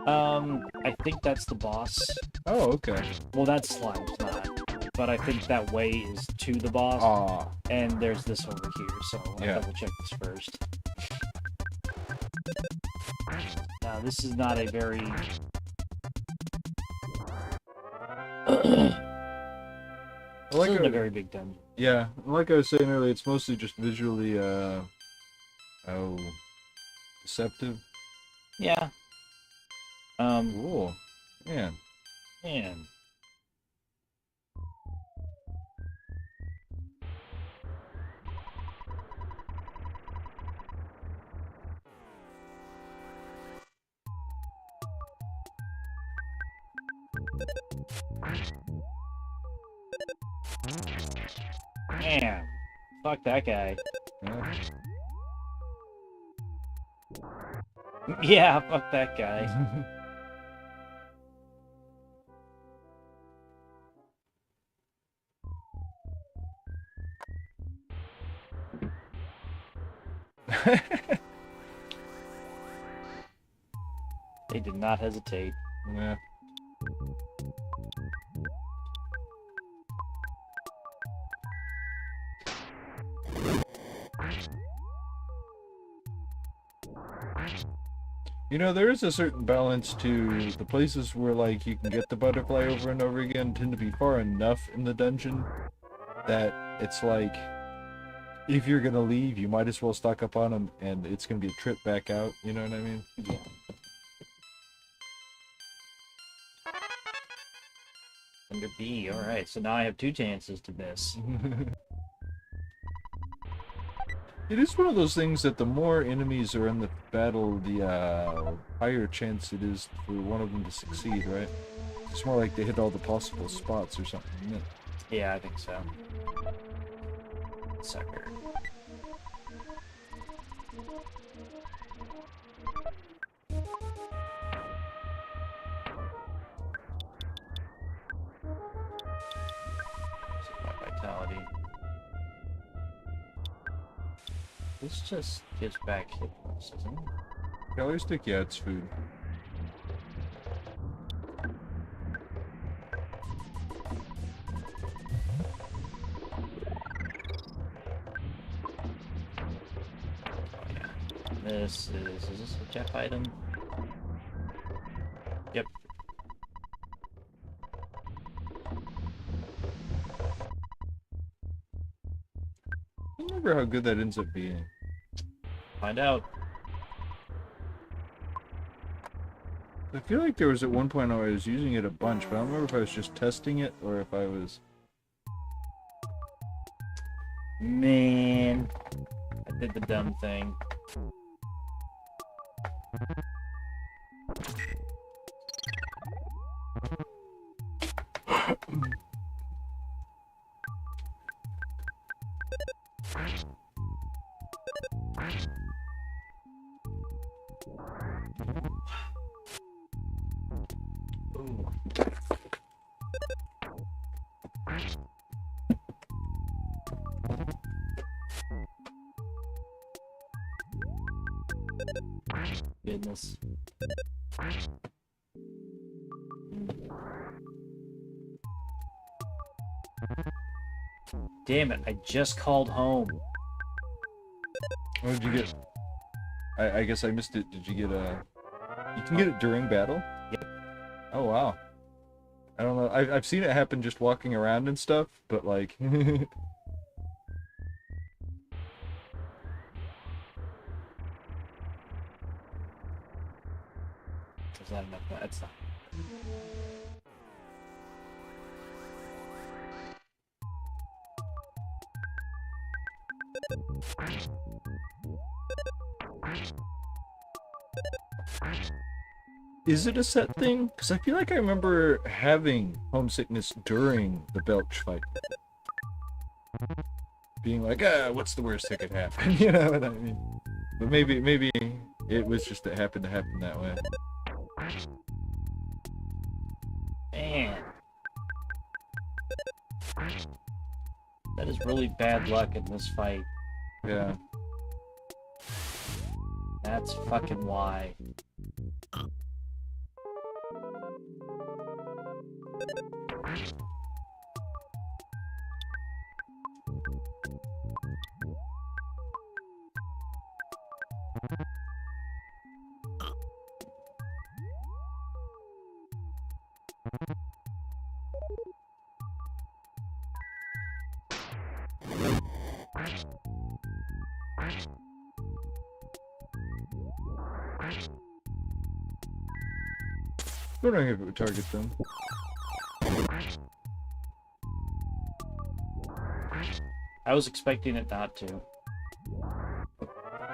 S2: I think that's the boss.
S1: Oh, okay.
S2: Well, that slime's not. But I think that way is to the boss.
S1: Ah.
S2: And there's this over here, so I'll
S1: Yeah.
S2: double check this first. Now, this is not a very...
S1: Like
S2: this isn't a very big dungeon.
S1: Yeah, like I was saying earlier, it's mostly just visually, oh, deceptive.
S2: Yeah.
S1: Cool. Man.
S2: Man. Man. Fuck that guy.
S1: Yeah.
S2: Yeah, fuck that guy. They did not hesitate.
S1: Yeah. You know, there is a certain balance to the places where, like, you can get the butterfly over and over again tend to be far enough in the dungeon that it's like, if you're gonna leave, you might as well stock up on them, and it's gonna be a trip back out, you know what I mean?
S2: Yeah. Under B, alright, so now I have 2 chances to miss.
S1: It is one of those things that the more enemies are in the battle, the higher chance it is for one of them to succeed, right? It's more like they hit all the possible spots or something, isn't it?
S2: Yeah, I think so. Sucker. My vitality. This just gives back hit points, doesn't it?
S1: Calorie stick, yeah, it's food.
S2: Oh yeah. This is this a Jeff item? Yep.
S1: I don't remember how good that ends up being.
S2: Find out.
S1: I feel like there was at one point where I was using it a bunch, but I don't remember if I was just testing it or if I was...
S2: Man. I did the dumb thing. Ooh. Goodness. Damn it, I just called home.
S1: What did you get? I guess I missed it. Did you get a... You can get it during battle?
S2: Yep.
S1: Oh, wow. I don't know. I've seen it happen just walking around and stuff, but like...
S2: Is that enough? That's not.
S1: Is it a set thing? Because I feel like I remember having homesickness during the Belch fight. Being like, what's the worst that could happen? You know what I mean? But maybe it was just it happened to happen that way.
S2: Man. That is really bad luck in this fight.
S1: Yeah.
S2: That's fucking why.
S1: Wondering if it would target them.
S2: I was expecting it not to.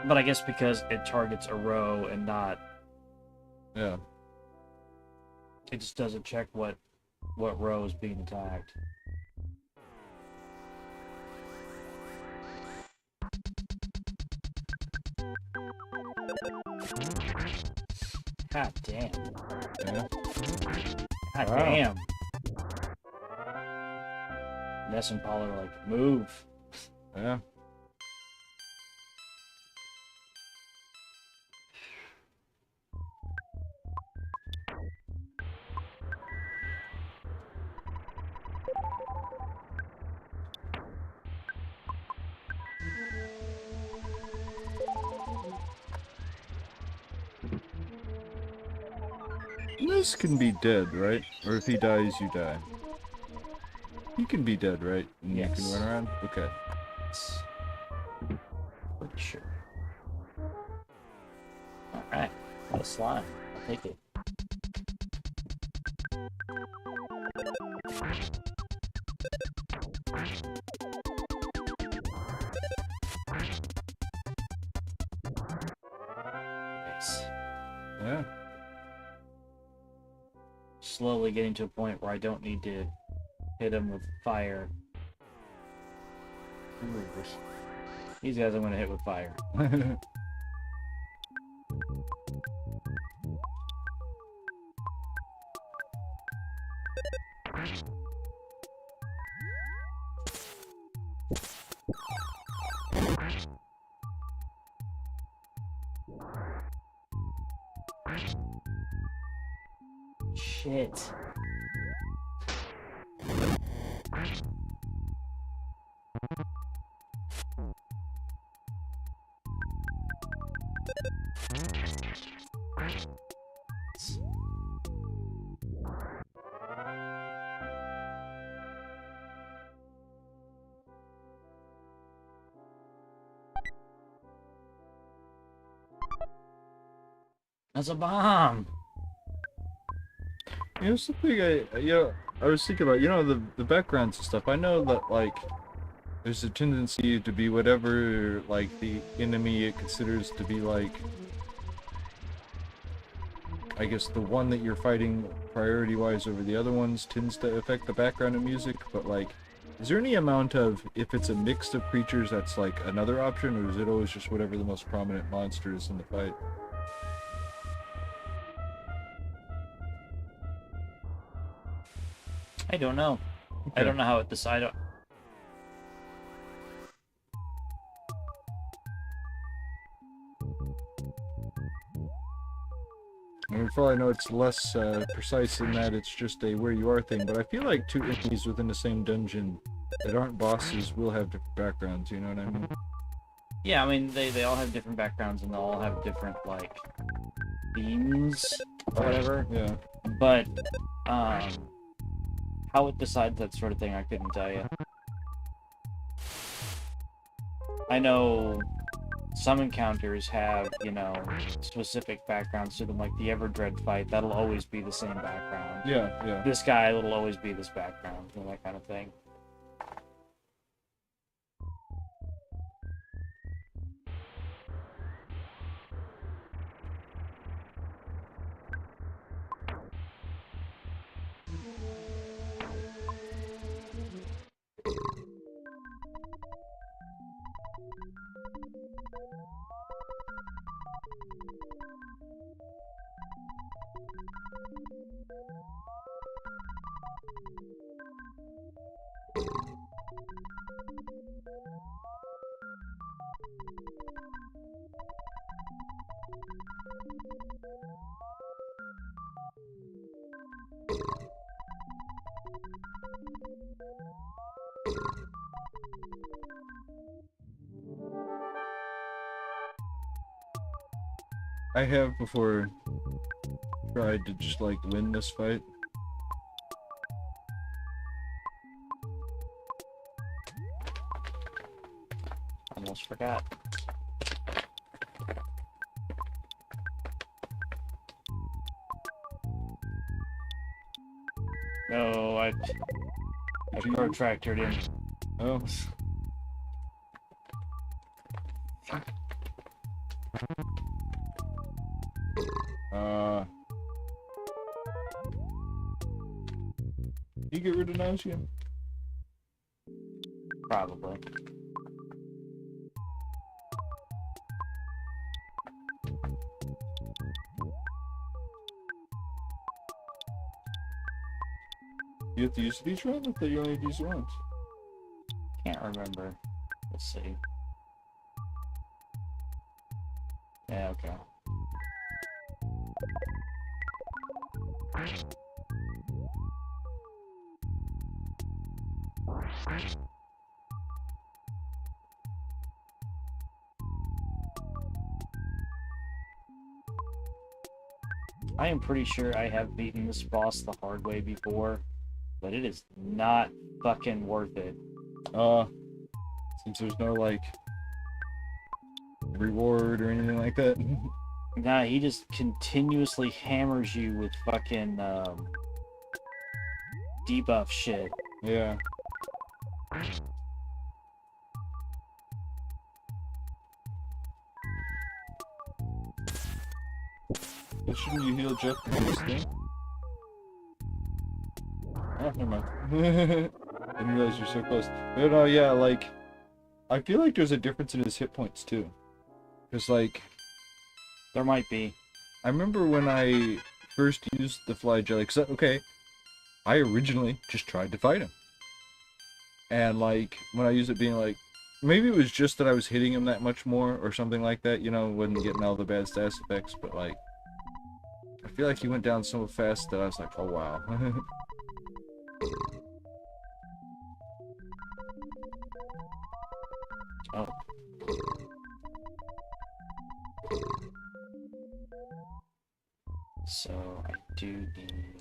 S2: But I guess because it targets a row and not...
S1: Yeah.
S2: It just doesn't check what row is being attacked. God damn.
S1: Yeah.
S2: God
S1: Wow.
S2: damn. Ness and Paul are like, move.
S1: Yeah. This can be dead, right? Or if he dies, you die. He can be dead, right? And
S2: Yes.
S1: you can run around? Okay.
S2: Pretty sure. Alright. Got a slime. I'll take it. Nice.
S1: Yeah.
S2: Slowly getting to a point where I don't need to hit him with fire. These guys I'm gonna hit with fire. Shit. That's a bomb.
S1: You know, something I was thinking about, the backgrounds and stuff. I know that, like, there's a tendency to be whatever, like, the enemy it considers to be, like, I guess the one that you're fighting priority-wise over the other ones tends to affect the background of music, but, like, Is there any amount of, if it's a mix of creatures, that's like another option, or is it always just whatever the most prominent monster is in the fight?
S2: I don't know.
S1: Okay.
S2: I don't know how it decided.
S1: I mean, for all I know, it's less precise in that it's just a where you are thing, but I feel like two enemies within the same dungeon that aren't bosses will have different backgrounds, you know what I mean?
S2: Yeah, I mean, they all have different backgrounds and they all have different, like, themes or whatever.
S1: Yeah.
S2: But, how it decides that sort of thing, I couldn't tell you. I know some encounters have, you know, specific backgrounds to them, like the Everdread fight, that'll always be the same background.
S1: Yeah, yeah.
S2: This guy will always be this background, and that kind of thing.
S1: I have before tried to just like win this fight.
S2: Almost forgot. No, I protracted him.
S1: Oh. You get rid of nausea?
S2: Probably.
S1: You have to use these rounds, or you only use once?
S2: Can't remember. Let's see. Yeah, okay. I am pretty sure I have beaten this boss the hard way before, but it is not fucking worth it.
S1: Since there's no, like, reward or anything like that.
S2: Nah, he just continuously hammers you with fucking, debuff shit.
S1: Yeah. But shouldn't you heal Jeff for this thing? Oh, never mind. Didn't realize you're so close. But no, yeah, like, I feel like there's a difference in his hit points too. Because, like,
S2: There might be.
S1: I remember when I first used the fly jelly, because, okay, I originally just tried to fight him. And, like, when I used it being like, maybe it was just that I was hitting him that much more or something like that, you know, wasn't getting all the bad stats effects, but, like, I feel like he went down so fast that I was like, oh wow.
S2: Oh. So, I do need...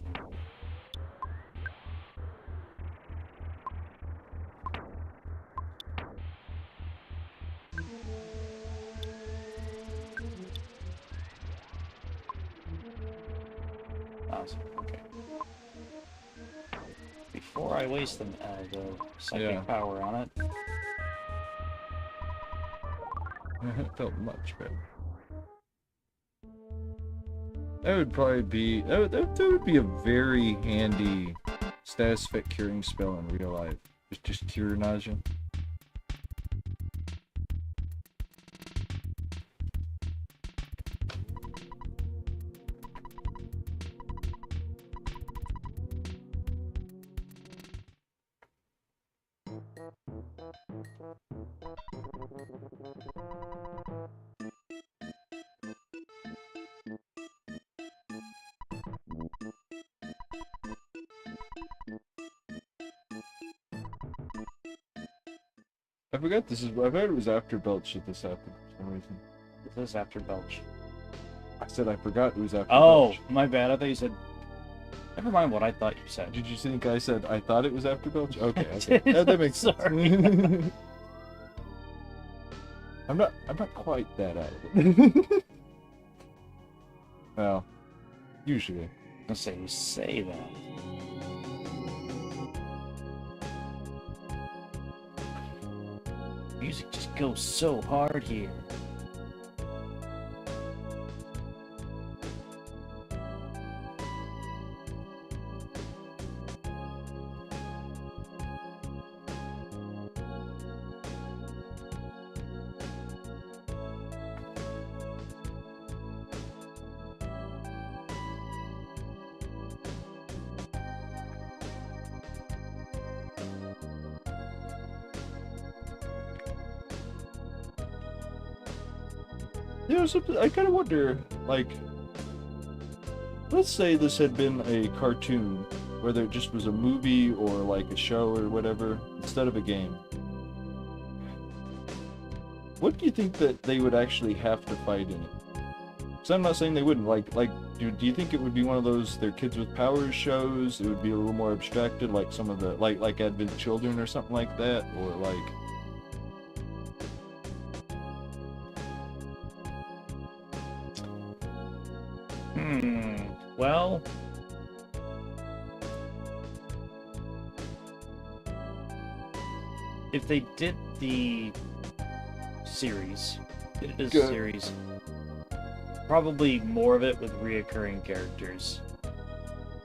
S2: Awesome, okay. Before I waste the psychic power on it...
S1: It felt much better. That would probably be that would be a very handy status effect curing spell in real life. Just tear nausea. I forgot this is. I thought it was after Belch that this happened for some reason.
S2: This is after Belch.
S1: I said I forgot it was after
S2: Oh,
S1: Belch.
S2: my bad. I thought you said. Never mind what I thought you said.
S1: Did you think I said I thought it was after Belch? Okay, okay. That makes sense. I'm not quite that out of it. Well, usually.
S2: I say you say that. Music just goes so hard here.
S1: You know, something I kind of wonder, like, let's say this had been a cartoon, whether it just was a movie or like a show or whatever, instead of a game. What do you think that they would actually have to fight in it? Because I'm not saying they wouldn't. Do you think it would be one of those their kids with powers shows? It would be a little more abstracted, like some of the like Advent Children or something like that, or like.
S2: Well, if they did the series, probably more of it with reoccurring characters.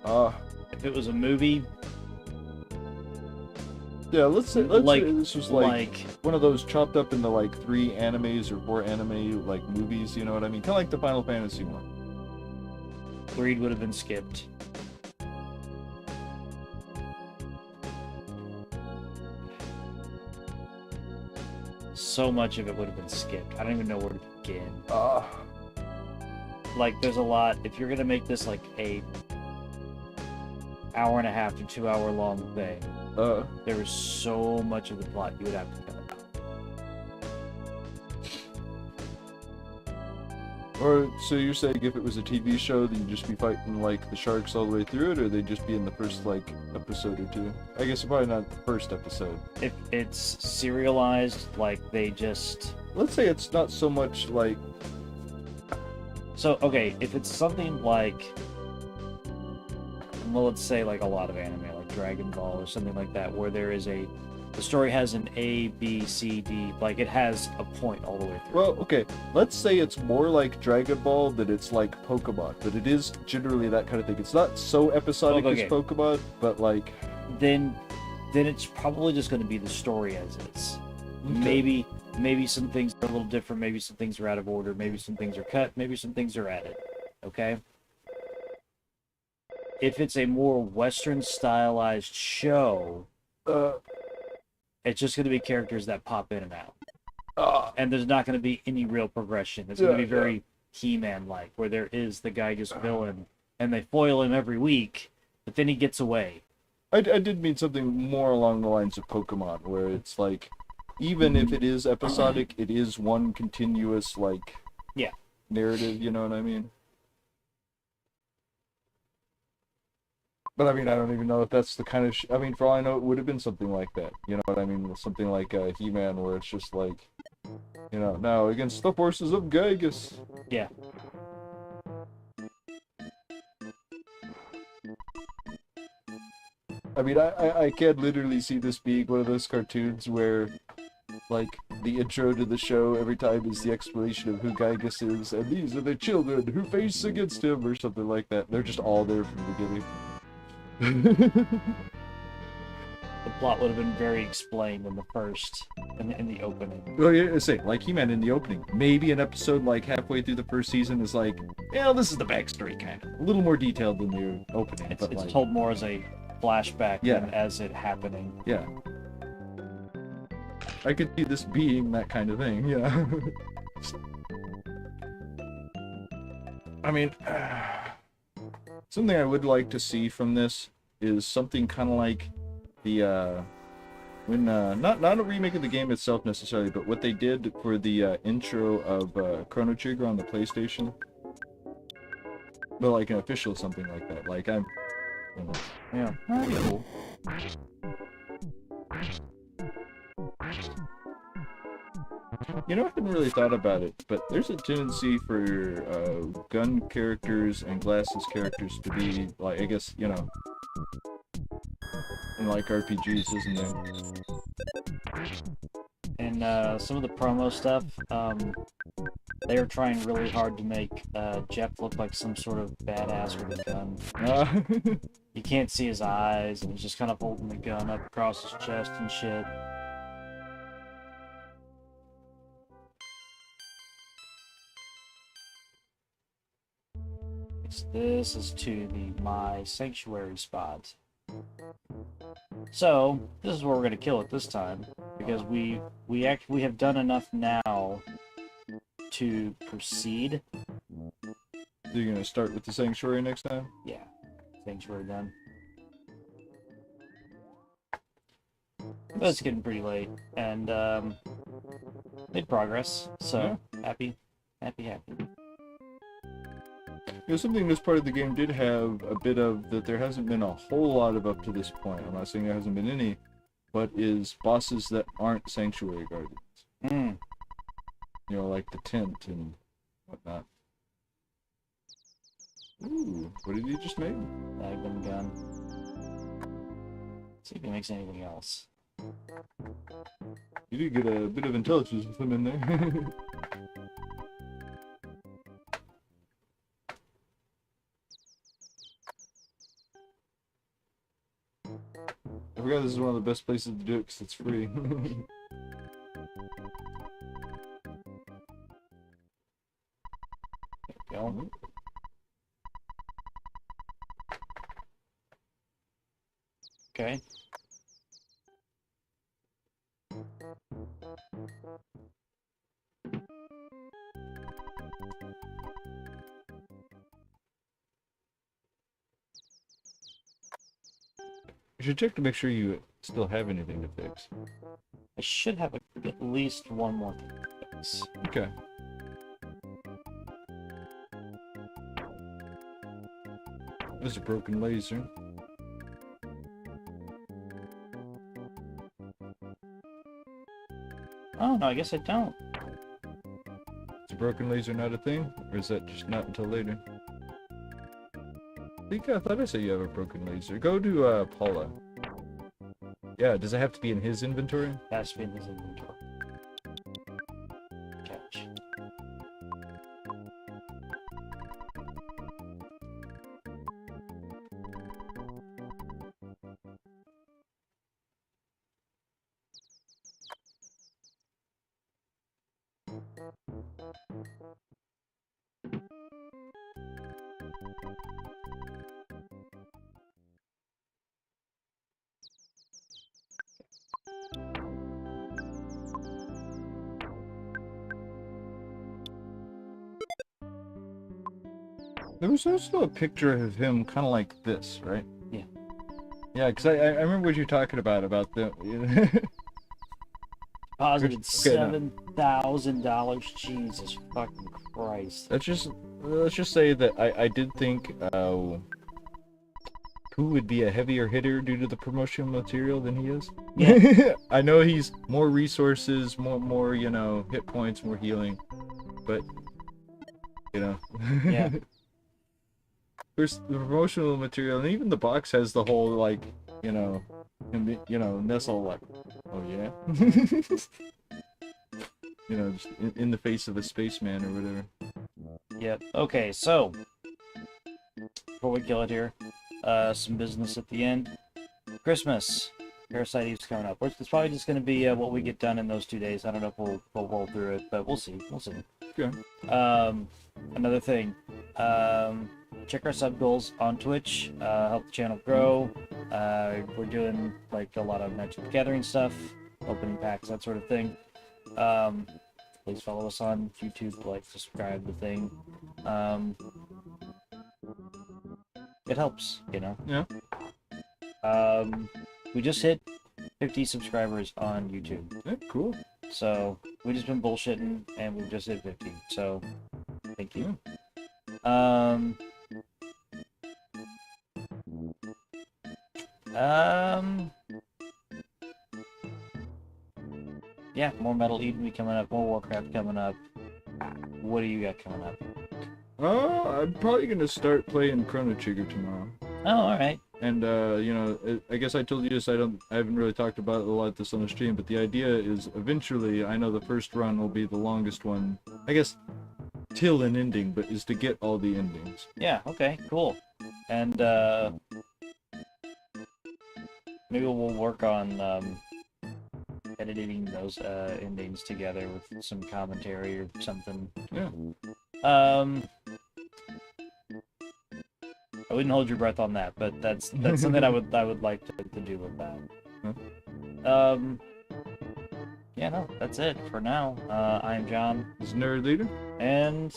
S2: If it was a movie,
S1: yeah, let's say this was
S2: like
S1: one of those chopped up into like 3 animes or 4 anime like movies. You know what I mean? Kind of like the Final Fantasy one.
S2: Greed would have been skipped. So much of it would have been skipped. I don't even know where to begin. Like, there's a lot. If you're gonna make this like a hour and a half to 2 hour long thing, there was so much of the plot you would have to cut out.
S1: Or, so you're saying if it was a TV show, then you'd just be fighting, like, the sharks all the way through it, or they'd just be in the first, like, episode or 2? I guess probably not the first episode.
S2: If it's serialized, like, they just...
S1: Let's say it's not so much, like...
S2: So, okay, if it's something like... Well, let's say, like, a lot of anime, like Dragon Ball or something like that, where there is a... The story has an A, B, C, D, like, it has a point all the way through.
S1: Well, okay, let's say it's more like Dragon Ball than it's like Pokemon, but it is generally that kind of thing. It's not so episodic as Pokemon, but, like...
S2: Then it's probably just going to be the story as is. Okay. Maybe some things are a little different, maybe some things are out of order, maybe some things are cut, maybe some things are added. Okay? If it's a more Western stylized show, it's just going to be characters that pop in and out. And there's not going to be any real progression. It's going to be very He-Man-like, where there is the Gygus villain, and they foil him every week, but then he gets away.
S1: I did mean something more along the lines of Pokemon, where it's like, even if it is episodic, it is one continuous, like, narrative, you know what I mean? But I mean, I don't even know if that's the kind of... I mean, for all I know, it would have been something like that. You know what I mean? Something like He-Man, where it's just like, you know, now against the forces of Gygus.
S2: Yeah.
S1: I mean, I can literally see this being one of those cartoons where, like, the intro to the show every time is the explanation of who Gygus is, and these are the children who face against him, or something like that. They're just all there from the beginning.
S2: The plot would have been very explained in the in the opening.
S1: Well, yeah, say, like he meant in the opening. Maybe an episode like halfway through the first season is like, this is the backstory kind of. A little more detailed than the opening.
S2: It's
S1: like,
S2: told more as a flashback than as it happening.
S1: Yeah. I could see this being that kind of thing, yeah. I mean, something I would like to see from this is something kind of like the, not a remake of the game itself necessarily, but what they did for the intro of Chrono Trigger on the PlayStation. But like an official something like that. Like
S2: Yeah, that'd be cool.
S1: You know, I haven't really thought about it, but there's a tendency for gun characters and glasses characters to be, like, I guess, in like RPGs, isn't there?
S2: And some of the promo stuff, they are trying really hard to make Jeff look like some sort of badass with a gun. You can't see his eyes, and he's just kind of holding the gun up across his chest and shit. This is to the My Sanctuary spot. So, this is where we're going to kill it this time, because we have done enough now to proceed.
S1: So you're going to start with the Sanctuary next time?
S2: Yeah, Sanctuary done. But it's getting pretty late, and made progress, so happy.
S1: Something this part of the game did have a bit of that there hasn't been a whole lot of up to this point. I'm not saying there hasn't been any, but is bosses that aren't Sanctuary Guardians. Like the tent and whatnot. Ooh, what did he just make?
S2: Magnum gun. See if he makes anything else.
S1: You did get a bit of intelligence with him in there. I forgot this is one of the best places to do it because it's free.
S2: There we go. Okay.
S1: You should check to make sure you still have anything to fix.
S2: I should have at least one more thing to fix.
S1: Okay. There's a broken laser.
S2: Oh, no, I guess I don't.
S1: Is a broken laser not a thing? Or is that just not until later? I thought I said you have a broken laser. Go to Paula. Yeah, does it have to be in his inventory?
S2: It has to be in his inventory. Catch.
S1: There was also a picture of him kind of like this, right?
S2: Yeah.
S1: Yeah, because I remember what you're talking about the...
S2: Posited
S1: Okay,
S2: $7,000. Jesus fucking Christ.
S1: let's just say that I did think who would be a heavier hitter due to the promotional material than he is.
S2: Yeah.
S1: I know he's more resources, more hit points, more healing, but
S2: Yeah.
S1: There's the promotional material, and even the box has the whole like Nestle like, oh yeah, just in the face of a spaceman or whatever.
S2: Yep. Okay, so before we kill it here, some business at the end. Christmas. Parasite Eve's coming up. It's probably just going to be what we get done in those 2 days. I don't know if we'll roll through it, but we'll see. We'll see.
S1: Okay.
S2: Another thing. Check our sub goals on Twitch. Help the channel grow. We're doing like a lot of Magic the Gathering stuff, opening packs, that sort of thing. Please follow us on YouTube, like, subscribe, the thing. It helps, you know.
S1: Yeah.
S2: We just hit 50 subscribers on YouTube.
S1: Yeah, cool.
S2: So we just been bullshitting and we've just hit 50. So thank you. Yeah, more Metal Eden coming up, more Warcraft coming up. What do you got coming up?
S1: I'm probably gonna start playing Chrono Trigger tomorrow.
S2: Oh, all right.
S1: And you know, I guess I told you this. I haven't really talked about it a lot this on the stream, but the idea is eventually, I know the first run will be the longest one. I guess till an ending, but is to get all the endings.
S2: Yeah. Okay. Cool. And maybe we'll work on editing those endings together with some commentary or something.
S1: Yeah.
S2: I wouldn't hold your breath on that, but that's something I would like to do with that.
S1: Huh?
S2: Yeah, no, that's it for now. I am John.
S1: Is Nerd Leader?
S2: And